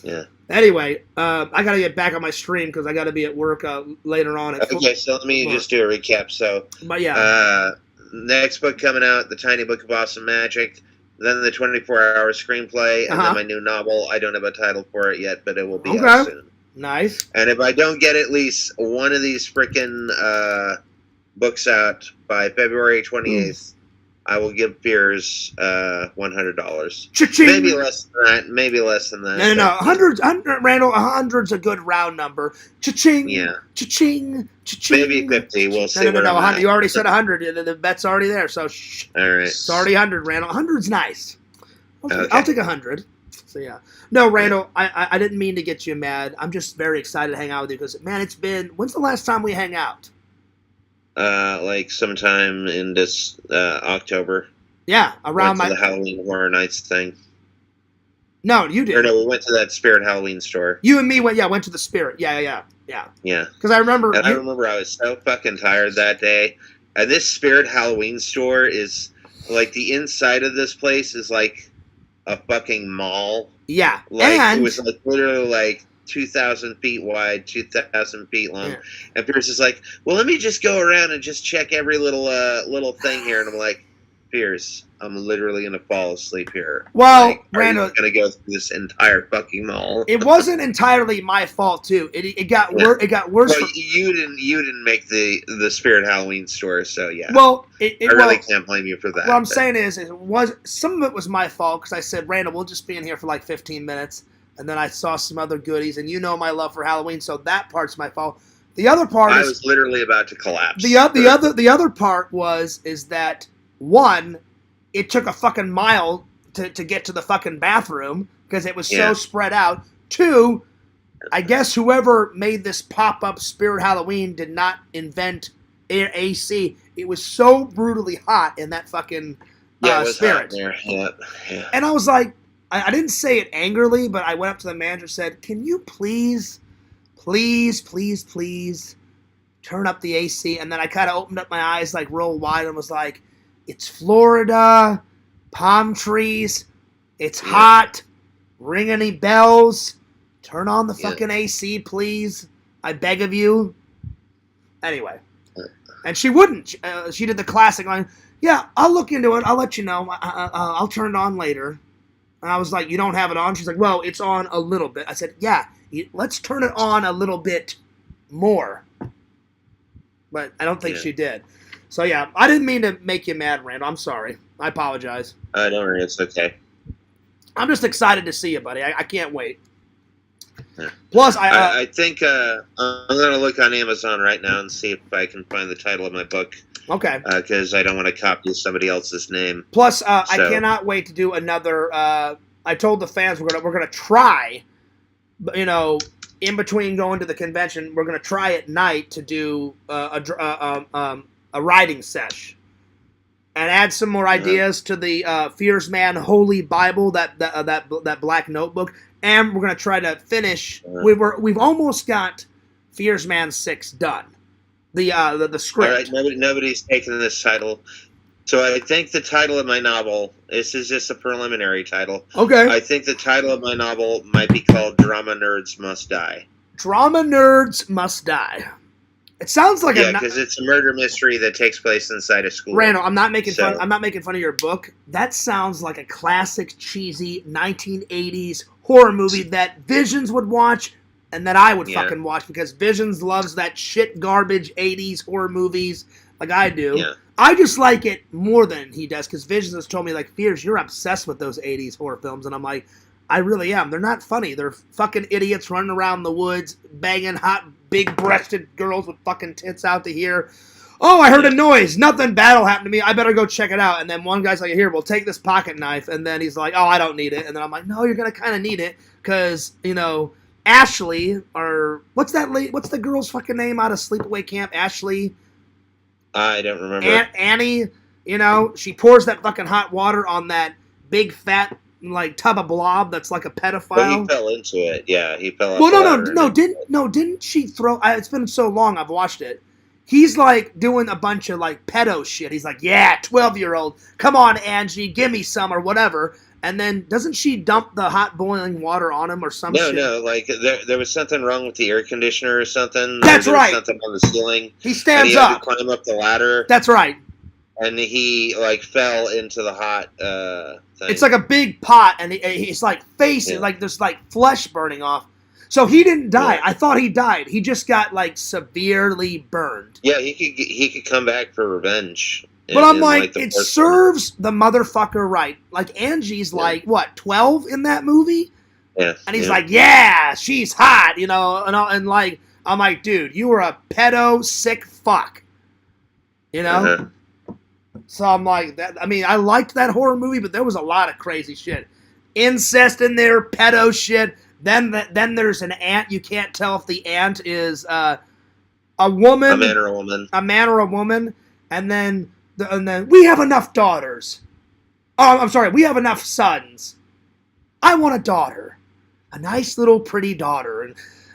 Yeah. Anyway, I got to get back on my stream because I got to be at work later on. Okay, so let me just do a recap. So, but yeah. Next book coming out, The Tiny Book of Awesome Magic. Then the 24-hour screenplay, and then my new novel. I don't have a title for it yet, but it will be out soon. Nice. And if I don't get at least one of these frickin' books out by February 28th, I will give Fears $100. Cha-ching! Maybe less than that. No. Randall, 100's a good round number. Cha-ching! Yeah. Cha-ching! Cha-ching! Maybe 50. We'll see. No. 100. You already said 100. The bet's already there, so shh. All right. It's already 100, Randall. 100's nice. I'll take 100. So, yeah. No, Randall, I didn't mean to get you mad. I'm just very excited to hang out with you because, man, when's the last time we hang out? Like sometime in this October. Yeah, around the Halloween Horror Nights thing. No, you did. Or no, we went to that Spirit Halloween store. You and me went to the Spirit. Yeah. Yeah. Because I remember... I remember I was so fucking tired that day. And this Spirit Halloween store is, like, the inside of this place is, like, a fucking mall. Yeah. Like, it was, like, literally, like, 2,000 feet wide, 2,000 feet long. Yeah. And Pierce is like, well, let me just go around and just check every little thing here. And I'm like, Pierce, I'm literally going to fall asleep here. Well, like, Randall, going to go through this entire fucking mall. It wasn't entirely my fault, too. It got worse. It got worse. Well, you didn't make the Spirit Halloween store, so yeah. Well, I really can't blame you for that. What I'm saying is, some of it was my fault because I said, Randall, we'll just be in here for like 15 minutes. And then I saw some other goodies, and you know my love for Halloween, so that part's my fault. The other part I was literally about to collapse. The other part is that, one, it took a fucking mile to get to the fucking bathroom because it was so spread out. Two, I guess whoever made this pop-up Spirit Halloween did not invent AC. It was so brutally hot in that fucking Spirit. Yeah. And I was like, I didn't say it angrily, but I went up to the manager and said, can you please turn up the AC, and then I kind of opened up my eyes like real wide and was like, it's Florida, palm trees, it's hot, ring any bells, turn on the fucking AC, please. I beg of you. Anyway. And she wouldn't. She did the classic line, yeah, I'll look into it. I'll let you know. I'll turn it on later. And I was like, you don't have it on? She's like, well, it's on a little bit. I said, yeah, let's turn it on a little bit more. But I don't think she did. So, yeah, I didn't mean to make you mad, Randall. I'm sorry. I apologize. Don't worry. It's okay. I'm just excited to see you, buddy. I can't wait. Yeah. Plus, I think I'm going to look on Amazon right now and see if I can find the title of my book. Okay. Because I don't want to copy somebody else's name. Plus, I cannot wait to do another. I told the fans we're gonna try, you know, in between going to the convention, we're gonna try at night to do a writing sesh, and add some more ideas to the Fears Man Holy Bible, that black notebook, and we're gonna try to finish. We've almost got Fears Man 6 done. The script. All right, nobody's taken this title. So I think the title of my novel, this is just a preliminary title. Okay. I think the title of my novel might be called Drama Nerds Must Die. Drama Nerds Must Die. It sounds like because it's a murder mystery that takes place inside a school. Randall, I'm not making fun. I'm not making fun of your book. That sounds like a classic, cheesy 1980s horror movie that Visions would watch. And that I would fucking watch because Visions loves that shit garbage 80s horror movies like I do. Yeah. I just like it more than he does because Visions has told me, like, Fears, you're obsessed with those 80s horror films. And I'm like, I really am. They're not funny. They're fucking idiots running around the woods, banging hot, big-breasted girls with fucking tits out to here. Oh, I heard a noise. Nothing bad will happen to me. I better go check it out. And then one guy's like, here, we'll take this pocket knife. And then he's like, oh, I don't need it. And then I'm like, no, you're going to kind of need it because, you know, Ashley, or what's the girl's fucking name out of Sleepaway Camp? Ashley? I don't remember. Annie, you know, she pours that fucking hot water on that big fat like tub of blob that's like a pedophile. Well, he fell into it. Yeah, he fell. Well, didn't she throw? It's been so long I've watched it. He's like doing a bunch of like pedo shit. He's like, yeah, 12-year-old, come on, Angie, give me some or whatever. And then doesn't she dump the hot boiling water on him or some shit? No, like there was something wrong with the air conditioner or something. That's right. There was something on the ceiling. He stands and he had to climb up the ladder. That's right. And he like fell into the hot thing. It's like a big pot, and he's like facing like there's like flesh burning off. So he didn't die. Yeah. I thought he died. He just got like severely burned. Yeah, he could come back for revenge. But I'm like it serves the motherfucker right. Like, Angie's like, what, 12 in that movie? Yeah. And he's like, yeah, she's hot, you know, and like, I'm like, dude, you were a pedo sick fuck. You know? Uh-huh. So I'm like, I mean, I liked that horror movie, but there was a lot of crazy shit. Incest in there, pedo shit. Then there's an ant. You can't tell if the ant is a woman. A man or a woman. A man or a woman. And then we have enough daughters. Oh, I'm sorry. We have enough sons. I want a daughter. A nice little pretty daughter.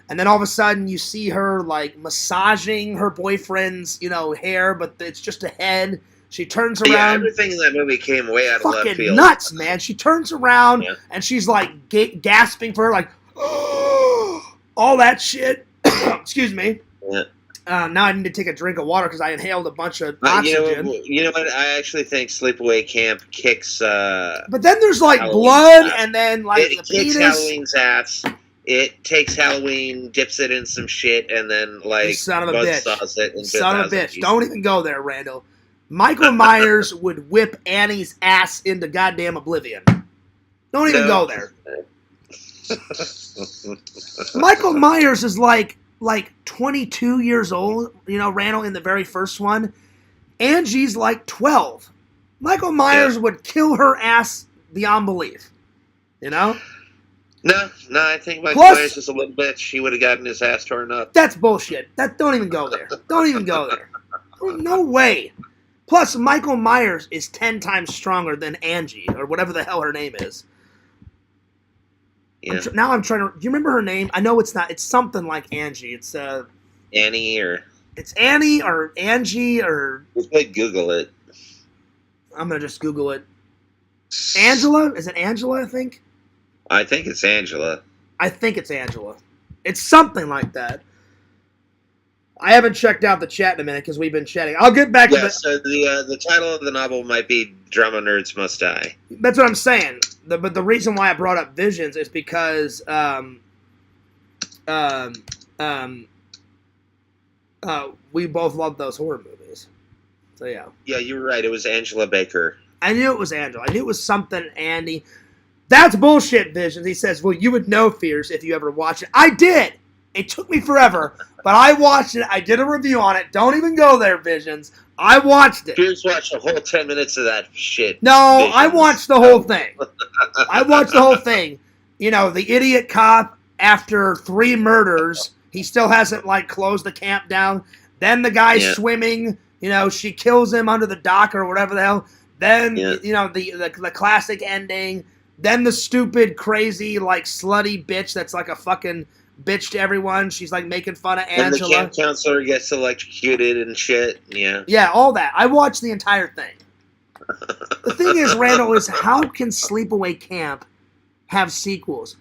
And then all of a sudden you see her like massaging her boyfriend's, you know, hair, but it's just a head. She turns around. Yeah, everything in that movie came way out of left field. Fucking nuts, man. She turns around and she's like gasping for her, like, oh, all that shit. Excuse me. Yeah. Now I need to take a drink of water because I inhaled a bunch of oxygen. You know what? I actually think Sleepaway Camp kicks. But then there's like Halloween's blood, ass. and then like it the kicks penis. Halloween's ass. It takes Halloween, dips it in some shit, and then like son of a bitch. Buzzsaws it into Son of a bitch! Don't even go there, Randall. Michael Myers would whip Annie's ass into goddamn oblivion. Don't even go there. Michael Myers is like 22 years old, you know, Randall, in the very first one. Angie's like 12. Michael Myers would kill her ass beyond belief. You know? No, I think Michael Myers is a little bitch. He would have gotten his ass torn up. That's bullshit. Don't even go there. Don't even go there. No way. Plus, Michael Myers is 10 times stronger than Angie, or whatever the hell her name is. Yeah. Now I'm trying to... Do you remember her name? I know it's not... It's something like Angie. It's Annie or... It's Annie or Angie or... We could Google it. I'm going to just Google it. Angela? Is it Angela, I think? I think it's Angela. I think it's Angela. It's something like that. I haven't checked out the chat in a minute because we've been chatting. I'll get back to the... So the title of the novel might be Drama Nerds Must Die. That's what I'm saying. But the reason why I brought up Visions is because we both love those horror movies. So, yeah. Yeah, you were right. It was Angela Baker. I knew it was Angela. I knew it was something Andy. That's bullshit, Visions. He says, well, you would know Fierce if you ever watched it. I did. It took me forever, but I watched it. I did a review on it. Don't even go there, Visions. I watched it. Fierce watched a whole 10 minutes of that shit. No, Visions. I watched the whole thing. I watched the whole thing. You know, the idiot cop, after 3 murders, he still hasn't, like, closed the camp down. Then the guy swimming, you know, she kills him under the dock or whatever the hell. Then, you know, the classic ending. Then the stupid, crazy, like, slutty bitch that's like a fucking bitch to everyone. She's, like, making fun of Angela. And the camp counselor gets electrocuted and shit. Yeah. Yeah, all that. I watched the entire thing. The thing is, Randall, is how can Sleepaway Camp have sequels?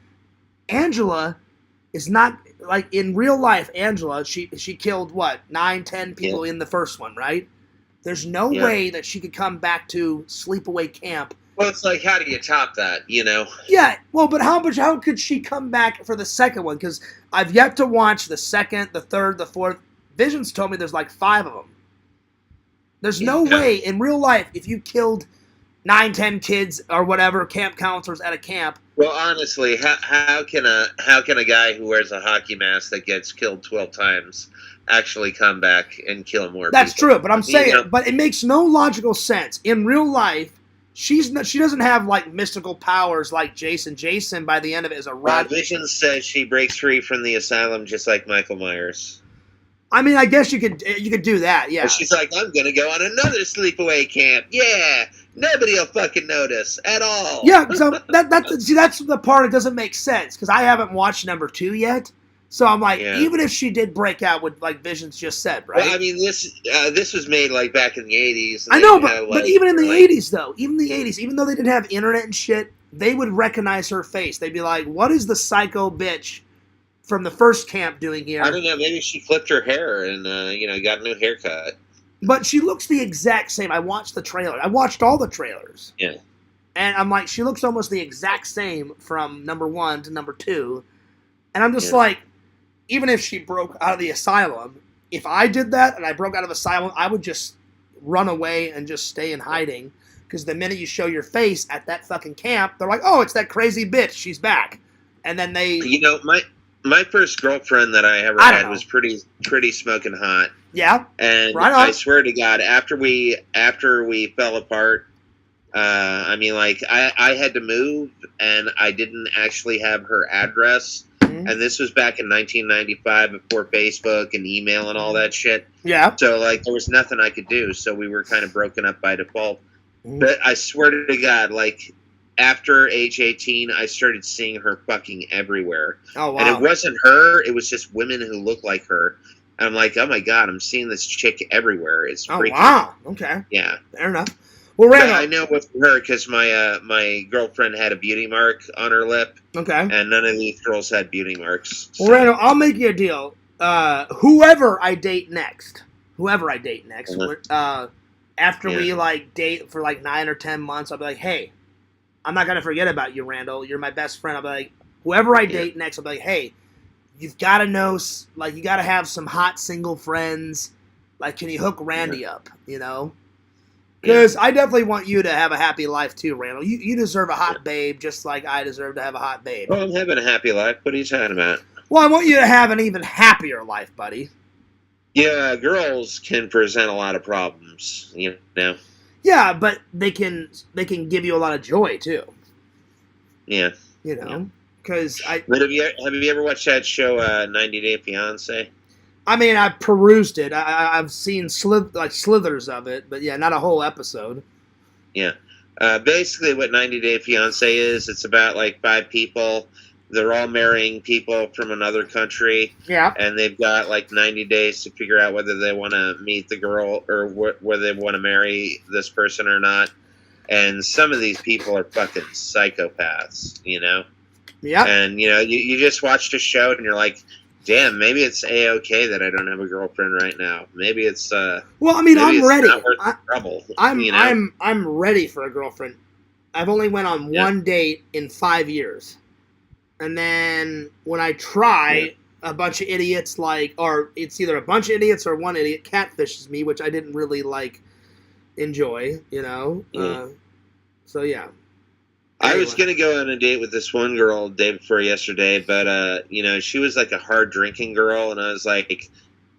Angela is not, like, in real life, Angela, she killed, what, 9, 10 people in the first one, right? There's no way that she could come back to Sleepaway Camp. Well, it's like, how do you top that, you know? Yeah, well, but how could she come back for the second one? Because I've yet to watch the second, the third, the fourth. Visions told me there's like 5 of them. There's no way in real life, if you killed 9, 10 kids or whatever, camp counselors at a camp. Well, honestly, how can a guy who wears a hockey mask that gets killed 12 times actually come back and kill more people? That's true, but I'm saying, but it makes no logical sense. In real life, she doesn't have, like, mystical powers like Jason. Jason, by the end of it, is a rat. Vision says she breaks free from the asylum just like Michael Myers. I mean, I guess you could do that, yeah. But she's like, I'm gonna go on another sleepaway camp. Yeah, nobody'll fucking notice at all. Yeah, so that's the part that doesn't make sense because I haven't watched number 2 yet. So I'm like, even if she did break out with, like Visions just said, right? Well, I mean, this was made, like, back in the 80s. I know, but even in the 80s, though, even though they didn't have internet and shit, they would recognize her face. They'd be like, what is the psycho bitch from the first camp doing here? I don't know, maybe she flipped her hair and, got a new haircut. But she looks the exact same. I watched the trailer. I watched all the trailers. Yeah. And I'm like, she looks almost the exact same from number 1 to number 2. And I'm just like, even if she broke out of the asylum, if I did that and I broke out of asylum, I would just run away and just stay in hiding. Because the minute you show your face at that fucking camp, they're like, oh, it's that crazy bitch. She's back. And then they... You know, my first girlfriend that I ever had was pretty smoking hot. Yeah. And I swear to God, after we fell apart, I mean, like, I had to move and I didn't actually have her address. And this was back in 1995 before Facebook and email and all that shit. Yeah. So, like, there was nothing I could do. So we were kind of broken up by default. But I swear to God, like, after age 18, I started seeing her fucking everywhere. Oh, wow. And it wasn't her. It was just women who looked like her. And I'm like, oh, my God, I'm seeing this chick everywhere. It's freaky. Oh, wow. Okay. Yeah. Fair enough. Well, Randall, I know with her because my girlfriend had a beauty mark on her lip. Okay. And none of these girls had beauty marks. So. Well, Randall, I'll make you a deal. Whoever I date next, after we, like, date for, like, 9 or 10 months, I'll be like, hey, I'm not going to forget about you, Randall. You're my best friend. I'll be like, whoever I date next, I'll be like, hey, you've got to know, like, you got to have some hot single friends. Like, can you hook Randy up, you know? Because I definitely want you to have a happy life too, Randall. You deserve a hot babe just like I deserve to have a hot babe. Well, I'm having a happy life. What are you talking about? Well, I want you to have an even happier life, buddy. Yeah, girls can present a lot of problems, you know? Yeah, but they can give you a lot of joy too. Yeah. You know? Because But have you ever watched that show, 90 Day Fiancé? I mean, I perused it. I've seen slithers of it, but yeah, not a whole episode. Yeah. Basically what 90 Day Fiancé is, it's about like 5 people they're all marrying people from another country. Yeah. And they've got like 90 days to figure out whether they want to meet the girl or whether they want to marry this person or not. And some of these people are fucking psychopaths, you know? Yeah. And, you know, you just watched a show and you're like, damn, maybe it's A-okay that I don't have a girlfriend right now. Maybe it's, well, I mean, I'm ready. Not worth the trouble, I'm ready for a girlfriend. I've only went on one date in 5 years. And then when I try, a bunch of idiots or it's either a bunch of idiots or one idiot catfishes me, which I didn't really enjoy, you know. So yeah. I was going to go on a date with this one girl day before yesterday, but, you know, she was like a hard drinking girl, and I was like,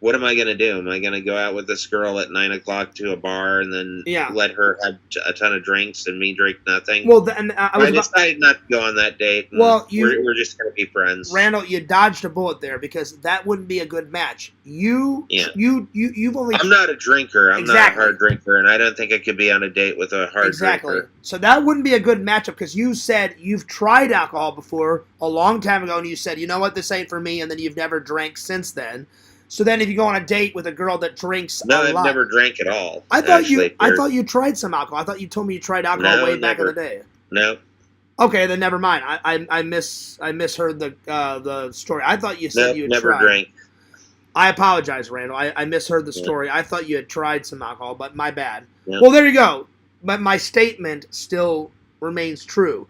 what am I going to do? Am I going to go out with this girl at 9 o'clock to a bar and then let her have a ton of drinks and me drink nothing? Well, I decided not to go on that date. Well, we're just going to be friends. Randall, you dodged a bullet there because that wouldn't be a good match. You've only. I'm not a drinker. I'm not a hard drinker, and I don't think I could be on a date with a hard drinker. So that wouldn't be a good matchup because you said you've tried alcohol before a long time ago, and you said, you know what, this ain't for me, and then you've never drank since then. So then, if you go on a date with a girl that drinks a lot, I've never drank at all. I thought you tried some alcohol. I thought you told me you tried alcohol way back in the day. No. Okay, then never mind. I misheard the story. I thought you said you had never tried. Drank. I apologize, Randall. I misheard the story. I thought you had tried some alcohol, but my bad. Yeah. Well, there you go. But my statement still remains true.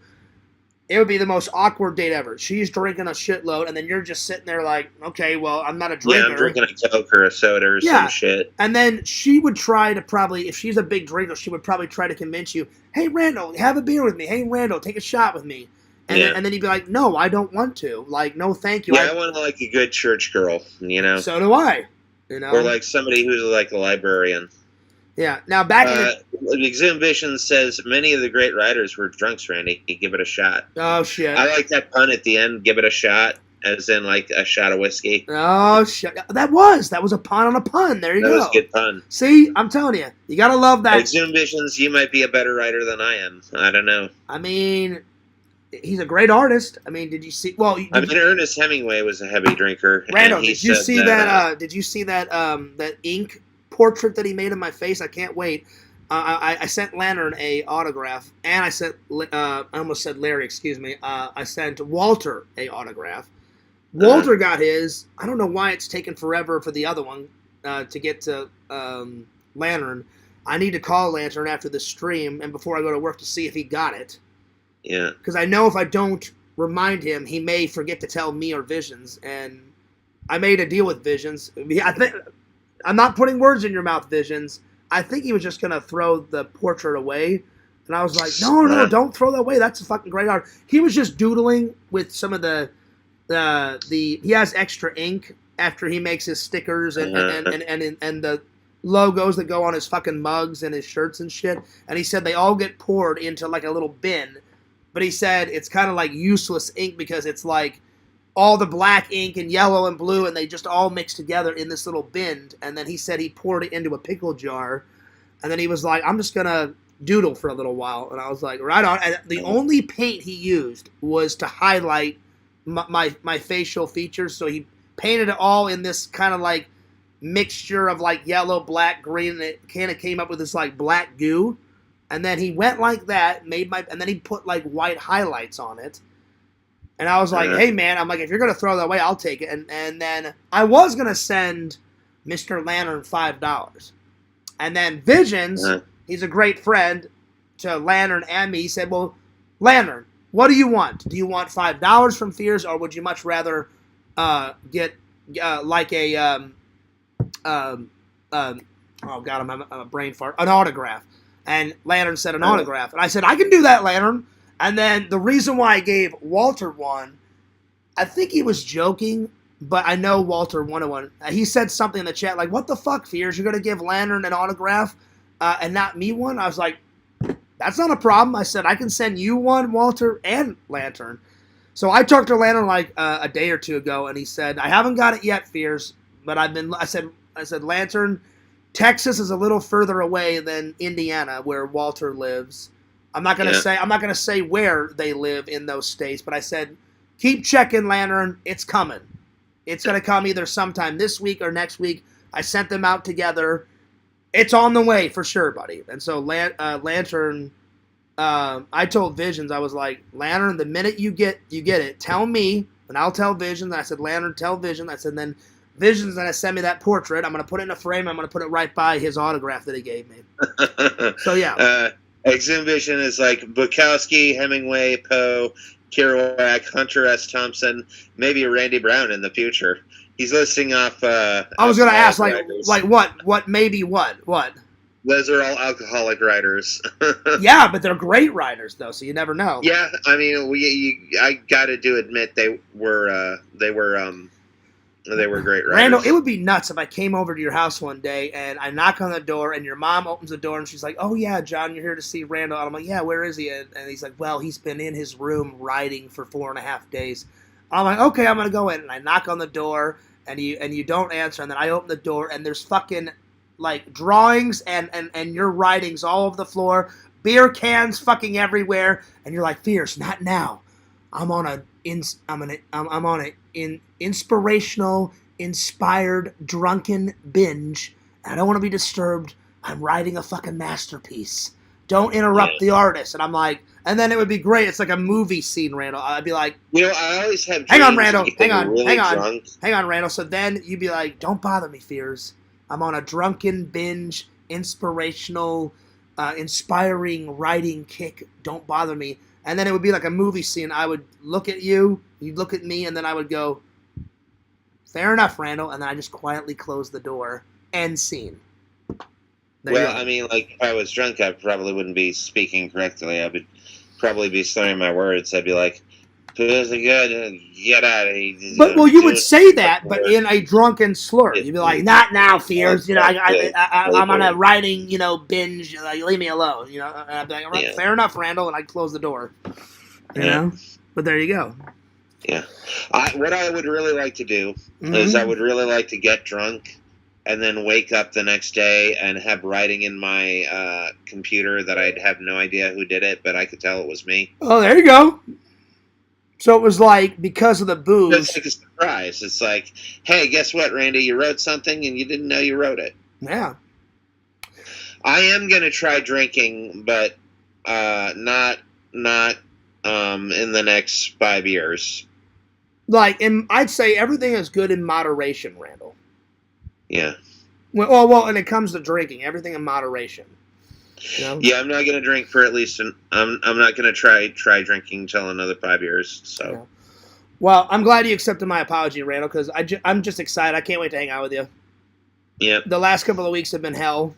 It would be the most awkward date ever. She's drinking a shitload, and then you're just sitting there like, okay, well, I'm not a drinker. Yeah, I'm drinking a Coke or a soda or some shit. And then she would try to probably, if she's a big drinker, she would probably try to convince you, hey, Randall, have a beer with me. Hey, Randall, take a shot with me. And then you'd be like, no, I don't want to. Like, no, thank you. Yeah, I want like a good church girl, you know? So do I. You know? Or like somebody who's like a librarian. Yeah. Now back in Exhibition says many of the great writers were drunks, Randy. You give it a shot. Oh shit! I like that pun at the end. Give it a shot, as in like a shot of whiskey. Oh shit! That was a pun on a pun. There you go. That was a good pun. See, I'm telling you, you gotta love that. Exhibitions, you might be a better writer than I am. I don't know. I mean, he's a great artist. I mean, did you see? Well, Ernest Hemingway was a heavy drinker. Randall, did you see that? Did you see that? That ink portrait that he made of my face. I can't wait. I sent Lantern a autograph, and I sent I almost said Larry, excuse me. I sent Walter a autograph. Walter got his. I don't know why it's taken forever for the other one to get to Lantern. I need to call Lantern after the stream and before I go to work to see if he got it. Yeah. Because I know if I don't remind him, he may forget to tell me or Visions, and I made a deal with Visions. I think. I'm not putting words in your mouth, Visions. I think he was just going to throw the portrait away. And I was like, no, don't throw that away. That's a fucking great art. He was just doodling with some of the he has extra ink after he makes his stickers and the logos that go on his fucking mugs and his shirts and shit. And he said they all get poured into like a little bin. But he said it's kind of like useless ink because it's like all the black ink and yellow and blue, and they just all mix together in this little bin. And then he said he poured it into a pickle jar, and then he was like, I'm just going to doodle for a little while. And I was like, right on. And the only paint he used was to highlight my facial features, so he painted it all in this kind of like mixture of like yellow, black, green, and it kind of came up with this like black goo. And then he went like that, and then he put like white highlights on it. And I was like, hey, man, I'm like, if you're going to throw that away, I'll take it. And then I was going to send Mr. Lantern $5. And then Visions, he's a great friend to Lantern and me. He said, well, Lantern, what do you want? Do you want $5 from Fears, or would you much rather get like a, oh, God, I'm a brain fart, an autograph? And Lantern said an autograph. And I said, I can do that, Lantern. And then the reason why I gave Walter one, I think he was joking, but I know Walter wanted one. He said something in the chat like, what the fuck, Fears? You're going to give Lantern an autograph and not me one? I was like, that's not a problem. I said, I can send you one, Walter, and Lantern. So I talked to Lantern like a day or two ago, and he said, I haven't got it yet, Fears, but I said, Lantern, Texas is a little further away than Indiana, where Walter lives. I'm not gonna say where they live in those states, but I said keep checking, Lantern. It's coming. It's going to come either sometime this week or next week. I sent them out together. It's on the way for sure, buddy. And so Lantern, I told Visions, I was like, Lantern, the minute you get it, tell me, and I'll tell Visions. I said, Lantern, tell Visions. I said, then Visions going to send me that portrait. I'm going to put it in a frame. I'm going to put it right by his autograph that he gave me. So, yeah. Exhum Vision is like Bukowski, Hemingway, Poe, Kerouac, Hunter S. Thompson, maybe Randy Brown in the future. He's listing off. I was going to ask, like what, maybe what? Those are all alcoholic writers. Yeah, but they're great writers, though, so you never know. Yeah, I mean, I got to admit they were great writers. Randall, it would be nuts if I came over to your house one day and I knock on the door and your mom opens the door and she's like, "Oh yeah, John, you're here to see Randall." And I'm like, "Yeah, where is he?" And he's like, "Well, he's been in his room writing for 4.5 days." I'm like, "Okay, I'm gonna go in." And I knock on the door and you don't answer, and then I open the door and there's fucking like drawings and your writings all over the floor, beer cans fucking everywhere, and you're like, "Fierce, not now. I'm on an inspirational, inspired, drunken binge. I don't want to be disturbed. I'm writing a fucking masterpiece. Don't interrupt the artist." And I'm like, and then it would be great. It's like a movie scene, Randall. I'd be like, I always have. Hang on, Randall. Hang on, Randall. So then you'd be like, "Don't bother me, Fears. I'm on a drunken binge, inspirational, inspiring writing kick. Don't bother me." And then it would be like a movie scene. I would look at you, you'd look at me, and then I would go, "Fair enough, Randall." And then I just quietly close the door. End scene. I mean, like, if I was drunk, I probably wouldn't be speaking correctly. I would probably be slurring my words. I'd be like, "Get out of here." But, well, you would say that, but in a drunken slur. You'd be like, "Not now, Fears. I'm on a writing, binge. Leave me alone." And I'd be like, "Fair enough, Randall," and I'd close the door. You know? But there you go. Yeah. What I would really like to do is I would really like to get drunk and then wake up the next day and have writing in my computer that I'd have no idea who did it, but I could tell it was me. Oh, there you go. So it was like, because of the booze. It's like a surprise. It's like, "Hey, guess what, Randy? You wrote something and you didn't know you wrote it." Yeah. I am going to try drinking, but not in the next 5 years. Like, I'd say everything is good in moderation, Randall. Yeah. Well, when it comes to drinking, everything in moderation. Yeah, I'm not going to drink for at least I'm not going to try drinking until another 5 years. So. Yeah. Well, I'm glad you accepted my apology, Randall, because I'm just excited. I can't wait to hang out with you. Yeah. The last couple of weeks have been hell.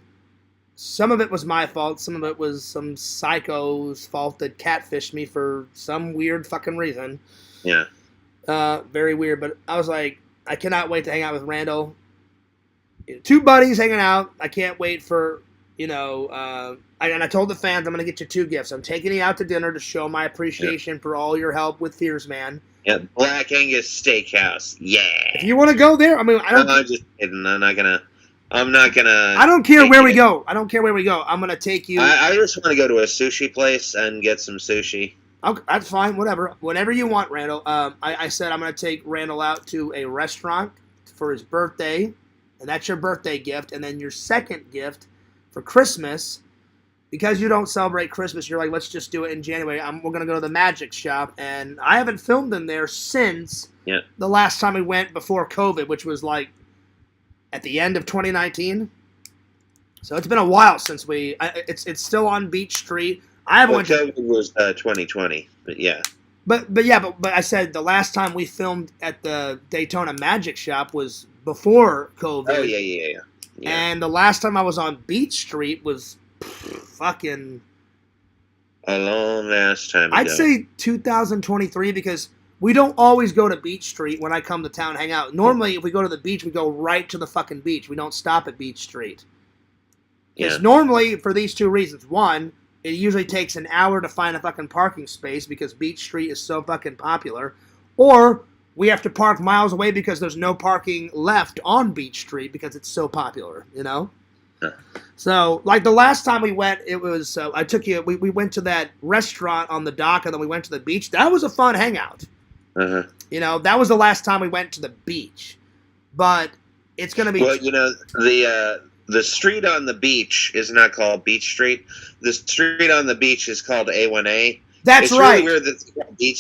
Some of it was my fault. Some of it was some psycho's fault that catfished me for some weird fucking reason. Yeah. Very weird. But I was like, I cannot wait to hang out with Randall. 2 buddies hanging out. I can't wait for, and I told the fans I'm going to get you 2 gifts. I'm taking you out to dinner to show my appreciation for all your help with Fears, man. Yeah, Black Angus Steakhouse. Yeah. If you want to go there, I mean, I'm just kidding. I'm not gonna. I don't care where we go. I'm gonna take you. I just want to go to a sushi place and get some sushi. Okay, that's fine. Whatever you want, Randall. I said I'm gonna take Randall out to a restaurant for his birthday, and that's your birthday gift. And then your second gift for Christmas, because you don't celebrate Christmas, you're like, let's just do it in January. We're going to go to the magic shop, and I haven't filmed in there since the last time we went before COVID, which was like at the end of 2019. So it's been a while since it's still on Beach Street. COVID was 2020, but yeah. But I said the last time we filmed at the Daytona Magic Shop was before COVID. Oh, yeah. And the last time I was on Beach Street was fucking a long ass time ago. I'd say 2023, because we don't always go to Beach Street when I come to town hang out. Normally, if we go to the beach, we go right to the fucking beach. We don't stop at Beach Street. Because normally, for these 2 reasons. One, it usually takes an hour to find a fucking parking space because Beach Street is so fucking popular. Or we have to park miles away because there's no parking left on Beach Street because it's so popular, So, like the last time we went, it was, I took you, we went to that restaurant on the dock and then we went to the beach. That was a fun hangout. Uh-huh. You know, that was the last time we went to the beach. But it's going to be... Well, you know, the street on the beach is not called Beach Street. The street on the beach is called A1A. That's it's right. It's really weird that it's called Beach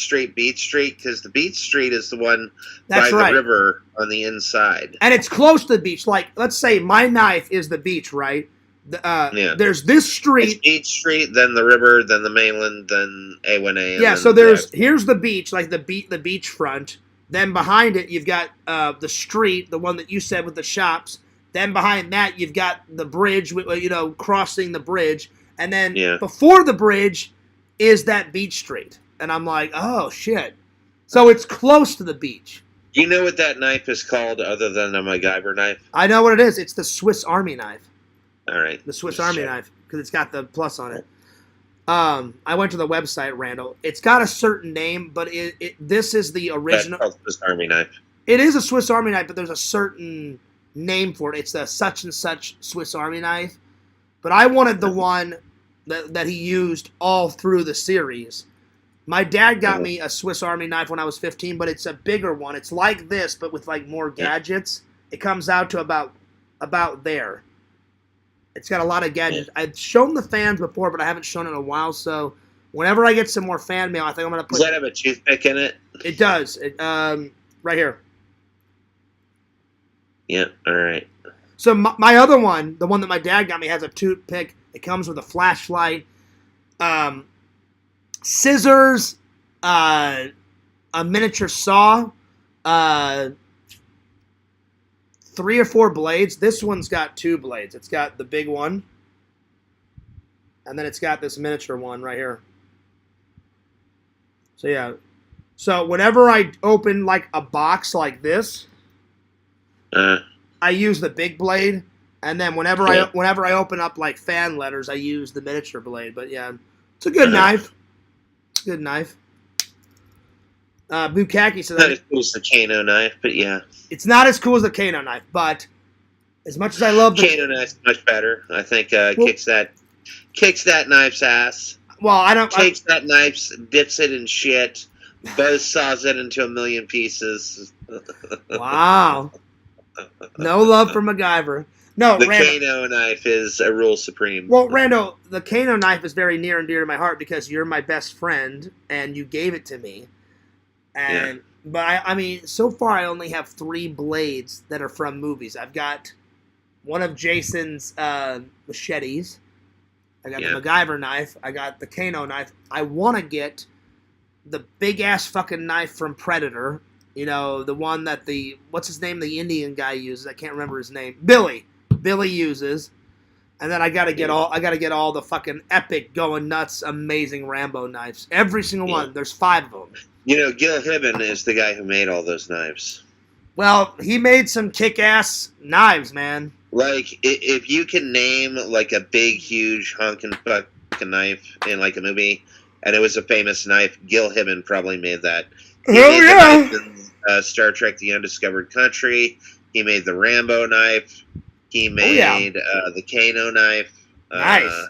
Street, because the Beach Street is the one That's by right. the river on the inside. And it's close to the beach. Like, let's say my knife is the beach, right? Yeah. There's this street. It's Beach Street, then the river, then the mainland, then A1A. Yeah, so here's the beach, like the beachfront. Then behind it, you've got the street, the one that you said with the shops. Then behind that, you've got the bridge, you know, crossing the bridge. And then before the bridge is that beach street. And I'm like, oh, shit. So it's close to the beach. Do you know what that knife is called other than a MacGyver knife? I know what it is. It's the Swiss Army knife. All right. The Swiss Army knife, because it's got the plus on it. I went to the website, Randall. It's got a certain name, but this is the original. That's called Swiss Army knife. It is a Swiss Army knife, but there's a certain name for it. It's the such and such Swiss Army knife. But I wanted the one that he used all through the series. My dad got me a Swiss Army knife when I was 15, but it's a bigger one. It's like this, but with like more gadgets. It comes out to about there. It's got a lot of gadgets. I've shown the fans before, but I haven't shown it in a while. So whenever I get some more fan mail, I think I'm going to put... Does that have a toothpick in it? It does. Right here. Yeah, all right. So my other one, the one that my dad got me, has a toothpick. It comes with a flashlight, scissors, a miniature saw, 3 or 4 blades. This one's got 2 blades. It's got the big one, and then it's got this miniature one right here. So yeah. So whenever I open like a box like this, I use the big blade, and then whenever I open up like fan letters, I use the miniature blade. But yeah, it's a good knife. It's a good knife. Bukaki said not as cool as the Kano knife, but yeah. It's not as cool as the Kano knife, but as much as I love the Kano knife's much better. I think kicks that knife's ass. Well, I don't takes that knife, dips it in shit, both saws it into a million pieces. Wow. No love for MacGyver. No, the Kano knife is a rule supreme. Well, Randall, the Kano knife is very near and dear to my heart because you're my best friend and you gave it to me. And but I mean, so far I only have 3 blades that are from movies. I've got one of Jason's machetes. I got the MacGyver knife. I got the Kano knife. I want to get the big ass fucking knife from Predator. You know, the one that what's his name? The Indian guy uses. I can't remember his name. Billy uses. And then I gotta get all the fucking epic, going nuts, amazing Rambo knives. Every single one. There's 5 of them. You know, Gil Hibben is the guy who made all those knives. Well, he made some kick-ass knives, man. Like, if you can name, like, a big, huge, honking fucking knife in, like, a movie, and it was a famous knife, Gil Hibben probably made that. He made the knife in Star Trek The Undiscovered Country. He made the Rambo knife. He made the Kano knife. Nice.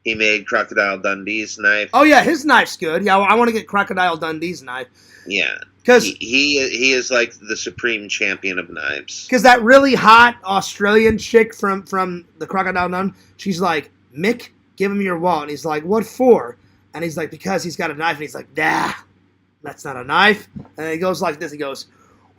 He made Crocodile Dundee's knife. Oh, yeah, his knife's good. Yeah, I want to get Crocodile Dundee's knife. Yeah. Because he is like the supreme champion of knives. Because that really hot Australian chick from the Crocodile Dundee, she's like, Mick, give him your wallet. And he's like, what for? And he's like, because he's got a knife. And he's like, nah, that's not a knife. And he goes like this. He goes,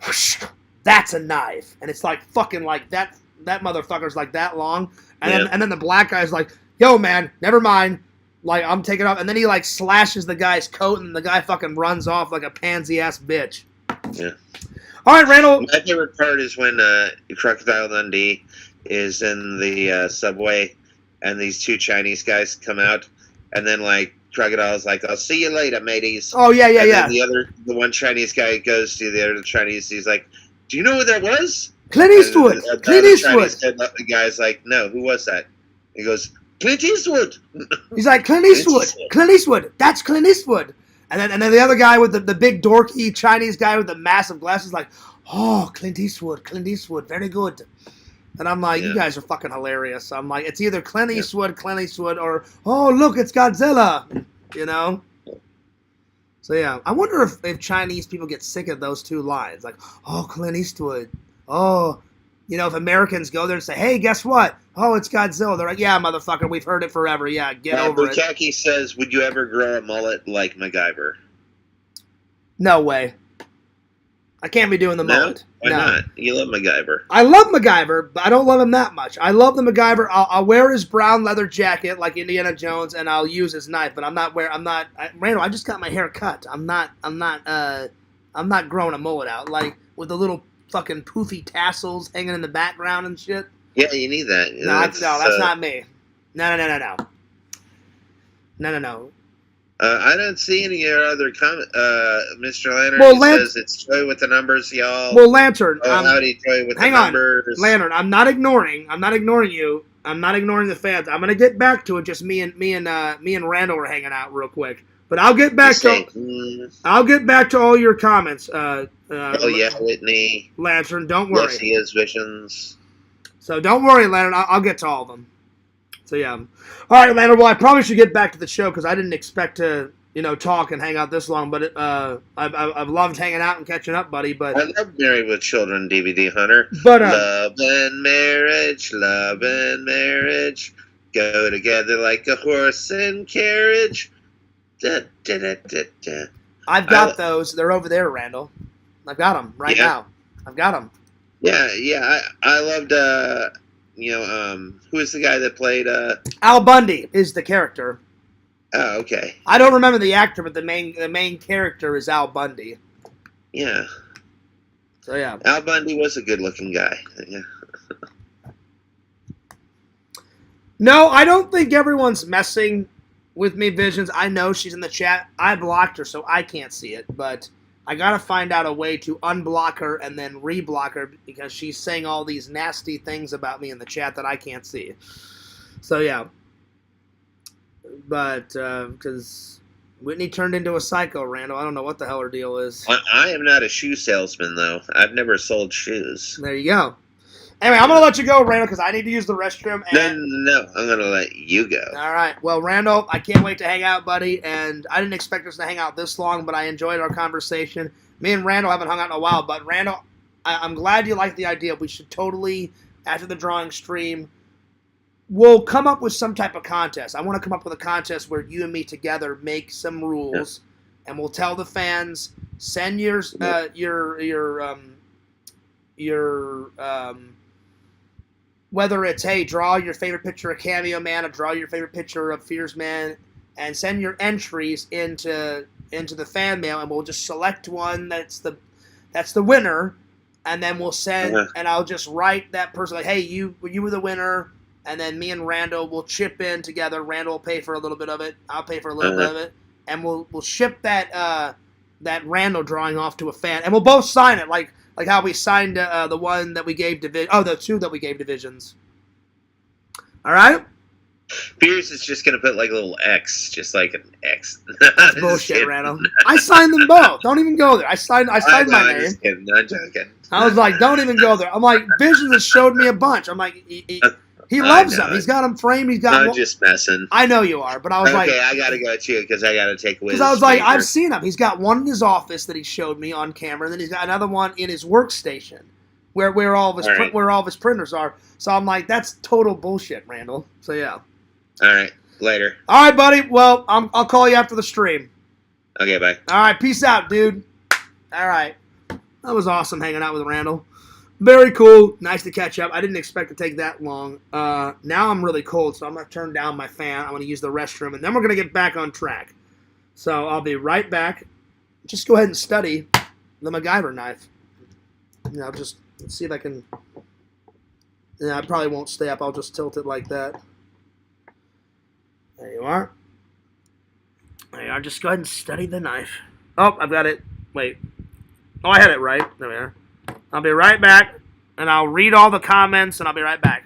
whoosh, that's a knife. And it's like fucking like that motherfucker's like that long. And then the black guy's like, yo, man, never mind. Like, I'm taking off. And then he, like, slashes the guy's coat, and the guy fucking runs off like a pansy-ass bitch. Yeah. All right, Randall. My favorite part is when Crocodile Dundee is in the subway, and these 2 Chinese guys come out, and then, like, Crocodile's like, I'll see you later, mateys. Oh, yeah. Then the one Chinese guy goes to the other Chinese, he's like, do you know who that was? Clint Eastwood. Clint Eastwood. The guy's like, no, who was that? He goes, Clint Eastwood. He's like, Clint Eastwood. Clint Eastwood. That's Clint Eastwood. And then the other guy with the big dorky Chinese guy with the massive glasses like, oh, Clint Eastwood. Clint Eastwood. Very good. And I'm like, you guys are fucking hilarious. I'm like, it's either Clint Eastwood, or, oh, look, it's Godzilla. You know? So yeah, I wonder if Chinese people get sick of those two lines, like, "Oh, Clint Eastwood." Oh, if Americans go there and say, "Hey, guess what? Oh, it's Godzilla." They're like, "Yeah, motherfucker, we've heard it forever. Yeah, get over it." Bukaki says, "Would you ever grow a mullet like MacGyver?" No way. I can't be doing the mullet. Why not? You love MacGyver. I love MacGyver, but I don't love him that much. I love the MacGyver. I'll wear his brown leather jacket like Indiana Jones, and I'll use his knife. But Randall, I just got my hair cut. I'm not growing a mullet out like with the little fucking poofy tassels hanging in the background and shit. Yeah, you need that. No, that's not me. No. I don't see any other comment. Mr. Lantern says it's Troy with the numbers, y'all. Well, Lantern. Howdy, Troy with the numbers. Lantern. I'm not ignoring you. I'm not ignoring the fans. I'm gonna get back to it. Just me and Randall are hanging out real quick. But I'll get back to all your comments. Whitney. Lantern, don't worry. Yes, he has visions. So don't worry, Lantern. I'll get to all of them. So yeah. All right, Lantern. Well, I probably should get back to the show because I didn't expect to, talk and hang out this long. But I've loved hanging out and catching up, buddy. But I love Married with Children, DVD Hunter. But love and marriage, go together like a horse and carriage. Da, da, da, da, da. I've got those. They're over there, Randall. I've got them right now. I've got them. Yeah. I loved. Who is the guy that played? Al Bundy is the character. Oh, okay. I don't remember the actor, but the main character is Al Bundy. Yeah. So yeah. Al Bundy was a good-looking guy. Yeah. No, I don't think everyone's messing with me, Visions. I know she's in the chat. I blocked her, so I can't see it, but I gotta find out a way to unblock her and then reblock her because she's saying all these nasty things about me in the chat that I can't see. So yeah. But because Whitney turned into a psycho, Randall. I don't know what the hell her deal is. I am not a shoe salesman, though. I've never sold shoes. There you go. Anyway, I'm going to let you go, Randall, because I need to use the restroom. No, I'm going to let you go. All right. Well, Randall, I can't wait to hang out, buddy. And I didn't expect us to hang out this long, but I enjoyed our conversation. Me and Randall haven't hung out in a while, but Randall, I'm glad you like the idea. We should totally, after the drawing stream, we'll come up with some type of contest. I want to come up with a contest where you and me together make some rules, and we'll tell the fans, send your whether it's, hey, draw your favorite picture of Cameo Man or draw your favorite picture of Fierce Man, and send your entries into the fan mail, and we'll just select one that's the winner, and then we'll send, and I'll just write that person like, hey, you were the winner, and then me and Randall will chip in together. Randall will pay for a little bit of it. I'll pay for a little bit of it, and we'll ship that Randall drawing off to a fan, and we'll both sign it like how we signed the one that we gave the two that we gave Divisions. All right. Pierce is just gonna put like a little X, just like an X. That's bullshit, Randall. I signed them both. Don't even go there. I signed my name. I'm just kidding. I'm joking. I was like, don't even go there. I'm like, Visions has showed me a bunch. I'm like, he loves them. He's got them framed. I'm just messing. I know you are, but I was like, okay, I gotta go too because I gotta take away. Because I was like, I've seen him. He's got one in his office that he showed me on camera, and then he's got another one in his workstation, where all of his printers are. So I'm like, that's total bullshit, Randall. So yeah. All right, later. All right, buddy. Well, I'll call you after the stream. Okay, bye. All right, peace out, dude. All right, that was awesome hanging out with Randall. Very cool. Nice to catch up. I didn't expect to take that long. Now I'm really cold, so I'm going to turn down my fan. I'm going to use the restroom, and then we're going to get back on track. So I'll be right back. Just go ahead and study the MacGyver knife. Just let's see if I can... I probably won't stay up. I'll just tilt it like that. There you are. There you are. Just go ahead and study the knife. Oh, I've got it. Wait. Oh, I had it right. There we are. I'll be right back, and I'll read all the comments, and I'll be right back.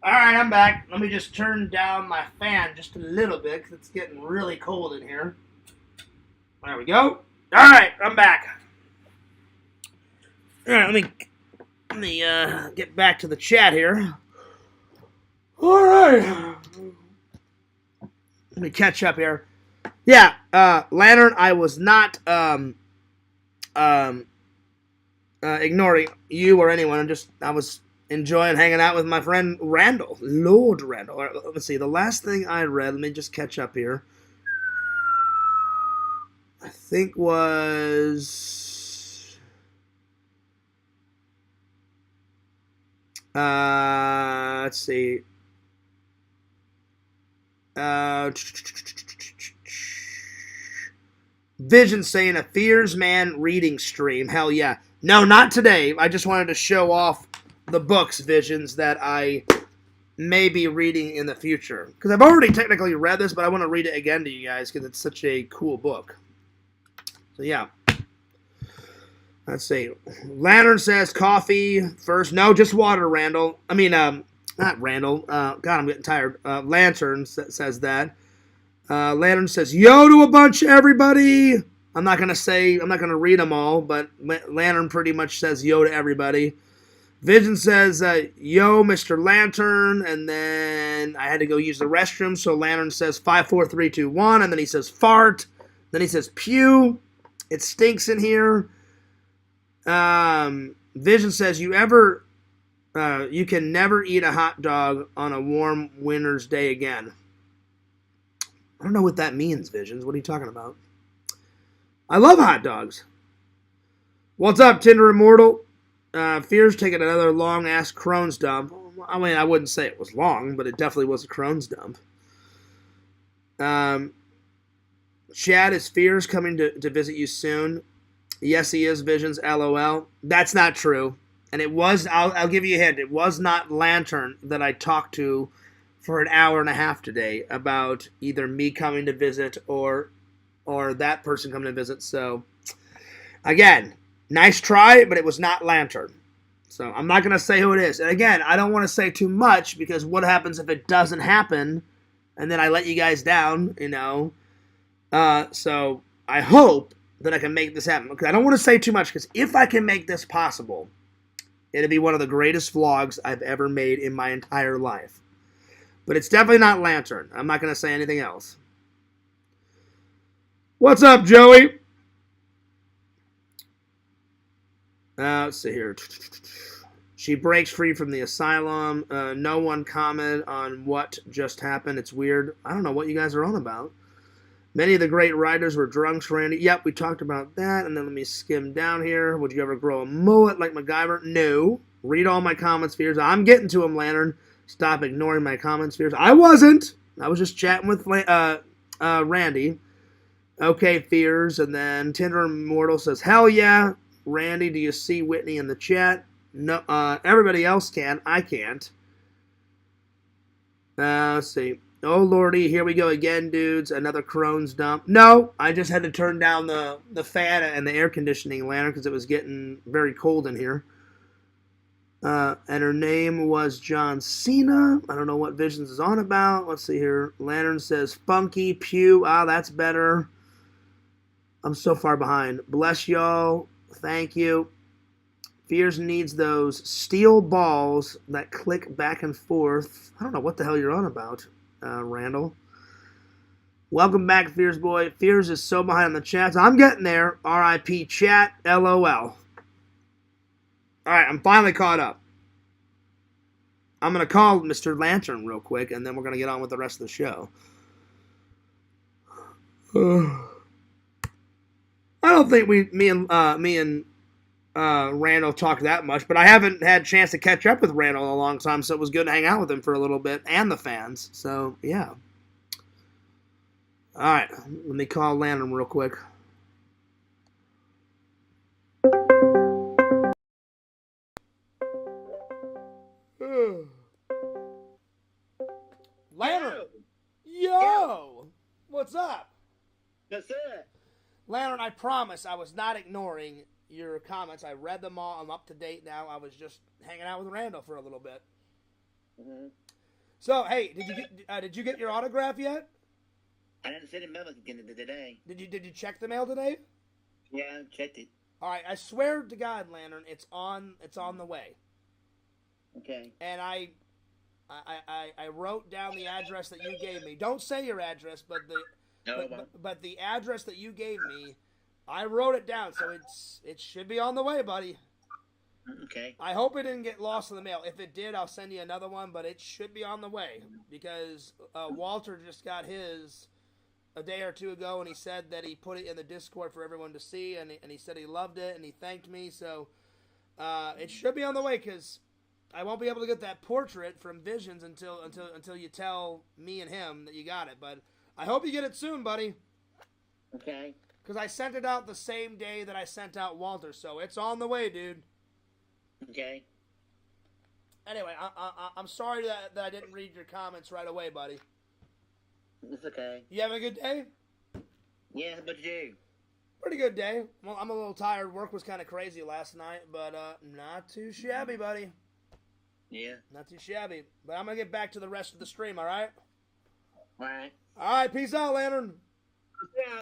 All right, I'm back. Let me just turn down my fan just a little bit because it's getting really cold in here. There we go. All right, I'm back. All right, let me get back to the chat here. All right, let me catch up here. Yeah, Lantern, I was not ignoring you or anyone. I was enjoying hanging out with my friend Randall, Lord Randall. Right, let's see. The last thing I read, let me just catch up here. I think was let's see. Vision saying a Fears Man reading stream. Hell yeah. No, not today. I just wanted to show off the books, Visions, that I may be reading in the future. Because I've already technically read this, but I want to read it again to you guys because it's such a cool book. So yeah. Let's see. Lantern says coffee first. No, just water, Randall. I mean, not Randall. God, I'm getting tired. Lantern says that. Lantern says, yo to a bunch, everybody. I'm not going to read them all, but Lantern pretty much says yo to everybody. Vision says, yo, Mr. Lantern, and then I had to go use the restroom, so Lantern says 5, 4, 3, 2, 1, and then he says fart, then he says pew, it stinks in here. Vision says, you can never eat a hot dog on a warm winter's day again. I don't know what that means, Visions. What are you talking about? I love hot dogs. What's up, Tinder Immortal? Fears taking another long-ass Crohn's dump. I mean, I wouldn't say it was long, but it definitely was a Crohn's dump. Chad, is Fears coming to visit you soon? Yes, he is, Visions, LOL. That's not true. And it was, I'll give you a hint, it was not Lantern that I talked to for an hour and a half today about either me coming to visit or that person coming to visit. So, again, nice try, but it was not Lantern. So, I'm not going to say who it is. And again, I don't want to say too much because what happens if it doesn't happen and then I let you guys down, you know? So, I hope that I can make this happen. Because I don't want to say too much because if I can make this possible, it'll be one of the greatest vlogs I've ever made in my entire life. But it's definitely not Lantern. I'm not going to say anything else. What's up, Joey? Let's see here. She breaks free from the asylum. No one commented on what just happened. It's weird. I don't know what you guys are on about. Many of the great writers were drunks, Randy. Yep, we talked about that. And then let me skim down here. Would you ever grow a mullet like MacGyver? No. Read all my comments, Fears. I'm getting to them, Lantern. Stop ignoring my comments, Fears. I wasn't. I was just chatting with Randy. Okay, Fears. And then Tinder Immortal says, hell yeah. Randy, do you see Whitney in the chat? No. Everybody else can. I can't. Let's see. Oh, lordy. Here we go again, dudes. Another Crohn's dump. No, I just had to turn down the fan and the air conditioning, Lantern, because it was getting very cold in here. And her name was John Cena. I don't know what Visions is on about. Let's see here. Lantern says funky pew. Ah, that's better. I'm so far behind. Bless y'all. Thank you. Fears needs those steel balls that click back and forth. I don't know what the hell you're on about, Randall. Welcome back, Fears boy. Fears is so behind on the chats. I'm getting there. R.I.P. chat. LOL. All right, I'm finally caught up. I'm going to call Mr. Lantern real quick, and then we're going to get on with the rest of the show. I don't think me and Randall talked that much, but I haven't had a chance to catch up with Randall in a long time, so it was good to hang out with him for a little bit, and the fans. So, yeah. All right, let me call Lantern real quick. Lantern! Yo! What's up? That's it. Lantern, I promise I was not ignoring your comments. I read them all. I'm up to date now. I was just hanging out with Randall for a little bit. Mm-hmm. So, hey, did you get your autograph yet? I didn't see the mail today. Did you check the mail today? Yeah, I checked it. All right, I swear to God, Lantern, it's on the way. Okay. And I wrote down the address that you gave me. Don't say your address, but the address that you gave me, I wrote it down, so it should be on the way, buddy. Okay. I hope it didn't get lost in the mail. If it did, I'll send you another one, but it should be on the way because Walter just got his a day or two ago, and he said that he put it in the Discord for everyone to see, and he said he loved it, and he thanked me. So it should be on the way because I won't be able to get that portrait from Visions until you tell me and him that you got it. But I hope you get it soon, buddy. Okay. Because I sent it out the same day that I sent out Walter, so it's on the way, dude. Okay. Anyway, I'm sorry that I didn't read your comments right away, buddy. It's okay. You having a good day? Yeah, how about you? Pretty good day. Well, I'm a little tired. Work was kind of crazy last night, but not too shabby, buddy. Yeah. Not too shabby. But I'm going to get back to the rest of the stream, all right? All right. All right, peace out, Lantern. Yeah.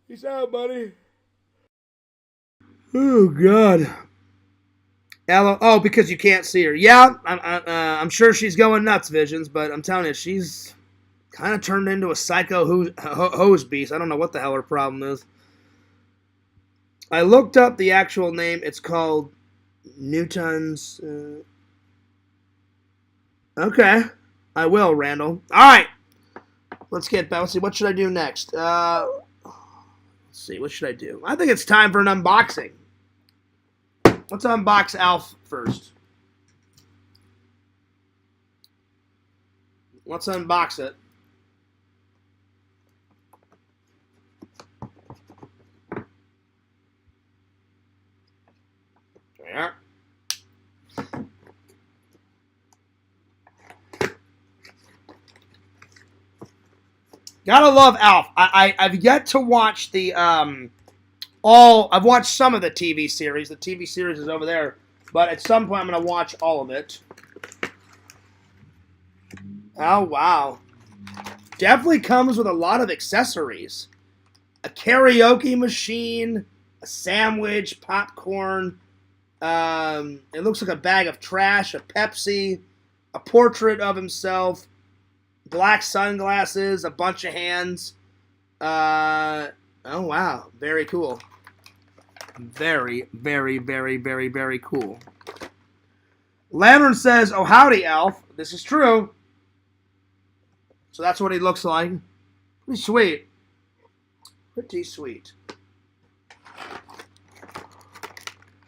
Peace out, buddy. Oh, God. Ella, oh, because you can't see her. Yeah, I'm sure she's going nuts, Visions, but I'm telling you, she's kind of turned into a psycho hose beast. I don't know what the hell her problem is. I looked up the actual name. It's called Newton's. Okay. I will, Randall. All right. Let's get back. Let's see. What should I do next? Let's see. What should I do? I think it's time for an unboxing. Let's unbox ALF first. Let's unbox it. There. Gotta love ALF. I've yet to watch the I've watched some of the TV series. The TV series is over there, but at some point I'm gonna watch all of it. Oh wow. Definitely comes with a lot of accessories. A karaoke machine, a sandwich, popcorn. It looks like a bag of trash, a Pepsi, a portrait of himself, black sunglasses, a bunch of hands. Oh wow, very cool. Very, very, very, very, very cool. Lantern says, "Oh howdy, ALF." This is true. So that's what he looks like. Pretty sweet. Pretty sweet.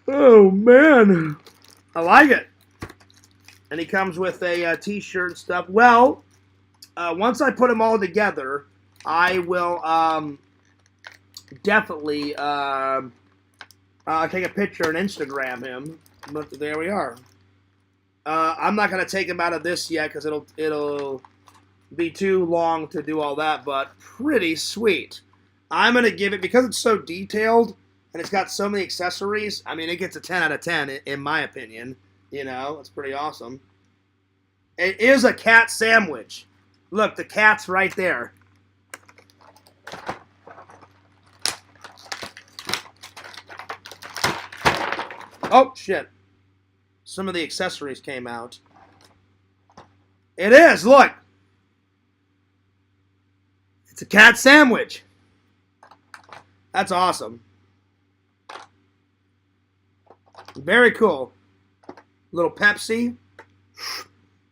Oh man, I like it. And he comes with a t-shirt and stuff. Well, once I put them all together, I will definitely take a picture and Instagram him. But there we are. I'm not gonna take him out of this yet because it'll be too long to do all that. But pretty sweet. I'm gonna give it because it's so detailed and it's got so many accessories. I mean, it gets a 10 out of 10 in my opinion. You know, it's pretty awesome. It is a cat sandwich. Look, the cat's right there. Oh, shit. Some of the accessories came out. It is, look. It's a cat sandwich. That's awesome. Very cool. Little Pepsi.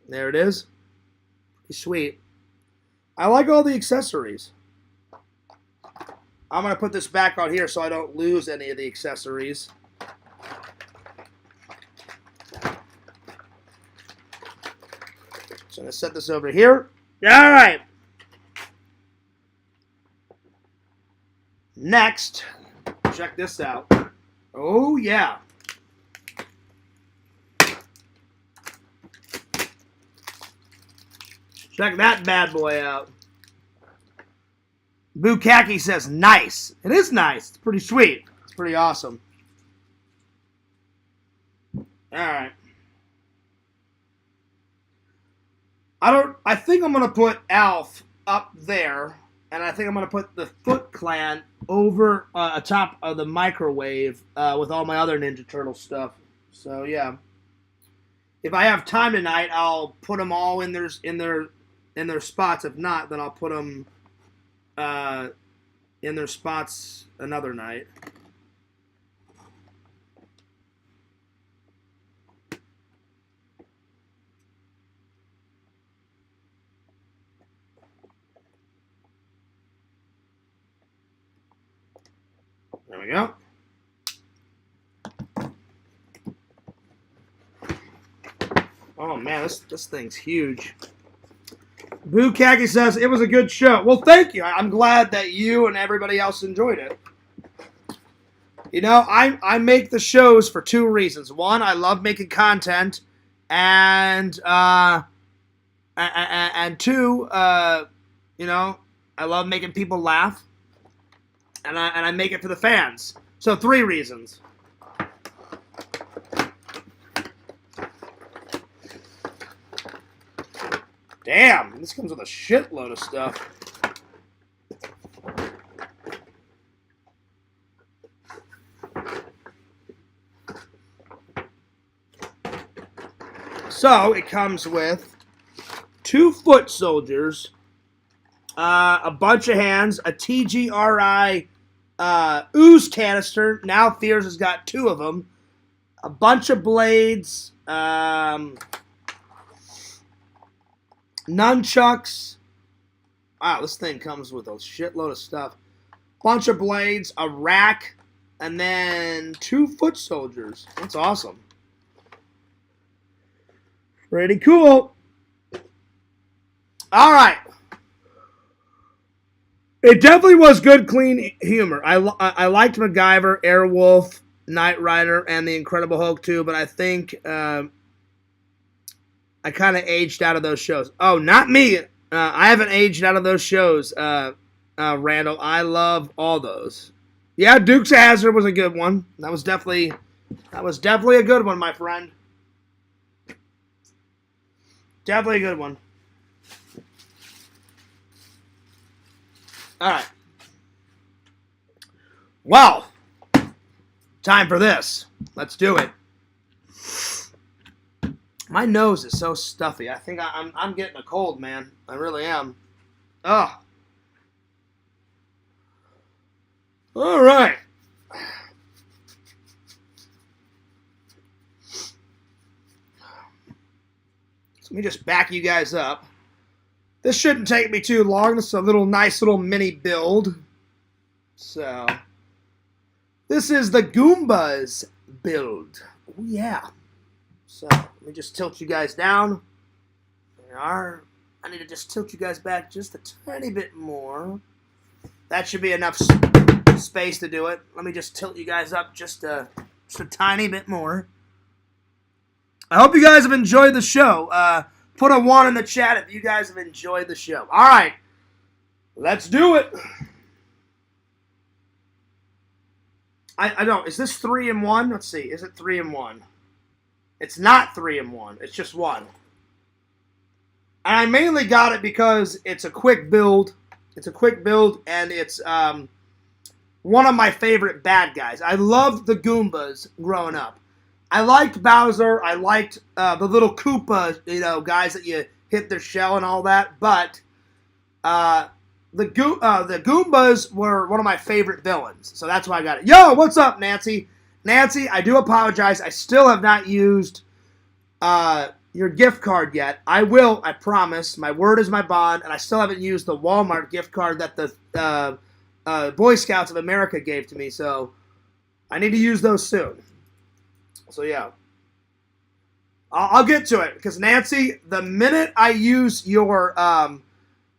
There it is. Pretty sweet. I like all the accessories. I'm going to put this back on here so I don't lose any of the accessories. So I'm going to set this over here. All right. Next, check this out. Oh, yeah. Check that bad boy out. Bukaki says, nice. It is nice. It's pretty sweet. It's pretty awesome. All right. I think I'm gonna put ALF up there, and I think I'm gonna put the Foot Clan over atop of the microwave with all my other Ninja Turtle stuff. So yeah, if I have time tonight, I'll put them all in their spots. If not, then I'll put them in their spots another night. There we go. Oh man, this thing's huge. Boo Khaki says it was a good show. Well, thank you. I'm glad that you and everybody else enjoyed it. You know, I make the shows for two reasons. One, I love making content, and two, you know, I love making people laugh, and I make it for the fans. So 3 reasons. Damn, this comes with a shitload of stuff. So, it comes with 2 foot soldiers, a bunch of hands, a TGRI ooze canister. Now Fears has got 2 of them. A bunch of blades, nunchucks. Wow, this thing comes with a shitload of stuff. Bunch of blades, a rack, and then 2 foot soldiers. That's awesome. Pretty cool. All right. It definitely was good, clean humor. I liked MacGyver, Airwolf, Knight Rider, and the Incredible Hulk too, but I think I kind of aged out of those shows. Oh, not me. I haven't aged out of those shows, Randall. I love all those. Yeah, Dukes of Hazzard was a good one. That was definitely a good one, my friend. Definitely a good one. All right. Well, time for this. Let's do it. My nose is so stuffy. I think I'm getting a cold, man. I really am. Ugh. All right. Let me just back you guys up. This shouldn't take me too long. This is a nice little mini build. So, this is the Goombas build. Oh, yeah. So, let me just tilt you guys down. There are. I need to just tilt you guys back just a tiny bit more. That should be enough space to do it. Let me just tilt you guys up just a tiny bit more. I hope you guys have enjoyed the show. Put a 1 in the chat if you guys have enjoyed the show. All right. Let's do it. I don't. Is this 3 in 1? Let's see. Is it 3 in 1? It's not 3 in 1. It's just 1. And I mainly got it because it's a quick build. It's a quick build, and it's one of my favorite bad guys. I loved the Goombas growing up. I liked Bowser. I liked the little Koopa, guys that you hit their shell and all that. But the Goombas were one of my favorite villains. So that's why I got it. Yo, what's up, Nancy? Nancy, I do apologize. I still have not used your gift card yet. I will, I promise. My word is my bond. And I still haven't used the Walmart gift card that the Boy Scouts of America gave to me. So I need to use those soon. So, yeah. I'll get to it. Because, Nancy, the minute I use your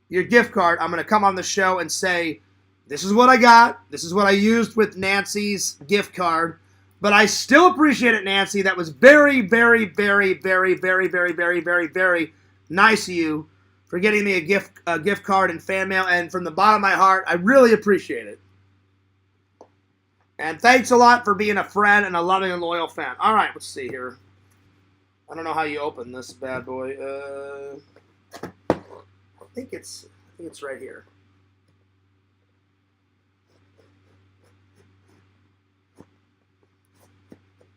gift card, I'm going to come on the show and say, this is what I got. This is what I used with Nancy's gift card. But I still appreciate it, Nancy. That was very, very, very, very, very, very, very, very, very nice of you for getting me a gift card and fan mail. And from the bottom of my heart, I really appreciate it. And thanks a lot for being a friend and a loving and loyal fan. All right, let's see here. I don't know how you open this bad boy. think it's right here.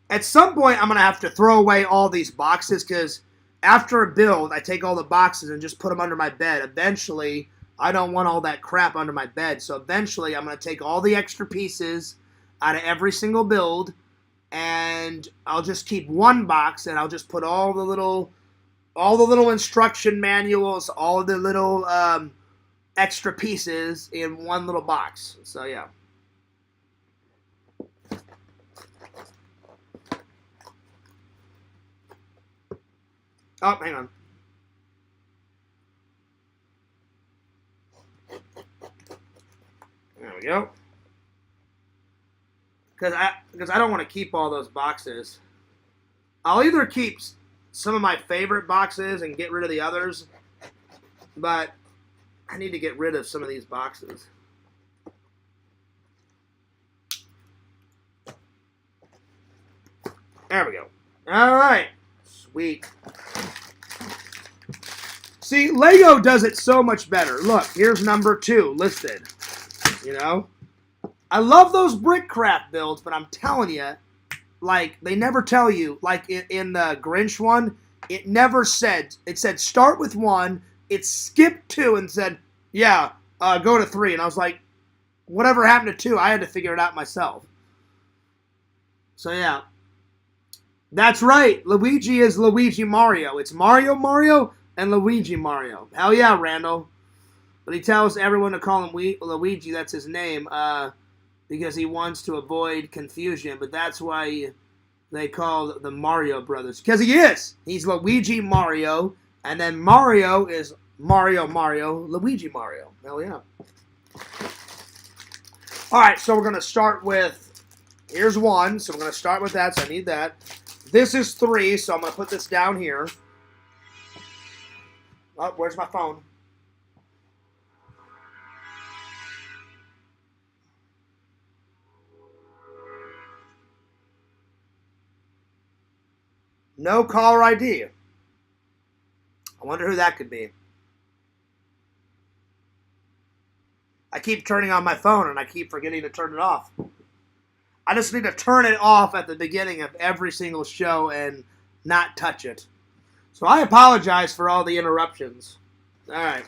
At some point, I'm going to have to throw away all these boxes because after a build, I take all the boxes and just put them under my bed. Eventually, I don't want all that crap under my bed. So eventually, I'm going to take all the extra pieces out of every single build, and I'll just keep one box, and I'll just put all the little instruction manuals, all the little extra pieces in one little box. So yeah. Oh, hang on. There we go. Because I don't want to keep all those boxes. I'll either keep some of my favorite boxes and get rid of the others, but I need to get rid of some of these boxes. There we go. All right. Sweet. See, Lego does it so much better. Look, here's number 2 listed. You know? I love those Brickcraft builds, but I'm telling you, like, they never tell you. Like, in the Grinch one, it never said. It said start with 1. It skipped 2 and said, yeah, go to 3. And I was like, whatever happened to 2? I had to figure it out myself. So, yeah. That's right. Luigi is Luigi Mario. It's Mario and Luigi Mario. Hell yeah, Randall. But he tells everyone to call him Luigi. That's his name. Because he wants to avoid confusion. But that's why they call the Mario Brothers. Because he is. He's Luigi Mario. And then Mario is Mario, Luigi Mario. Hell yeah. Alright, so we're going to start with... Here's 1. So we're going to start with that. So I need that. This is 3. So I'm going to put this down here. Oh, where's my phone? No caller ID. I wonder who that could be. I keep turning on my phone and I keep forgetting to turn it off. I just need to turn it off at the beginning of every single show and not touch it. So I apologize for all the interruptions. Alright.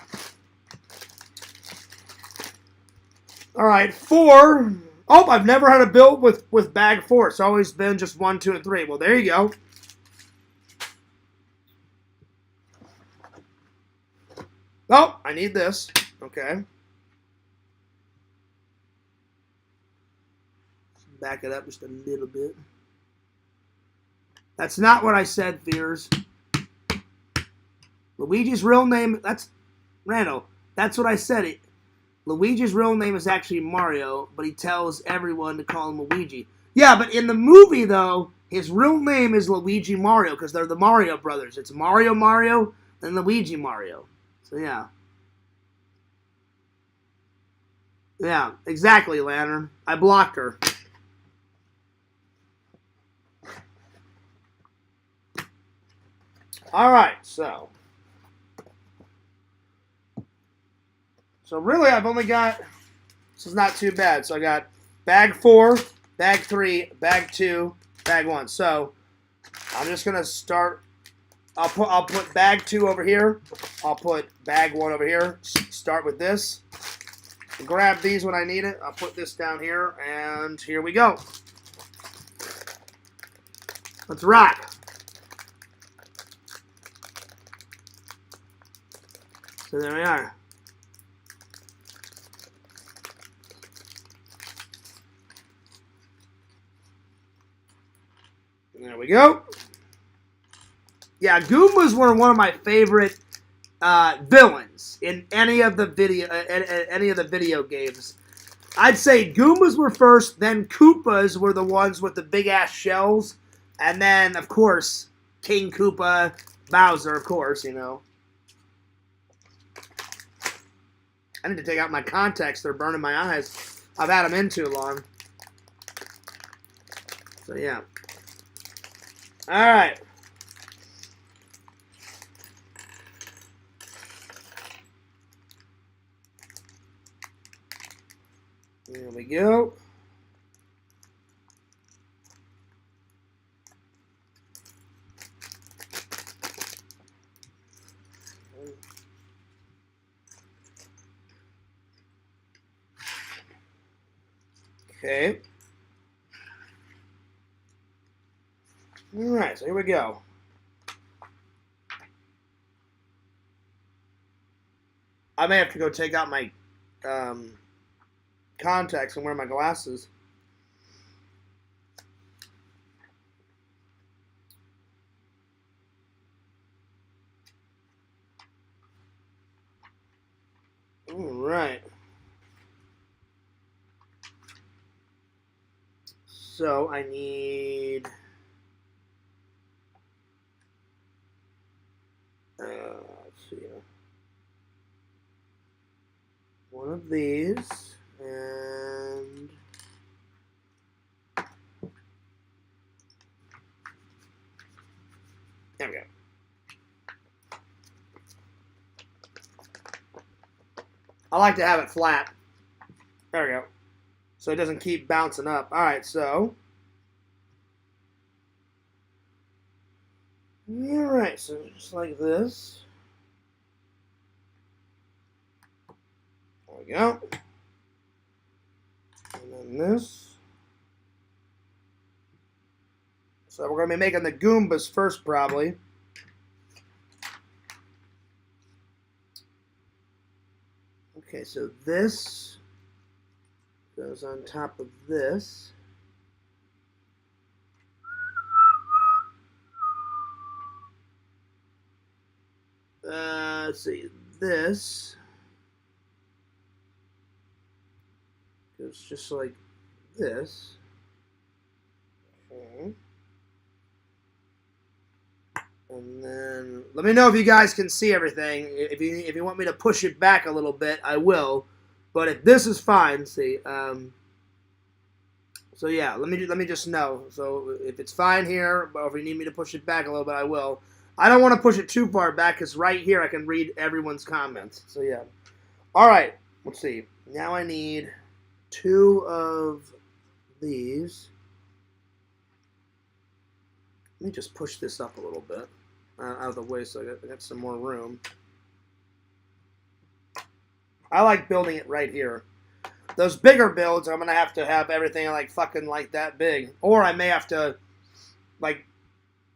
Alright, 4. Oh, I've never had a build with bag 4. It's always been just 1, 2, and 3. Well, there you go. Oh, I need this. Okay. Back it up just a little bit. That's not what I said, Fears. Luigi's real name, that's Randall. That's what I said. Luigi's real name is actually Mario, but he tells everyone to call him Luigi. Yeah, but in the movie, though, his real name is Luigi Mario because they're the Mario brothers. It's Mario, and Luigi Mario. So, yeah. Yeah, exactly, Lantern. I blocked her. Alright, so really I've only got, this is not too bad. So I got bag 4, bag 3, bag 2, bag 1. So I'm just going to start, I'll put bag 2 over here. I'll put bag 1 over here. Start with this. Grab these when I need it. I'll put this down here, and here we go. Let's rock. So there we are. There we go. Yeah, Goombas were one of my favorite villains in any of the video games. I'd say Goombas were first, then Koopas were the ones with the big ass shells, and then of course King Koopa, Bowser, of course, you know. I need to take out my contacts. They're burning my eyes. I've had them in too long. So, yeah. Alright. There we go. Okay. All right, so here we go. I may have to go take out my contacts and wear my glasses. All right. So I need let's see, one of these, and there we go. I like to have it flat. There we go. So it doesn't keep bouncing up. All right, so. All right, so just like this. There we go. And then this. So we're going to be making the Goombas first, probably. Okay, so this goes on top of this. Let's see, this goes just like this. Okay. And then let me know if you guys can see everything. If you want me to push it back a little bit, I will. But if this is fine, see. So yeah, let me just know. So if it's fine here, or if you need me to push it back a little bit, I will. I don't want to push it too far back because right here I can read everyone's comments. So yeah. All right. Let's see. Now I need 2 of these. Let me just push this up a little bit out of the way so I got some more room. I like building it right here. Those bigger builds, I'm going to have everything like fucking like that big. Or I may have to like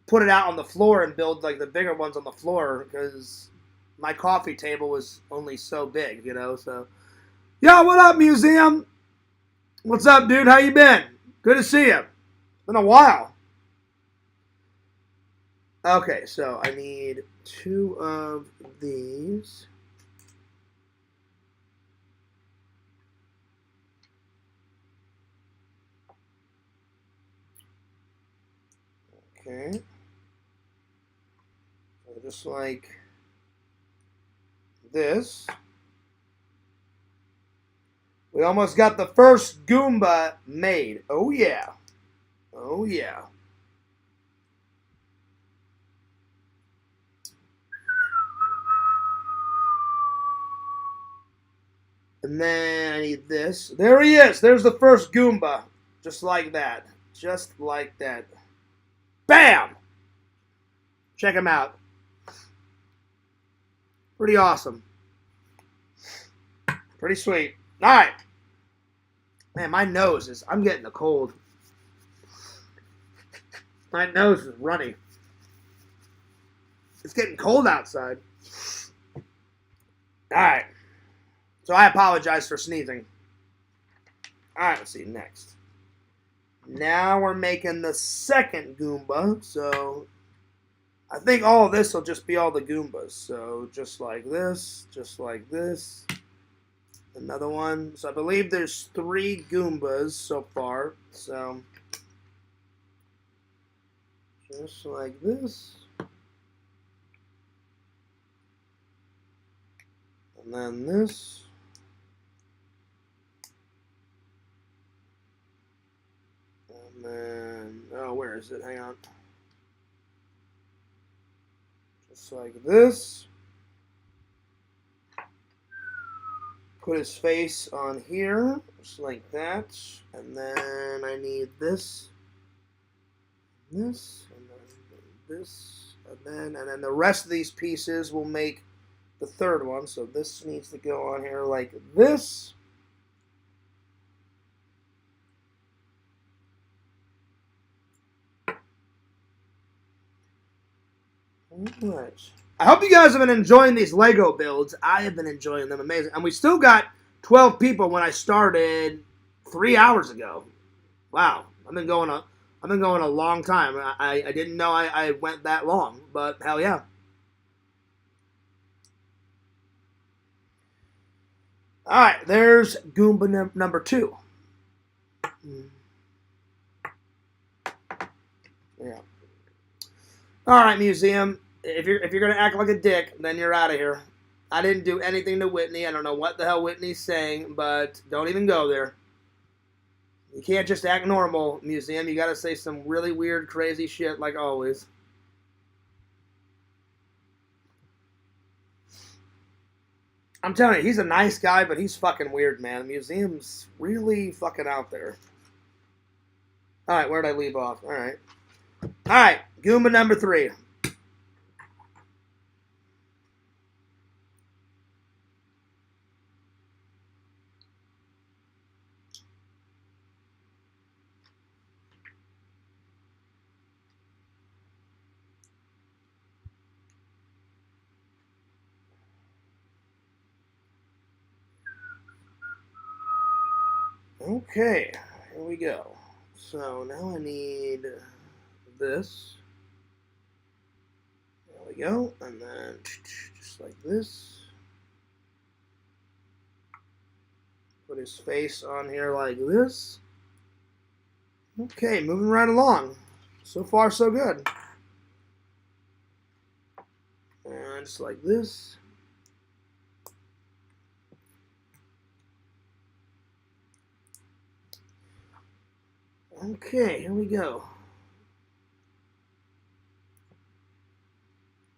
put it out on the floor and build like the bigger ones on the floor because my coffee table was only so big, you know. So, yo, what up, museum? What's up, dude? How you been? Good to see you. It's been a while. Okay, so I need 2 of these. Okay. So just like this. We almost got the first Goomba made. Oh, yeah. Oh, yeah. And then I need this. There he is. There's the first Goomba. Just like that. Just like that. Bam! Check him out. Pretty awesome. Pretty sweet. All right. Man, my nose is... I'm getting a cold. My nose is runny. It's getting cold outside. All right. So I apologize for sneezing. All right, let's see. Next. Now we're making the second Goomba. So I think all of this will just be all the Goombas. So just like this. Just like this. Another one. So I believe there's 3 Goombas so far. So just like this. And then this. And then, oh, where is it? Hang on. Just like this. put his face on here, just like that. And then I need this, and then this, and then the rest of these pieces will make the third one. So this needs to go on here like this. Alright. I hope you guys have been enjoying these Lego builds. I have been enjoying them. Amazing. And we still got 12 people when I started 3 hours ago. Wow. I've been going a long time. I didn't know I went that long, but hell yeah. Alright, there's Goomba number 2. Yeah. Alright, museum. If you're gonna act like a dick, then you're out of here. I didn't do anything to Whitney. I don't know what the hell Whitney's saying, but don't even go there. You can't just act normal, museum. You gotta say some really weird, crazy shit like always. I'm telling you, he's a nice guy, but he's fucking weird, man. The museum's really fucking out there. Alright, where'd I leave off? Alright. Alright, Goomba number 3. Okay, here we go. So now I need this. There we go. And then just like this. Put his face on here like this. Okay, moving right along. So far, so good. And just like this. Okay, here we go.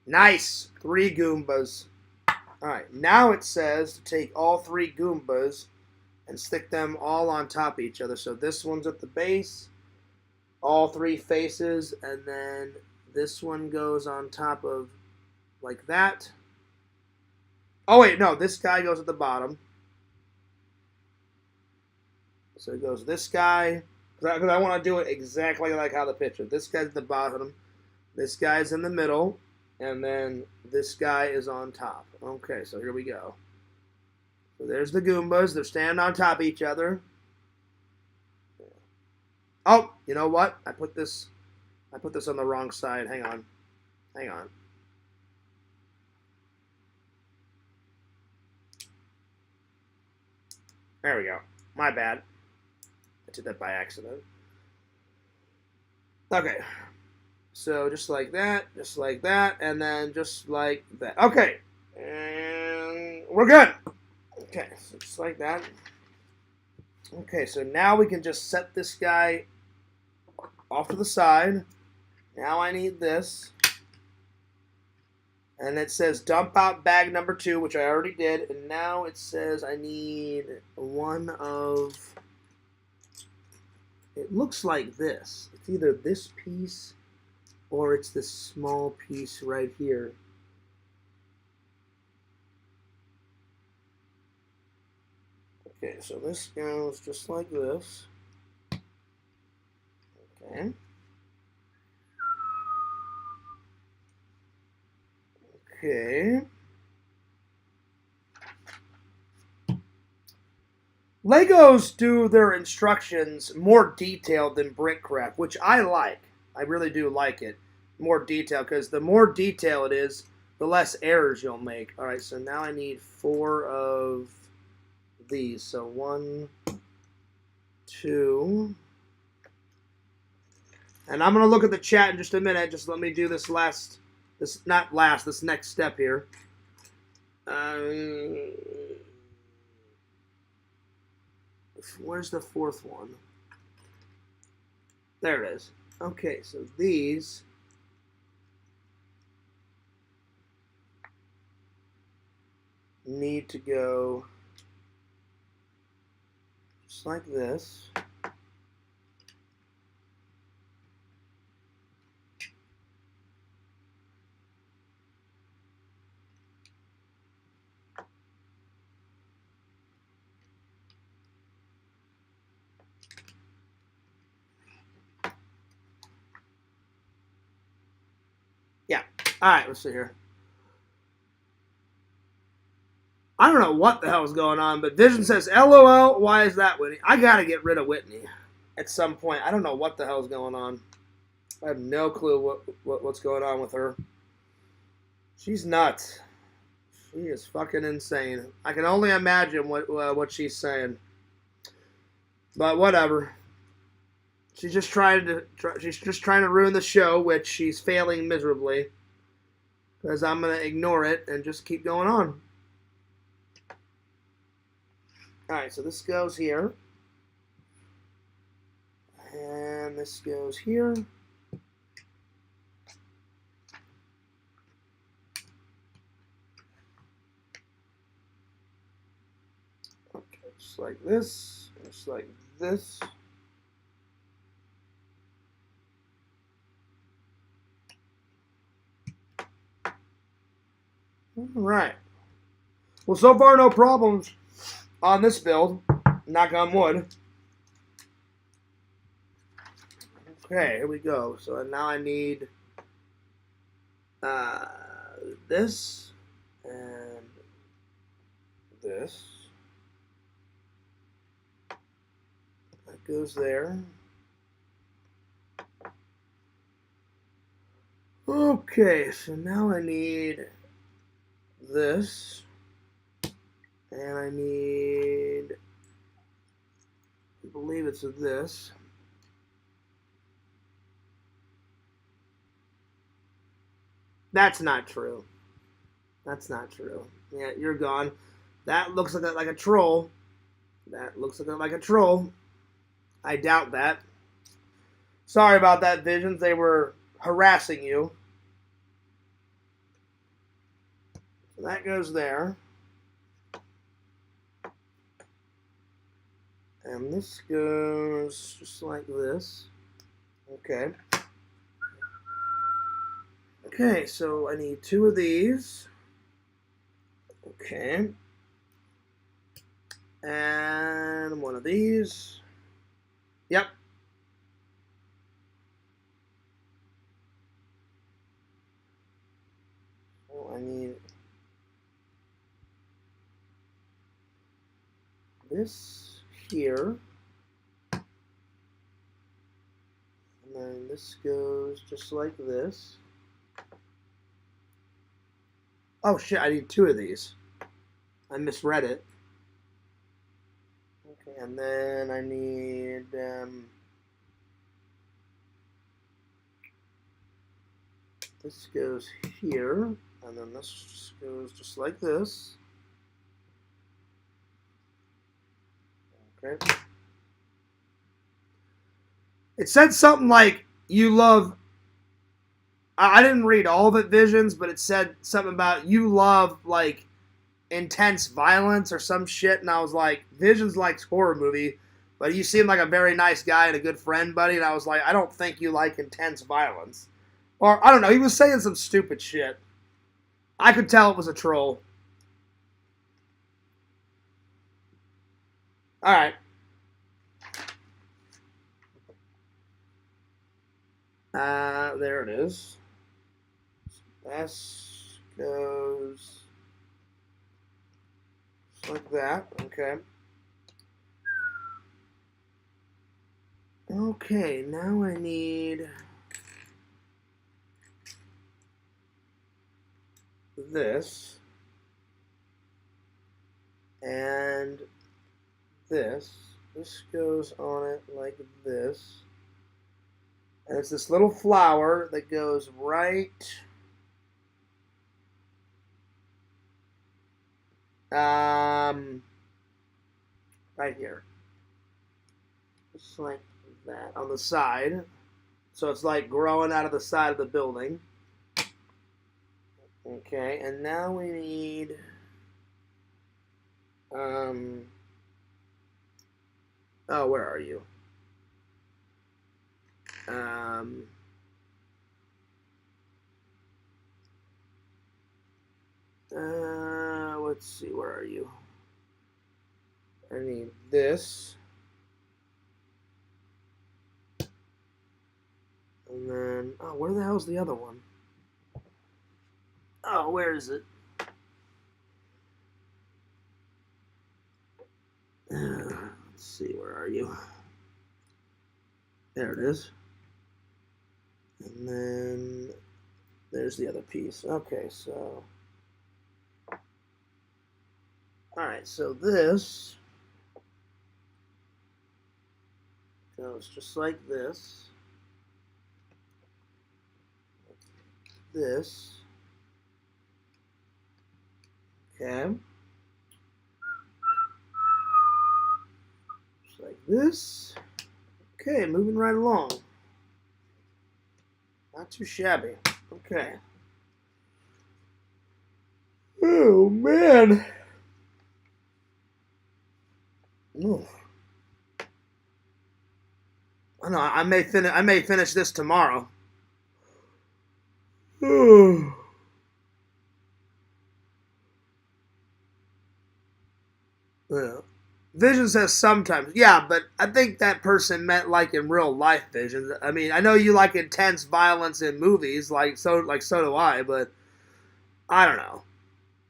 Nice. 3 Goombas. Alright, now it says to take all 3 Goombas and stick them all on top of each other. So this one's at the base, all 3 faces, and then this one goes on top of like that. Oh wait, no, this guy goes at the bottom. So it goes this guy, because I want to do it exactly like how the picture. This guy's at the bottom, this guy's in the middle, and then this guy is on top. Okay, so here we go. So there's the Goombas. They're standing on top of each other. Oh, you know what? I put this on the wrong side. Hang on. Hang on. There we go. My bad. I did that by accident. Okay. So just like that, and then just like that. Okay. And we're good. Okay, so just like that. Okay, so now we can just set this guy off to the side. Now I need this. And it says dump out bag number 2, which I already did. And now it says I need one of... It looks like this. It's either this piece or it's this small piece right here. Okay, so this goes just like this. Okay. Okay. Legos do their instructions more detailed than Brickcraft, which I like. I really do like it. More detailed, because the more detail it is, the less errors you'll make. Alright, so now I need 4 of these. So 1, 2. And I'm going to look at the chat in just a minute. Just let me do this this next step here. Where's the 4th one? There it is. Okay, so these need to go just like this. Yeah. All right, let's see here. I don't know what the hell is going on, but Vision says, LOL, why is that, Whitney? I gotta get rid of Whitney at some point. I don't know what the hell is going on. I have no clue what's going on with her. She's nuts. She is fucking insane. I can only imagine what she's saying. But whatever. She's just trying to ruin the show, which she's failing miserably. Because I'm gonna ignore it and just keep going on. Alright, so this goes here. And this goes here. Okay, just like this. Just like this. Alright. Well, so far no problems on this build. Knock on wood. Okay, here we go. So now I need this and this. That goes there. Okay, so now I need this. And I need, I believe it's this. That's not true. That's not true. Yeah, you're gone. That looks like a troll. That looks like a troll. I doubt that. Sorry about that, Visions. They were harassing you. So that goes there. And this goes just like this. Okay. Okay, so I need 2 of these. Okay. And 1 of these. Yep. So I need this here. And then this goes just like this. Oh shit, I need 2 of these. I misread it. Okay, and then I need this goes here, and then this just goes just like this. Okay. It said something like, you love, I didn't read all of it, Visions, but it said something about you love, like, intense violence or some shit, and I was like, Visions likes horror movie, but you seem like a very nice guy and a good friend, buddy, and I was like, I don't think you like intense violence. Or, I don't know, he was saying some stupid shit. I could tell it was a troll. Alright. There it is. This goes just like that. Okay. Okay, now I need this and this. This goes on it like this. And it's this little flower that goes right right here. Just like that on the side. So it's like growing out of the side of the building. Okay, and now we need Oh, where are you? Um, let's see, where are you? I need this. And then, oh, where the hell's the other one? Oh, where is it? Let's see, where are you? There it is. And then there's the other piece. Okay, so. Alright, so this goes just like this. This. Okay. Just like this. Okay, moving right along. Not too shabby. Okay. Oh, man. Ooh. I know. I may finish this tomorrow. Oh. Yeah. Vision says sometimes. Yeah, but I think that person meant like in real life Vision. I mean, I know you like intense violence in movies, so do I, but I don't know.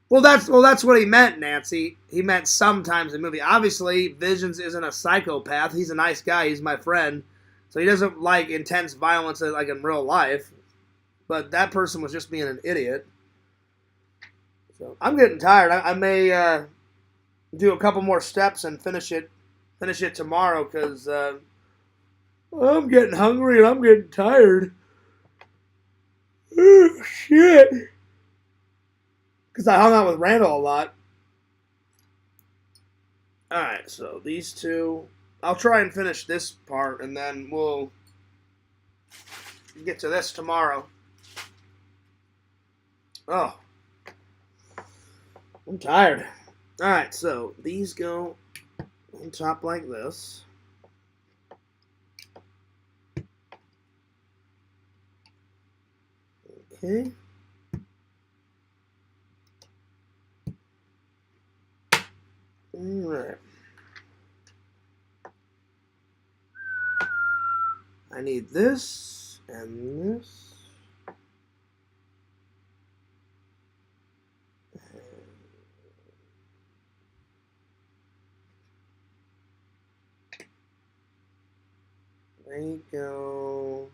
Well, that's what he meant, Nancy. He meant sometimes in movie. Obviously, Visions isn't a psychopath. He's a nice guy. He's my friend, so he doesn't like intense violence like in real life. But that person was just being an idiot. So I'm getting tired. I may do a couple more steps and finish it tomorrow because I'm getting hungry and I'm getting tired. Oh, shit. Because I hung out with Randall a lot. Alright, so these two. I'll try and finish this part and then we'll get to this tomorrow. Oh. I'm tired. Alright, so these go on top like this. Okay. Alright. I need this and this. They go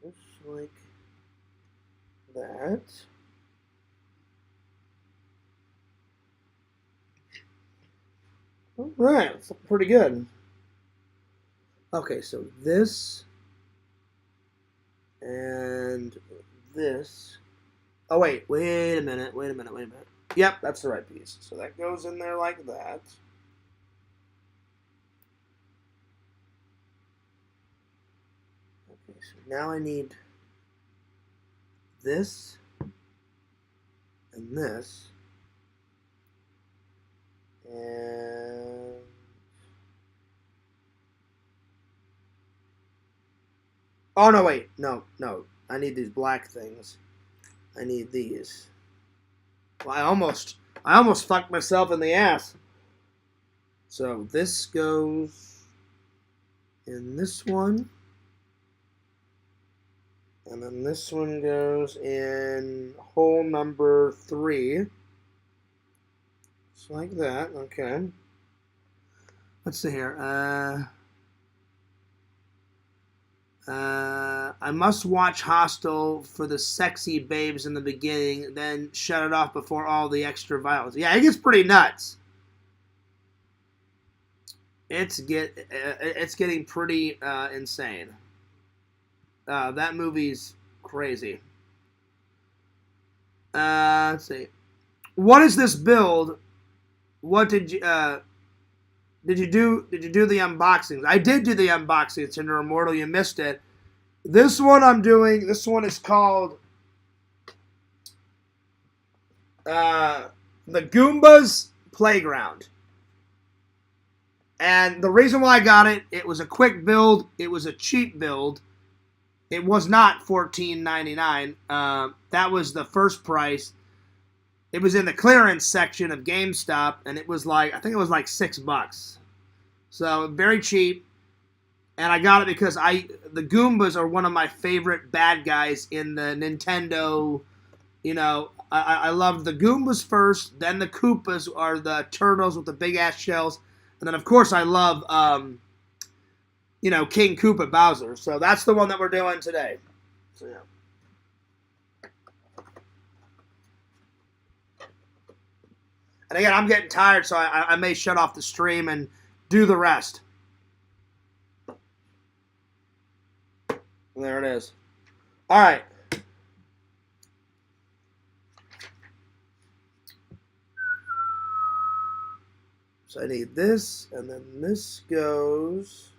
just like that. All right, it's pretty good. Okay, so this and this. Oh wait a minute. Yep, that's the right piece. So that goes in there like that. Okay, so now I need this and this. And oh no, wait, no. I need these black things. I need these. Well, I almost fucked myself in the ass. So this goes in this one. And then this one goes in hole number 3. Just like that, okay. Let's see here. I must watch Hostel for the sexy babes in the beginning, then shut it off before all the extra violence. Yeah, it gets pretty nuts. It's getting pretty insane. That movie's crazy. Let's see. What is this build? What did you do the unboxings? I did do the unboxings, Tinder Immortal. You missed it. This one I'm doing. This one is called the Goombas Playground. And the reason why I got it, it was a quick build. It was a cheap build. It was not $14.99. That was the first price. It was in the clearance section of GameStop, and it was like, I think it was like $6. So very cheap. And I got it because the Goombas are one of my favorite bad guys in the Nintendo. You know, I love the Goombas first, then the Koopas are the turtles with the big ass shells, and then of course I love King Koopa Bowser. So that's the one that we're doing today. So yeah. And again, I'm getting tired, so I may shut off the stream and do the rest. There it is. All right. So I need this, and then this goes.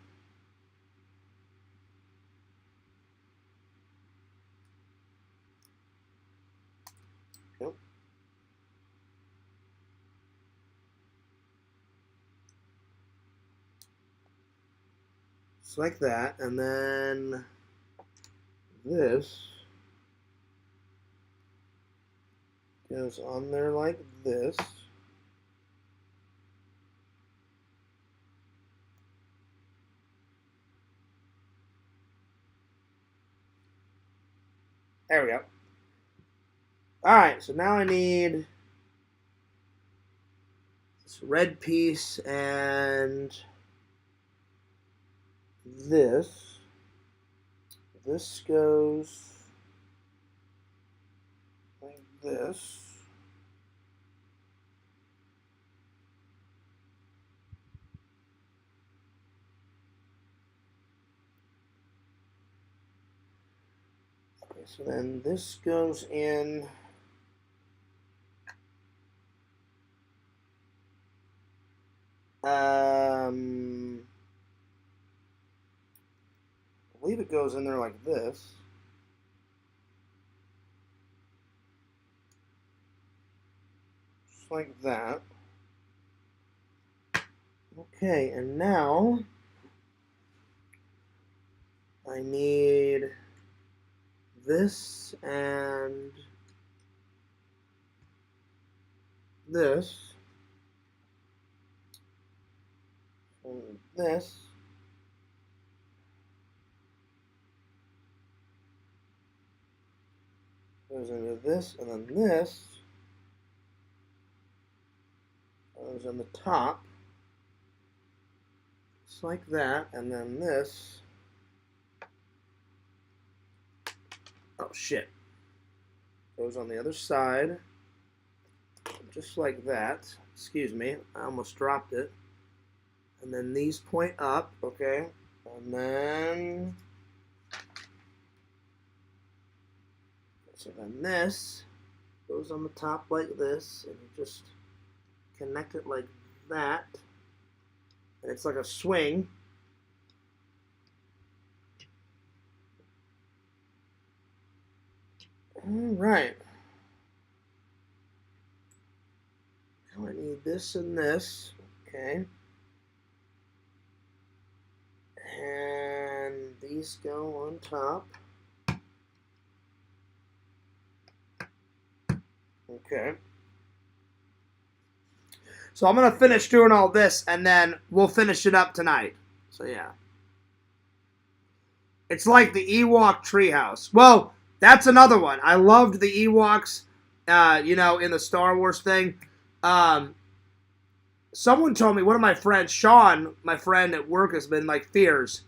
Yep. Just like that, and then this goes on there like this. There we go. Alright, so now I need this red piece and this. This goes like this. Okay, so then this goes in I believe it goes in there like this. Just like that. Okay, and now I need this and this. And this. Goes into this, and then this goes on the top, just like that, and then this. Oh shit! Goes on the other side, just like that. Excuse me, I almost dropped it. And then these point up, okay, and then. So then this goes on the top like this, and you just connect it like that, and it's like a swing. All right. Now I need this and this, okay. And these go on top. Okay. So I'm going to finish doing all this, and then we'll finish it up tonight. So, yeah. It's like the Ewok treehouse. Well, that's another one. I loved the Ewoks, in the Star Wars thing. Someone told me, one of my friends, Sean, my friend at work, has been like, Fears.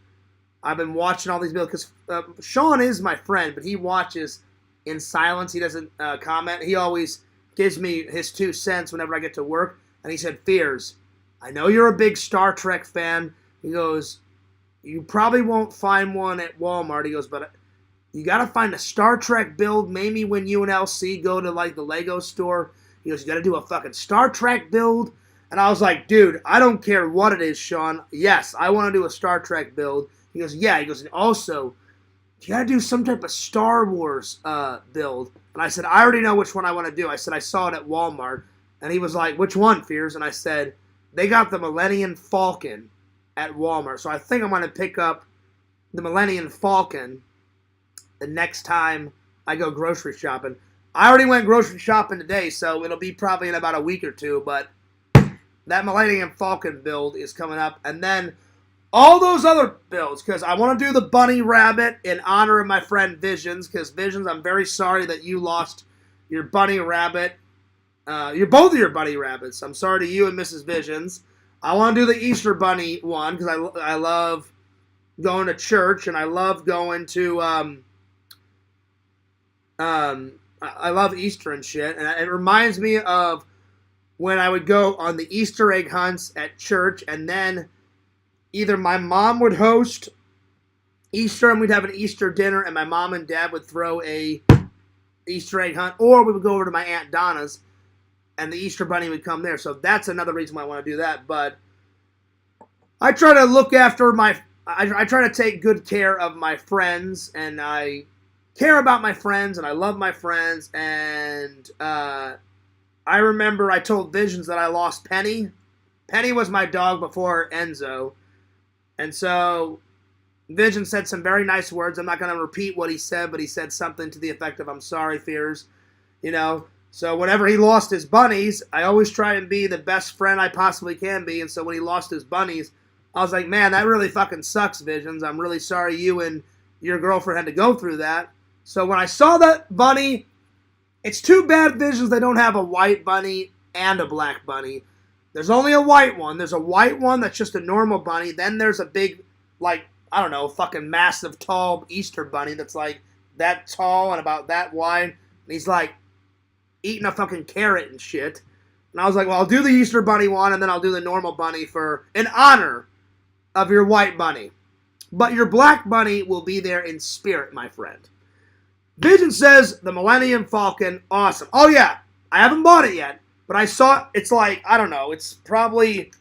I've been watching all these videos, because Sean is my friend, but he watches in silence. He doesn't comment. He always gives me his 2 cents whenever I get to work. And he said, Fears, I know you're a big Star Trek fan. He goes, you probably won't find one at Walmart. He goes, but you got to find a Star Trek build. Maybe when you and LC go to like the Lego store. He goes, you got to do a fucking Star Trek build. And I was like, dude, I don't care what it is, Sean. Yes, I want to do a Star Trek build. He goes, yeah. He goes, and also, you got to do some type of Star Wars build. And I said, I already know which one I want to do. I said, I saw it at Walmart. And he was like, which one, Fears? And I said, they got the Millennium Falcon at Walmart. So I think I'm going to pick up the Millennium Falcon the next time I go grocery shopping. I already went grocery shopping today, so it'll be probably in about a week or two, but that Millennium Falcon build is coming up. And then all those other builds, because I want to do the Bunny Rabbit in honor of my friend Visions, because Visions, I'm very sorry that you lost your Bunny Rabbit. You're both of your Bunny Rabbits. I'm sorry to you and Mrs. Visions. I want to do the Easter Bunny one, because I love going to church, and I love going to, I love Easter and shit, and it reminds me of when I would go on the Easter egg hunts at church, and then either my mom would host Easter and we'd have an Easter dinner, and my mom and dad would throw a Easter egg hunt, or we would go over to my Aunt Donna's and the Easter Bunny would come there. So that's another reason why I want to do that. But I try to look after I try to take good care of my friends, and I care about my friends, and I love my friends. And I remember I told Visions that I lost Penny. Penny was my dog before Enzo. And so Vision said some very nice words. I'm not going to repeat what he said, but he said something to the effect of, "I'm sorry, Fears." You know, so whenever he lost his bunnies, I always try and be the best friend I possibly can be. And so when he lost his bunnies, I was like, man, that really fucking sucks, Visions. I'm really sorry you and your girlfriend had to go through that. So when I saw that bunny, it's too bad, Visions, they don't have a white bunny and a black bunny. There's only a white one. There's a white one that's just a normal bunny. Then there's a big, like, I don't know, fucking massive, tall Easter bunny that's like that tall and about that wide. And he's like eating a fucking carrot and shit. And I was like, well, I'll do the Easter bunny one, and then I'll do the normal bunny in honor of your white bunny. But your black bunny will be there in spirit, my friend. Vision says the Millennium Falcon, awesome. Oh yeah, I haven't bought it yet. But I saw it's like, I don't know, it's probably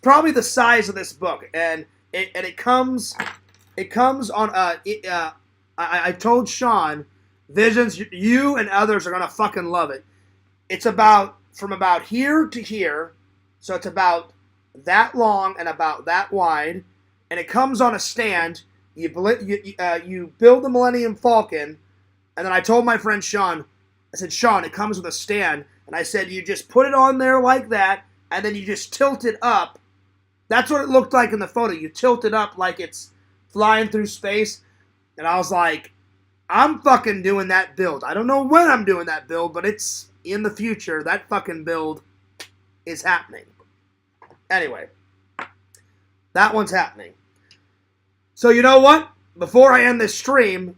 the size of this book, and it comes on I told Sean, Visions, you and others are gonna fucking love it. It's from about here to here, so it's about that long and about that wide, and it comes on a stand. You build the Millennium Falcon, and then I told my friend Sean, I said, Sean, it comes with a stand. And I said, you just put it on there like that, and then you just tilt it up. That's what it looked like in the photo. You tilt it up like it's flying through space. And I was like, I'm fucking doing that build. I don't know when I'm doing that build, but it's in the future. That fucking build is happening. Anyway, that one's happening. So you know what? Before I end this stream,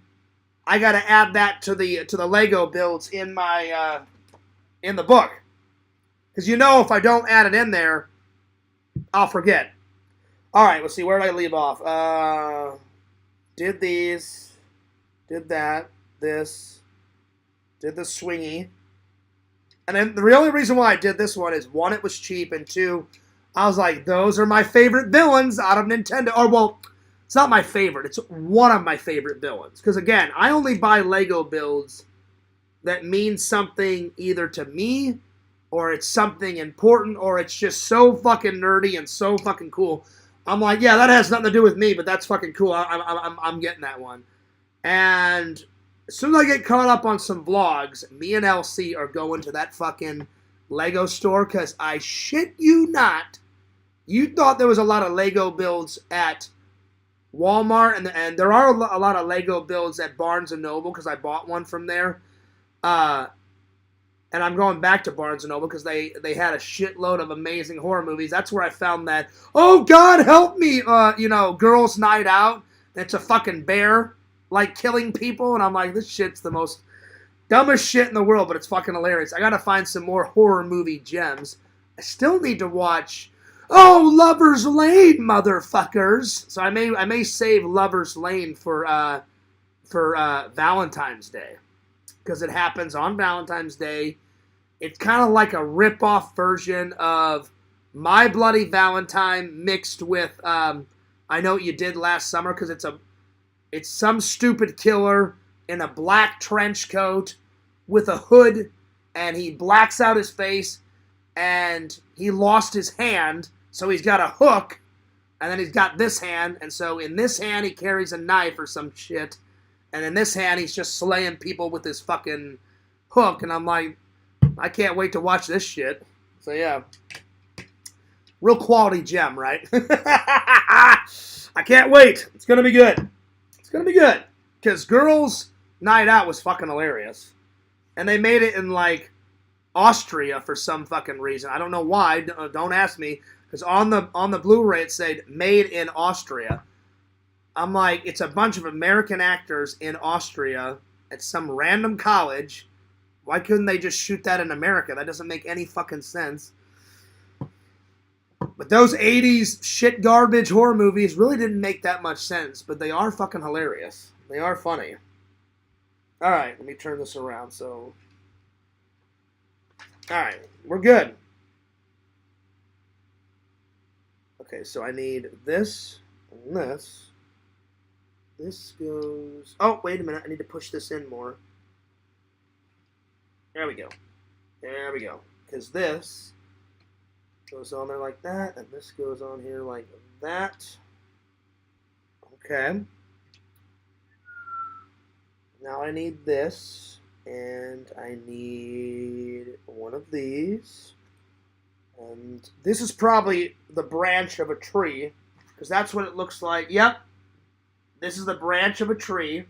I got to add that to the Lego builds in my in the book. Because you know if I don't add it in there, I'll forget. Alright, let's see, where did I leave off? Did these, did that, this, did the swingy. And then the only reason why I did this one is, one, it was cheap, and two, I was like, those are my favorite villains out of Nintendo. Or, well, it's not my favorite, it's one of my favorite villains. Because again, I only buy Lego builds that means something either to me, or it's something important, or it's just so fucking nerdy and so fucking cool. I'm like, yeah, that has nothing to do with me, but that's fucking cool. I'm getting that one. And as soon as I get caught up on some vlogs, me and LC are going to that fucking Lego store, because I shit you not, you thought there was a lot of Lego builds at Walmart, and there are a lot of Lego builds at Barnes & Noble, because I bought one from there. And I'm going back to Barnes & Noble because they had a shitload of amazing horror movies. That's where I found that, oh God help me, Girls Night Out. It's a fucking bear, like, killing people. And I'm like, this shit's the most dumbest shit in the world, but it's fucking hilarious. I gotta find some more horror movie gems. I still need to watch, Lover's Lane, motherfuckers. So I may save Lover's Lane for Valentine's Day. Because it happens on Valentine's Day. It's kind of like a rip-off version of My Bloody Valentine mixed with I Know What You Did Last Summer, because it's some stupid killer in a black trench coat with a hood, and he blacks out his face, and he lost his hand, so he's got a hook, and then he's got this hand, and so in this hand he carries a knife or some shit, and in this hand he's just slaying people with his fucking hook, and I'm like, I can't wait to watch this shit. So yeah. Real quality gem, right? I can't wait. It's going to be good. It's going to be good. Because Girls' Night Out was fucking hilarious. And they made it in, like, Austria for some fucking reason. I don't know why. Don't ask me. Because on the Blu-ray it said, made in Austria. I'm like, it's a bunch of American actors in Austria at some random college. Why couldn't they just shoot that in America? That doesn't make any fucking sense. But those 80s shit garbage horror movies really didn't make that much sense. But they are fucking hilarious. They are funny. Alright, let me turn this around. So, alright, we're good. Okay, so I need this and this. This goes... Oh, wait a minute. I need to push this in more. There we go. There we go. Because this goes on there like that, and this goes on here like that. Okay. Now I need this, and I need one of these. And this is probably the branch of a tree, because that's what it looks like. Yep. This is the branch of a tree.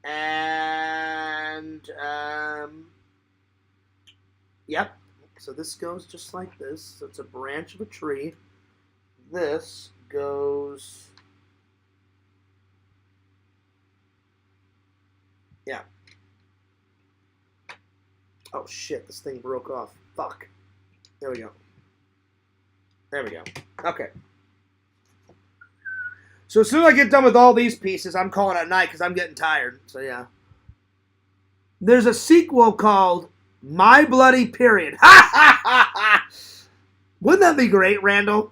And, yep. So this goes just like this. So it's a branch of a tree. This goes... Yeah. Oh, shit. This thing broke off. Fuck. There we go. There we go. Okay. So as soon as I get done with all these pieces, I'm calling it a night because I'm getting tired. So, yeah. There's a sequel called My Bloody Period. Ha ha ha ha! Wouldn't that be great, Randall?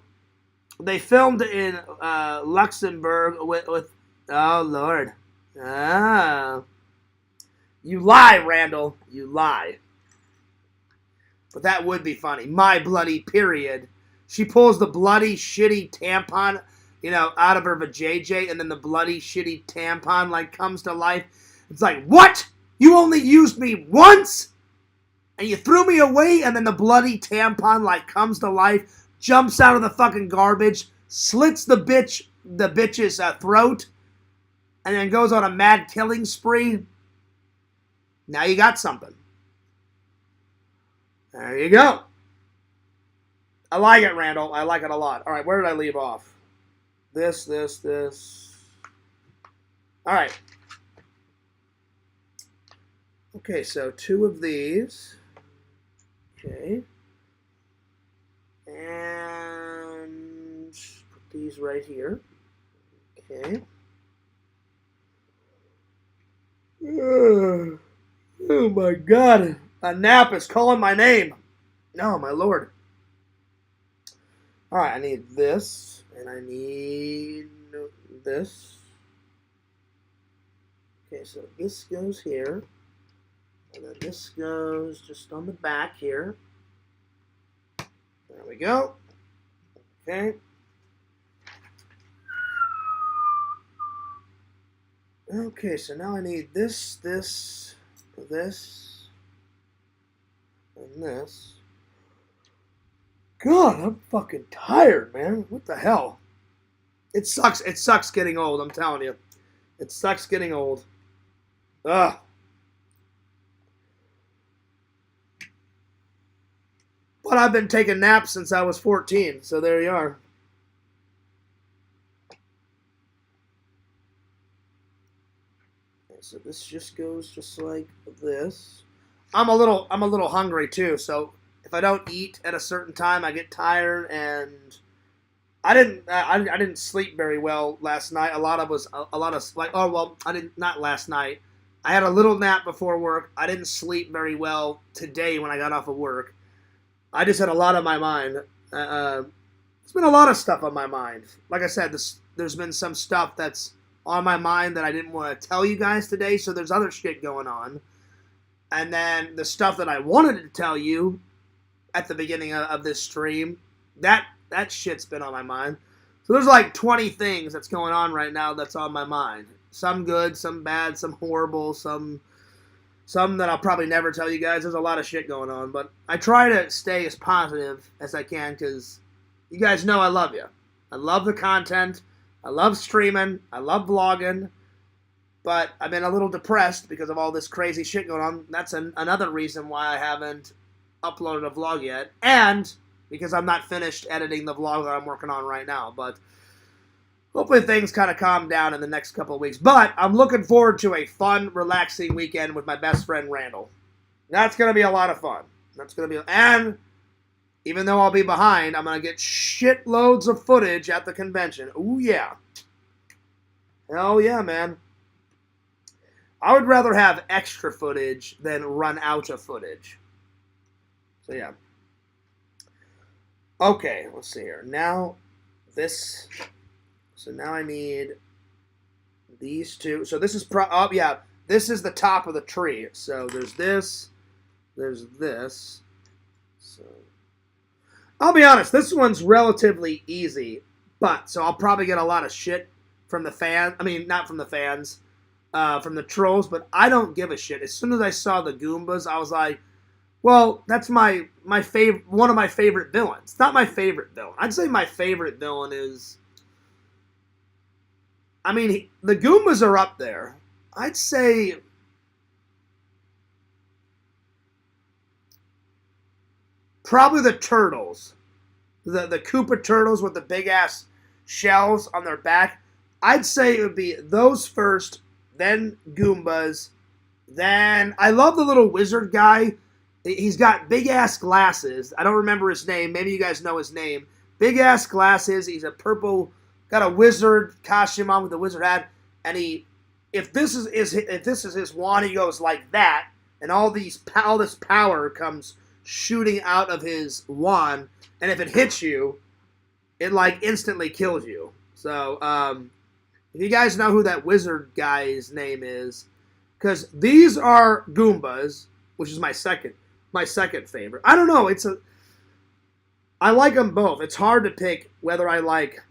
They filmed in Luxembourg with... Oh, Lord. Ah. You lie, Randall. You lie. But that would be funny. My Bloody Period. She pulls the bloody, shitty tampon, you know, out of her vajayjay, and then the bloody, shitty tampon, like, comes to life. It's like, what? You only used me once? And you threw me away, and then the bloody tampon, like, comes to life, jumps out of the fucking garbage, slits the bitch's throat, and then goes on a mad killing spree. Now you got something. There you go. I like it, Randall. I like it a lot. All right, where did I leave off? This. All right. Okay, so 2 of these. Okay. And put these right here. Okay. Oh my God. A nap is calling my name. No, my Lord. Alright, I need this. And I need this. Okay, so this goes here. And then this goes just on the back here. There we go. Okay. Okay, so now I need this, and this. God, I'm fucking tired, man. What the hell? It sucks. It sucks getting old, I'm telling you. It sucks getting old. Ugh. But I've been taking naps since I was 14, so there you are. So this just goes just like this. I'm a little hungry too, so if I don't eat at a certain time, I get tired, and I didn't sleep very well last night. Not last night. I had a little nap before work. I didn't sleep very well today when I got off of work. I just had a lot on my mind. There's been a lot of stuff on my mind. Like I said, there's been some stuff that's on my mind that I didn't want to tell you guys today, so there's other shit going on. And then the stuff that I wanted to tell you at the beginning of this stream. That shit's been on my mind. So there's like 20 things that's going on right now that's on my mind. Some good, some bad, some horrible, some that I'll probably never tell you guys. There's a lot of shit going on, but I try to stay as positive as I can because you guys know I love you. I love the content. I love streaming. I love vlogging. But I've been a little depressed because of all this crazy shit going on. That's another reason why I haven't uploaded a vlog yet. And because I'm not finished editing the vlog that I'm working on right now. But hopefully things kind of calm down in the next couple of weeks. But I'm looking forward to a fun, relaxing weekend with my best friend, Randall. That's going to be a lot of fun. And even though I'll be behind, I'm going to get shitloads of footage at the convention. Ooh, yeah. Hell yeah, man. I would rather have extra footage than run out of footage. So, yeah. Okay, let's see here. Now, this... So now I need these two. So this is this is the top of the tree. So there's this, there's this. So I'll be honest, this one's relatively easy, so I'll probably get a lot of shit from the fans. I mean, not from the fans, from the trolls, but I don't give a shit. As soon as I saw the Goombas, I was like, well, that's my favorite, one of my favorite villains. It's not my favorite villain. I'd say my favorite villain is, I mean, the Goombas are up there. I'd say probably the turtles. The Koopa turtles with the big-ass shells on their back. I'd say it would be those first, then Goombas, then... I love the little wizard guy. He's got big-ass glasses. I don't remember his name. Maybe you guys know his name. Big-ass glasses. He's a purple... Got a wizard costume on with a wizard hat, and if this is his wand, he goes like that, and all this power comes shooting out of his wand, and if it hits you, it like instantly kills you. So if you guys know who that wizard guy's name is, because these are Goombas, which is my second favorite. I don't know. I like them both. It's hard to pick whether I like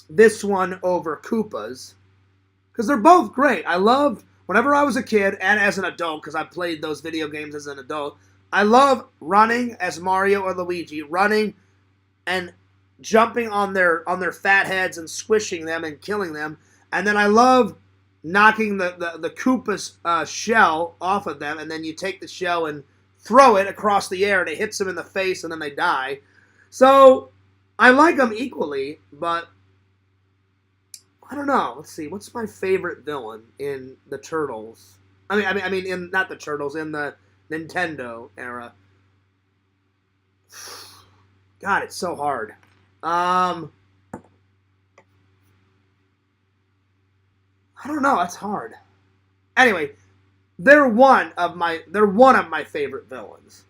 this one over Koopas, because they're both great. I loved, whenever I was a kid and as an adult, because I played those video games as an adult, I love running as Mario or Luigi, running and jumping on their fat heads and squishing them and killing them, and then I love knocking the Koopa's shell off of them, and then you take the shell and throw it across the air, and it hits them in the face, and then they die. So I like them equally, but I don't know. Let's see. What's my favorite villain in the Turtles? I mean, in not the Turtles, in the Nintendo era. God, it's so hard. I don't know. That's hard. Anyway, they're one of my favorite villains.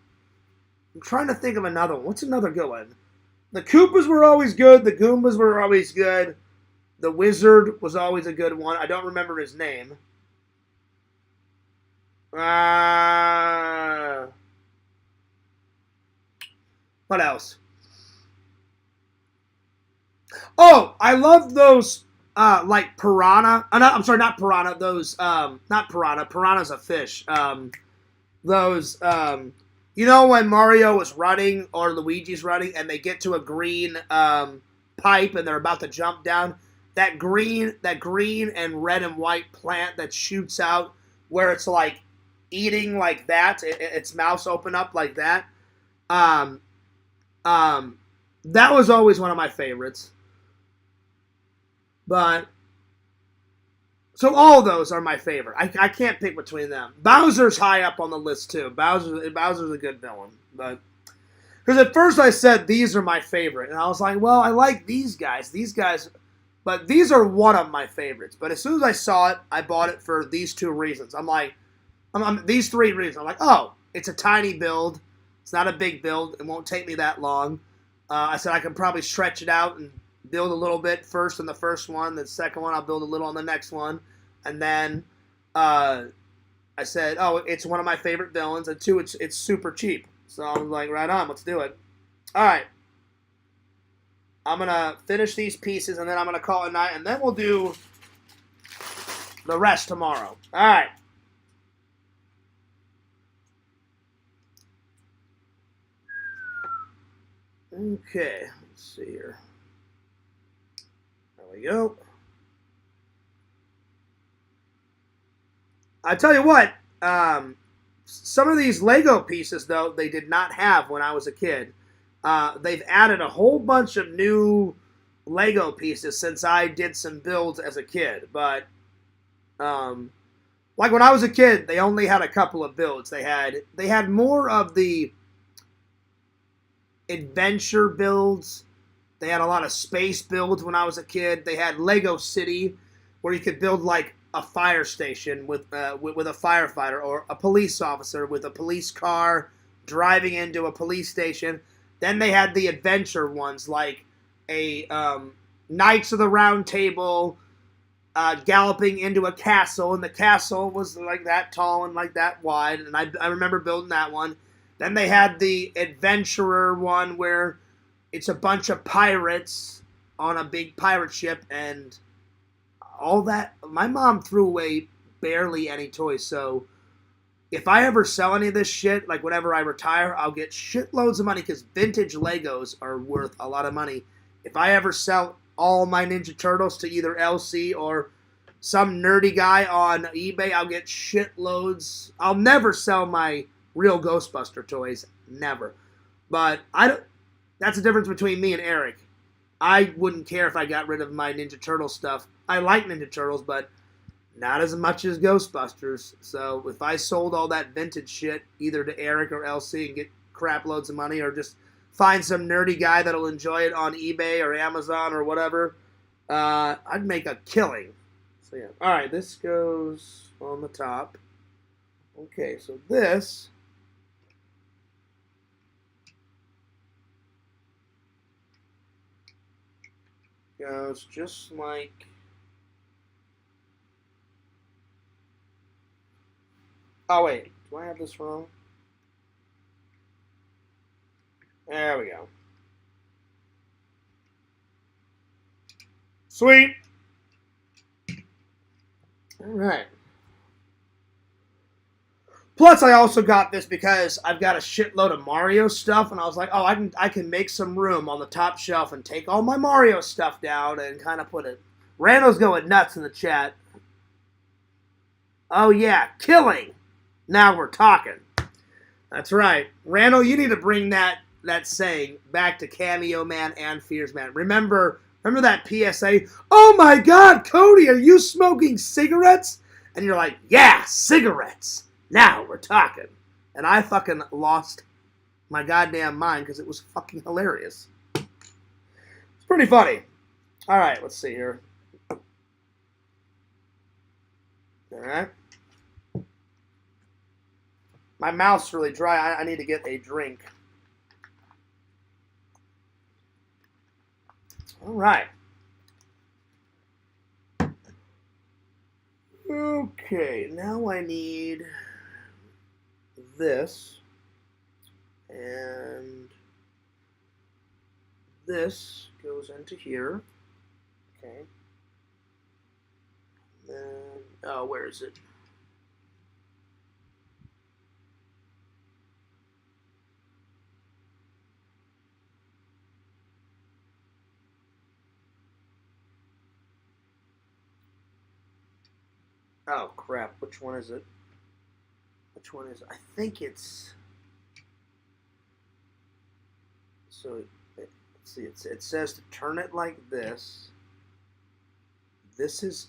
I'm trying to think of another one. What's another good one? The Koopas were always good. The Goombas were always good. The Wizard was always a good one. I don't remember his name. What else? Oh, I love those, like piranha. I'm sorry, not piranha. Those, not piranha. Piranha's a fish. Those, you know when Mario was running or Luigi's running and they get to a green pipe and they're about to jump down? That green and red and white plant that shoots out where it's like eating like that, its mouth's open up like that. That was always one of my favorites. But so all of those are my favorite. I can't pick between them. Bowser's high up on the list too. Bowser's a good villain, but because at first I said these are my favorite, and I was like, well, I like these guys. But these are one of my favorites. But as soon as I saw it, I bought it for these two reasons. These three reasons. I'm like, oh, it's a tiny build. It's not a big build. It won't take me that long. I said I can probably stretch it out and build a little bit first on the first one. The second one, I'll build a little on the next one. And then I said, oh, it's one of my favorite villains. And two, it's super cheap. So I'm like, right on, let's do it. All right. I'm going to finish these pieces, and then I'm going to call it a night, and then we'll do the rest tomorrow. All right. Okay, let's see here. There we go. I tell you what, some of these Lego pieces, though, they did not have when I was a kid. They've added a whole bunch of new Lego pieces since I did some builds as a kid. But, like when I was a kid, they only had a couple of builds. They had more of the adventure builds. They had a lot of space builds when I was a kid. They had Lego City, where you could build like a fire station with a firefighter, or a police officer with a police car driving into a police station. Then they had the adventure ones, like a Knights of the Round Table galloping into a castle, and the castle was like that tall and like that wide, and I remember building that one. Then they had the adventurer one, where it's a bunch of pirates on a big pirate ship, and all that. My mom threw away barely any toys, so if I ever sell any of this shit, like whenever I retire, I'll get shitloads of money, because vintage Legos are worth a lot of money. If I ever sell all my Ninja Turtles to either LC or some nerdy guy on eBay, I'll get shitloads. I'll never sell my real Ghostbuster toys, never. But that's the difference between me and Eric. I wouldn't care if I got rid of my Ninja Turtle stuff. I like Ninja Turtles, but not as much as Ghostbusters. So if I sold all that vintage shit either to Eric or LC and get crap loads of money, or just find some nerdy guy that'll enjoy it on eBay or Amazon or whatever, I'd make a killing. So yeah. All right, this goes on the top. Okay, so this goes just like... Oh, wait. Do I have this wrong? There we go. Sweet. All right. Plus, I also got this because I've got a shitload of Mario stuff, and I was like, oh, I can make some room on the top shelf and take all my Mario stuff down and kind of put it. Randall's going nuts in the chat. Oh, yeah, killing. Now we're talking. That's right. Randall, you need to bring that saying back to Cameo Man and Fears Man. Remember that PSA? Oh my God, Cody, are you smoking cigarettes? And you're like, yeah, cigarettes. Now we're talking. And I fucking lost my goddamn mind because it was fucking hilarious. It's pretty funny. All right, let's see here. All right. My mouth's really dry. I need to get a drink. All right. Okay, now I need this. And this goes into here. Okay. And then, oh, where is it? Oh, crap. Which one is it? Which one is it? I think it's... So, let's see. It says to turn it like this. This is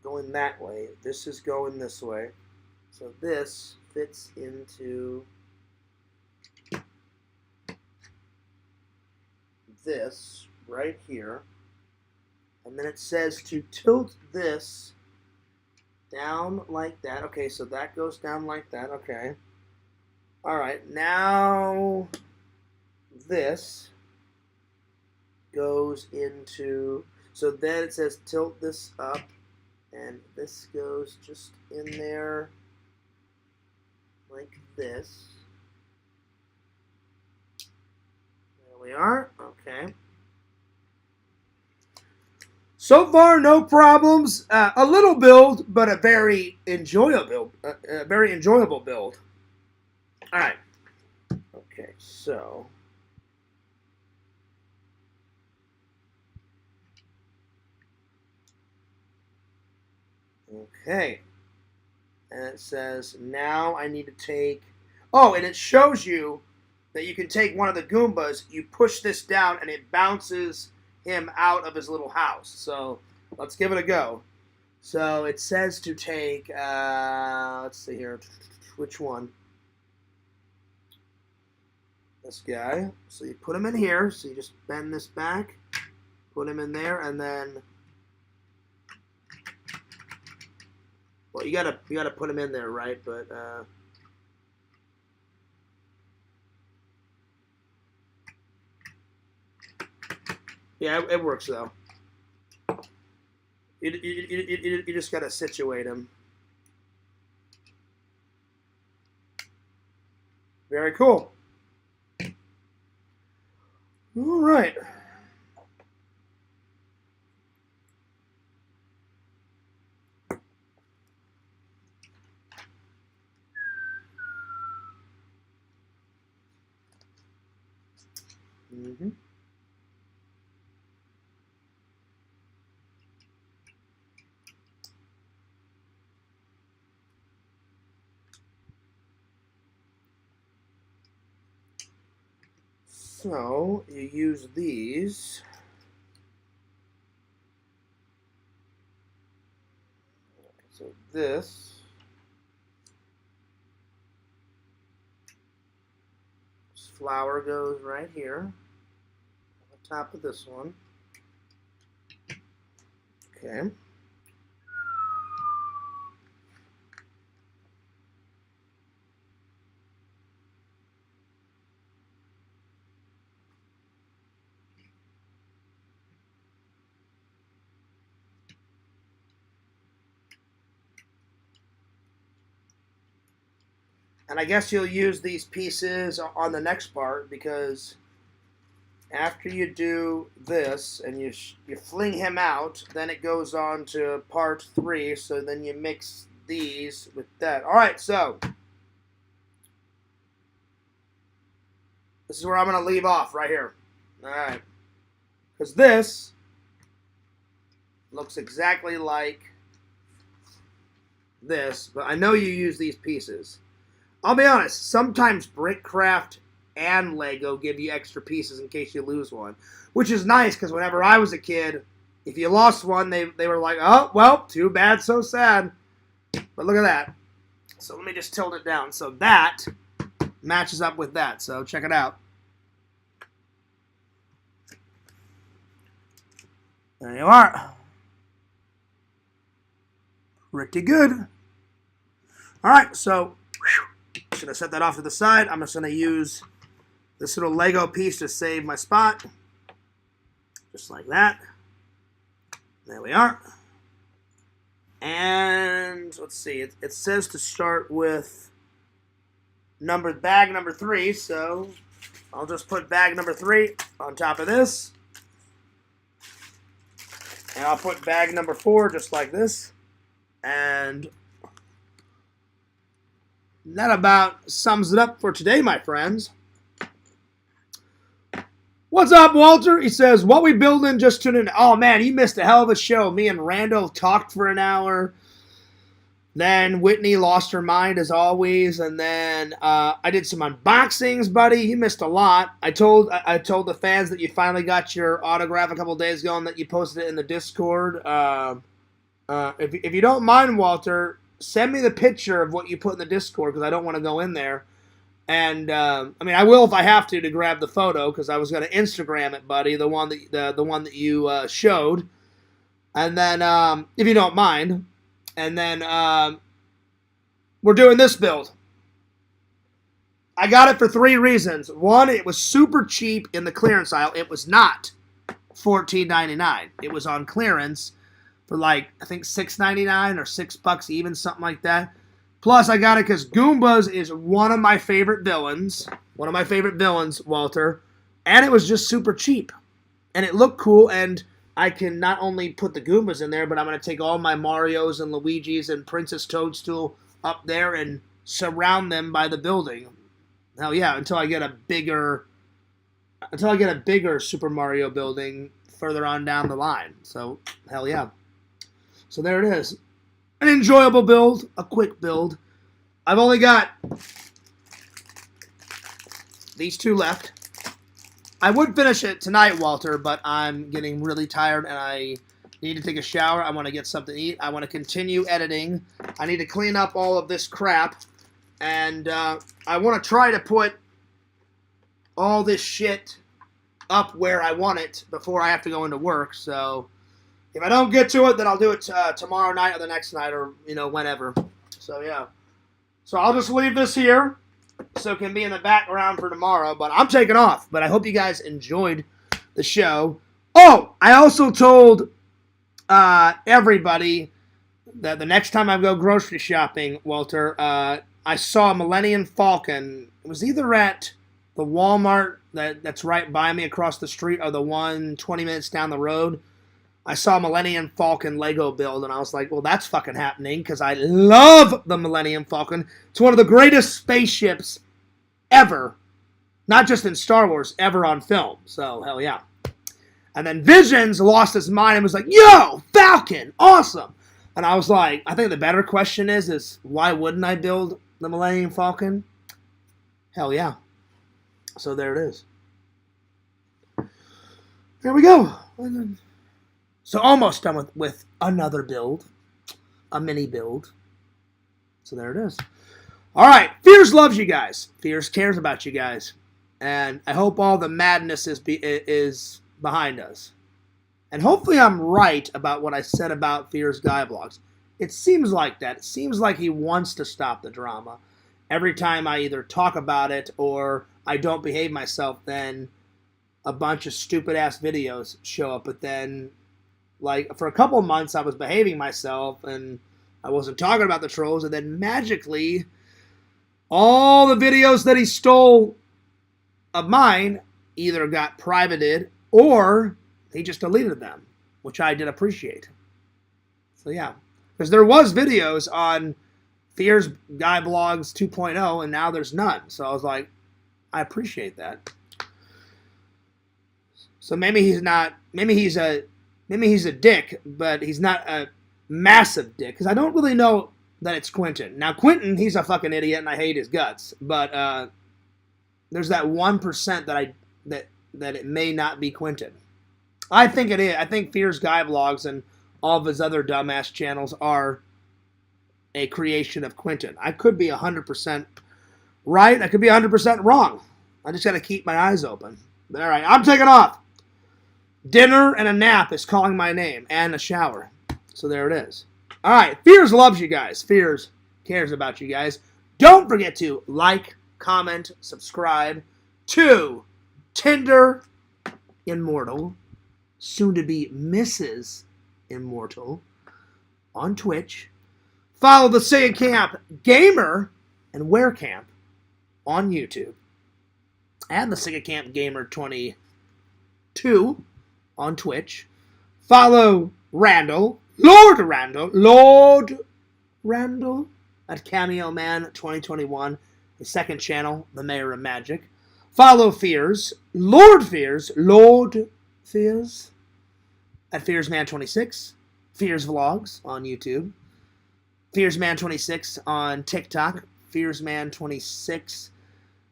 going that way. This is going this way. So this fits into this right here. And then it says to tilt this down like that. Okay, so that goes down like that. Okay. All right. Now this goes into... So then it says tilt this up. And this goes just in there like this. we are. Okay. So far, no problems. A little build, but a very enjoyable build. All right. Okay, so. Okay. And it says, now I need to take... Oh, and it shows you that you can take one of the Goombas, you push this down, and it bounces him out of his little house. So let's give it a go. So it says to take, let's see here, which one? This guy. So you put him in here, so you just bend this back, put him in there, and then, well, you gotta put him in there, right? But yeah, it works though. You just gotta situate him. Very cool. All right. Mm-hmm. So you use these. So this flower goes right here on the top of this one. Okay. And I guess you'll use these pieces on the next part, because after you do this and you fling him out, then it goes on to part 3. So then you mix these with that. All right, so this is where I'm going to leave off right here. All right. Because this looks exactly like this, but I know you use these pieces. I'll be honest, sometimes Brickcraft and Lego give you extra pieces in case you lose one, which is nice, because whenever I was a kid, if you lost one, they were like, oh, well, too bad, so sad. But look at that. So let me just tilt it down. So that matches up with that, so check it out. There you are. Pretty good. All right, so just going to set that off to the side. I'm just going to use this little Lego piece to save my spot. Just like that. There we are. And let's see. It says to start with bag number 3. So I'll just put bag number 3 on top of this. And I'll put bag number 4 just like this. And that about sums it up for today, my friends. What's up, Walter? He says, what we building? Just tuning in. Oh, man, you missed a hell of a show. Me and Randall talked for an hour. Then Whitney lost her mind, as always. And then I did some unboxings, buddy. You missed a lot. I told the fans that you finally got your autograph a couple days ago and that you posted it in the Discord. If you don't mind, Walter, send me the picture of what you put in the Discord, because I don't want to go in there. And I mean, I will if I have to grab the photo, because I was going to Instagram it, buddy, the one that you showed. And then if you don't mind, and then we're doing this build. I got it for 3 reasons. One, it was super cheap in the clearance aisle. It was not $14.99. It was on clearance for like, I think $6.99 or $6 even, something like that. Plus, I got it because Goombas is one of my favorite villains. One of my favorite villains, Walter. And it was just super cheap. And it looked cool, and I can not only put the Goombas in there, but I'm going to take all my Marios and Luigis and Princess Toadstool up there and surround them by the building. Hell yeah, until I get a bigger Super Mario building further on down the line. So, hell yeah. So there it is. An enjoyable build, a quick build. I've only got these two left. I would finish it tonight, Walter, but I'm getting really tired and I need to take a shower. I want to get something to eat. I want to continue editing. I need to clean up all of this crap. And I want to try to put all this shit up where I want it before I have to go into work. So if I don't get to it, then I'll do it tomorrow night or the next night or, whenever. So, yeah. So I'll just leave this here so it can be in the background for tomorrow. But I'm taking off. But I hope you guys enjoyed the show. Oh, I also told everybody that the next time I go grocery shopping, Walter, I saw a Millennium Falcon. It was either at the Walmart that's right by me across the street or the one 20 minutes down the road. I saw Millennium Falcon Lego build, and I was like, well, that's fucking happening, because I love the Millennium Falcon. It's one of the greatest spaceships ever, not just in Star Wars, ever on film. So, hell yeah. And then Visions lost his mind and was like, yo, Falcon, awesome. And I was like, I think the better question is why wouldn't I build the Millennium Falcon? Hell yeah. So there it is. There we go. So almost done with another build. A mini build. So there it is. Alright. Fears loves you guys. Fears cares about you guys. And I hope all the madness is behind us. And hopefully I'm right about what I said about Fears Guy Vlogs. It seems like that. It seems like he wants to stop the drama. Every time I either talk about it or I don't behave myself, then a bunch of stupid-ass videos show up. But then, like, for a couple of months, I was behaving myself, and I wasn't talking about the trolls, and then magically, all the videos that he stole of mine either got privated or he just deleted them, which I did appreciate. So, yeah. Because there was videos on Fears Guy Blogs 2.0, and now there's none. So I was like, I appreciate that. So maybe he's a dick, but he's not a massive dick. Because I don't really know that it's Quentin. Now, Quentin, he's a fucking idiot, and I hate his guts. But there's that 1% that it may not be Quentin. I think it is. I think Fears Guy Vlogs and all of his other dumbass channels are a creation of Quentin. I could be 100% right. I could be 100% wrong. I just got to keep my eyes open. But all right, I'm taking off. Dinner and a nap is calling my name, and a shower. So there it is. All right, Fears loves you guys. Fears cares about you guys. Don't forget to like, comment, subscribe to Tinder Immortal, soon to be Mrs. Immortal, on Twitch. Follow the Sega Camp Gamer and Wear Camp on YouTube. And the Sega Camp Gamer 22 on Twitch. Follow Randall, Lord Randall at Cameo Man 2021, his second channel, The Mayor of Magic. Follow Fears, Lord Fears at FearsMan26, Fears Vlogs on YouTube, FearsMan26 on TikTok, FearsMan26.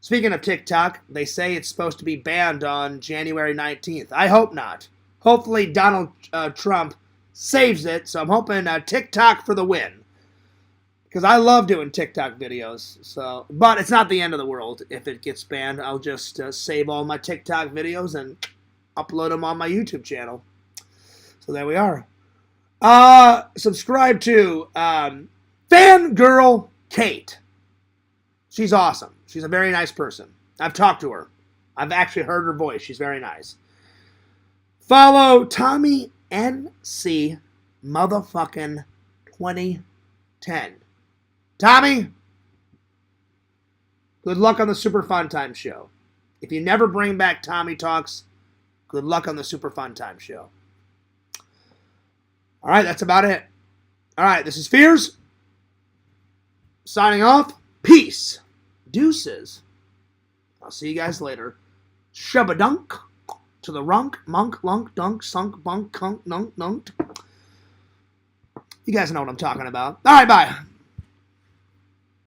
Speaking of TikTok, they say it's supposed to be banned on January 19th. I hope not. Hopefully Donald Trump saves it, so I'm hoping TikTok for the win. Because I love doing TikTok videos. But it's not the end of the world if it gets banned. I'll just save all my TikTok videos and upload them on my YouTube channel. So there we are. Subscribe to Fangirl Kate. She's awesome. She's a very nice person. I've talked to her. I've actually heard her voice. She's very nice. Follow Tommy NC motherfucking 2010. Tommy, good luck on the Super Fun Time show. If you never bring back Tommy Talks, good luck on the Super Fun Time show. All right, that's about it. All right, this is Fears. Signing off. Peace. Deuces. I'll see you guys later. Shubba-dunk. To the runk, monk, lunk, dunk, sunk, bunk, kunk, nunk, nunk. You guys know what I'm talking about. All right, bye.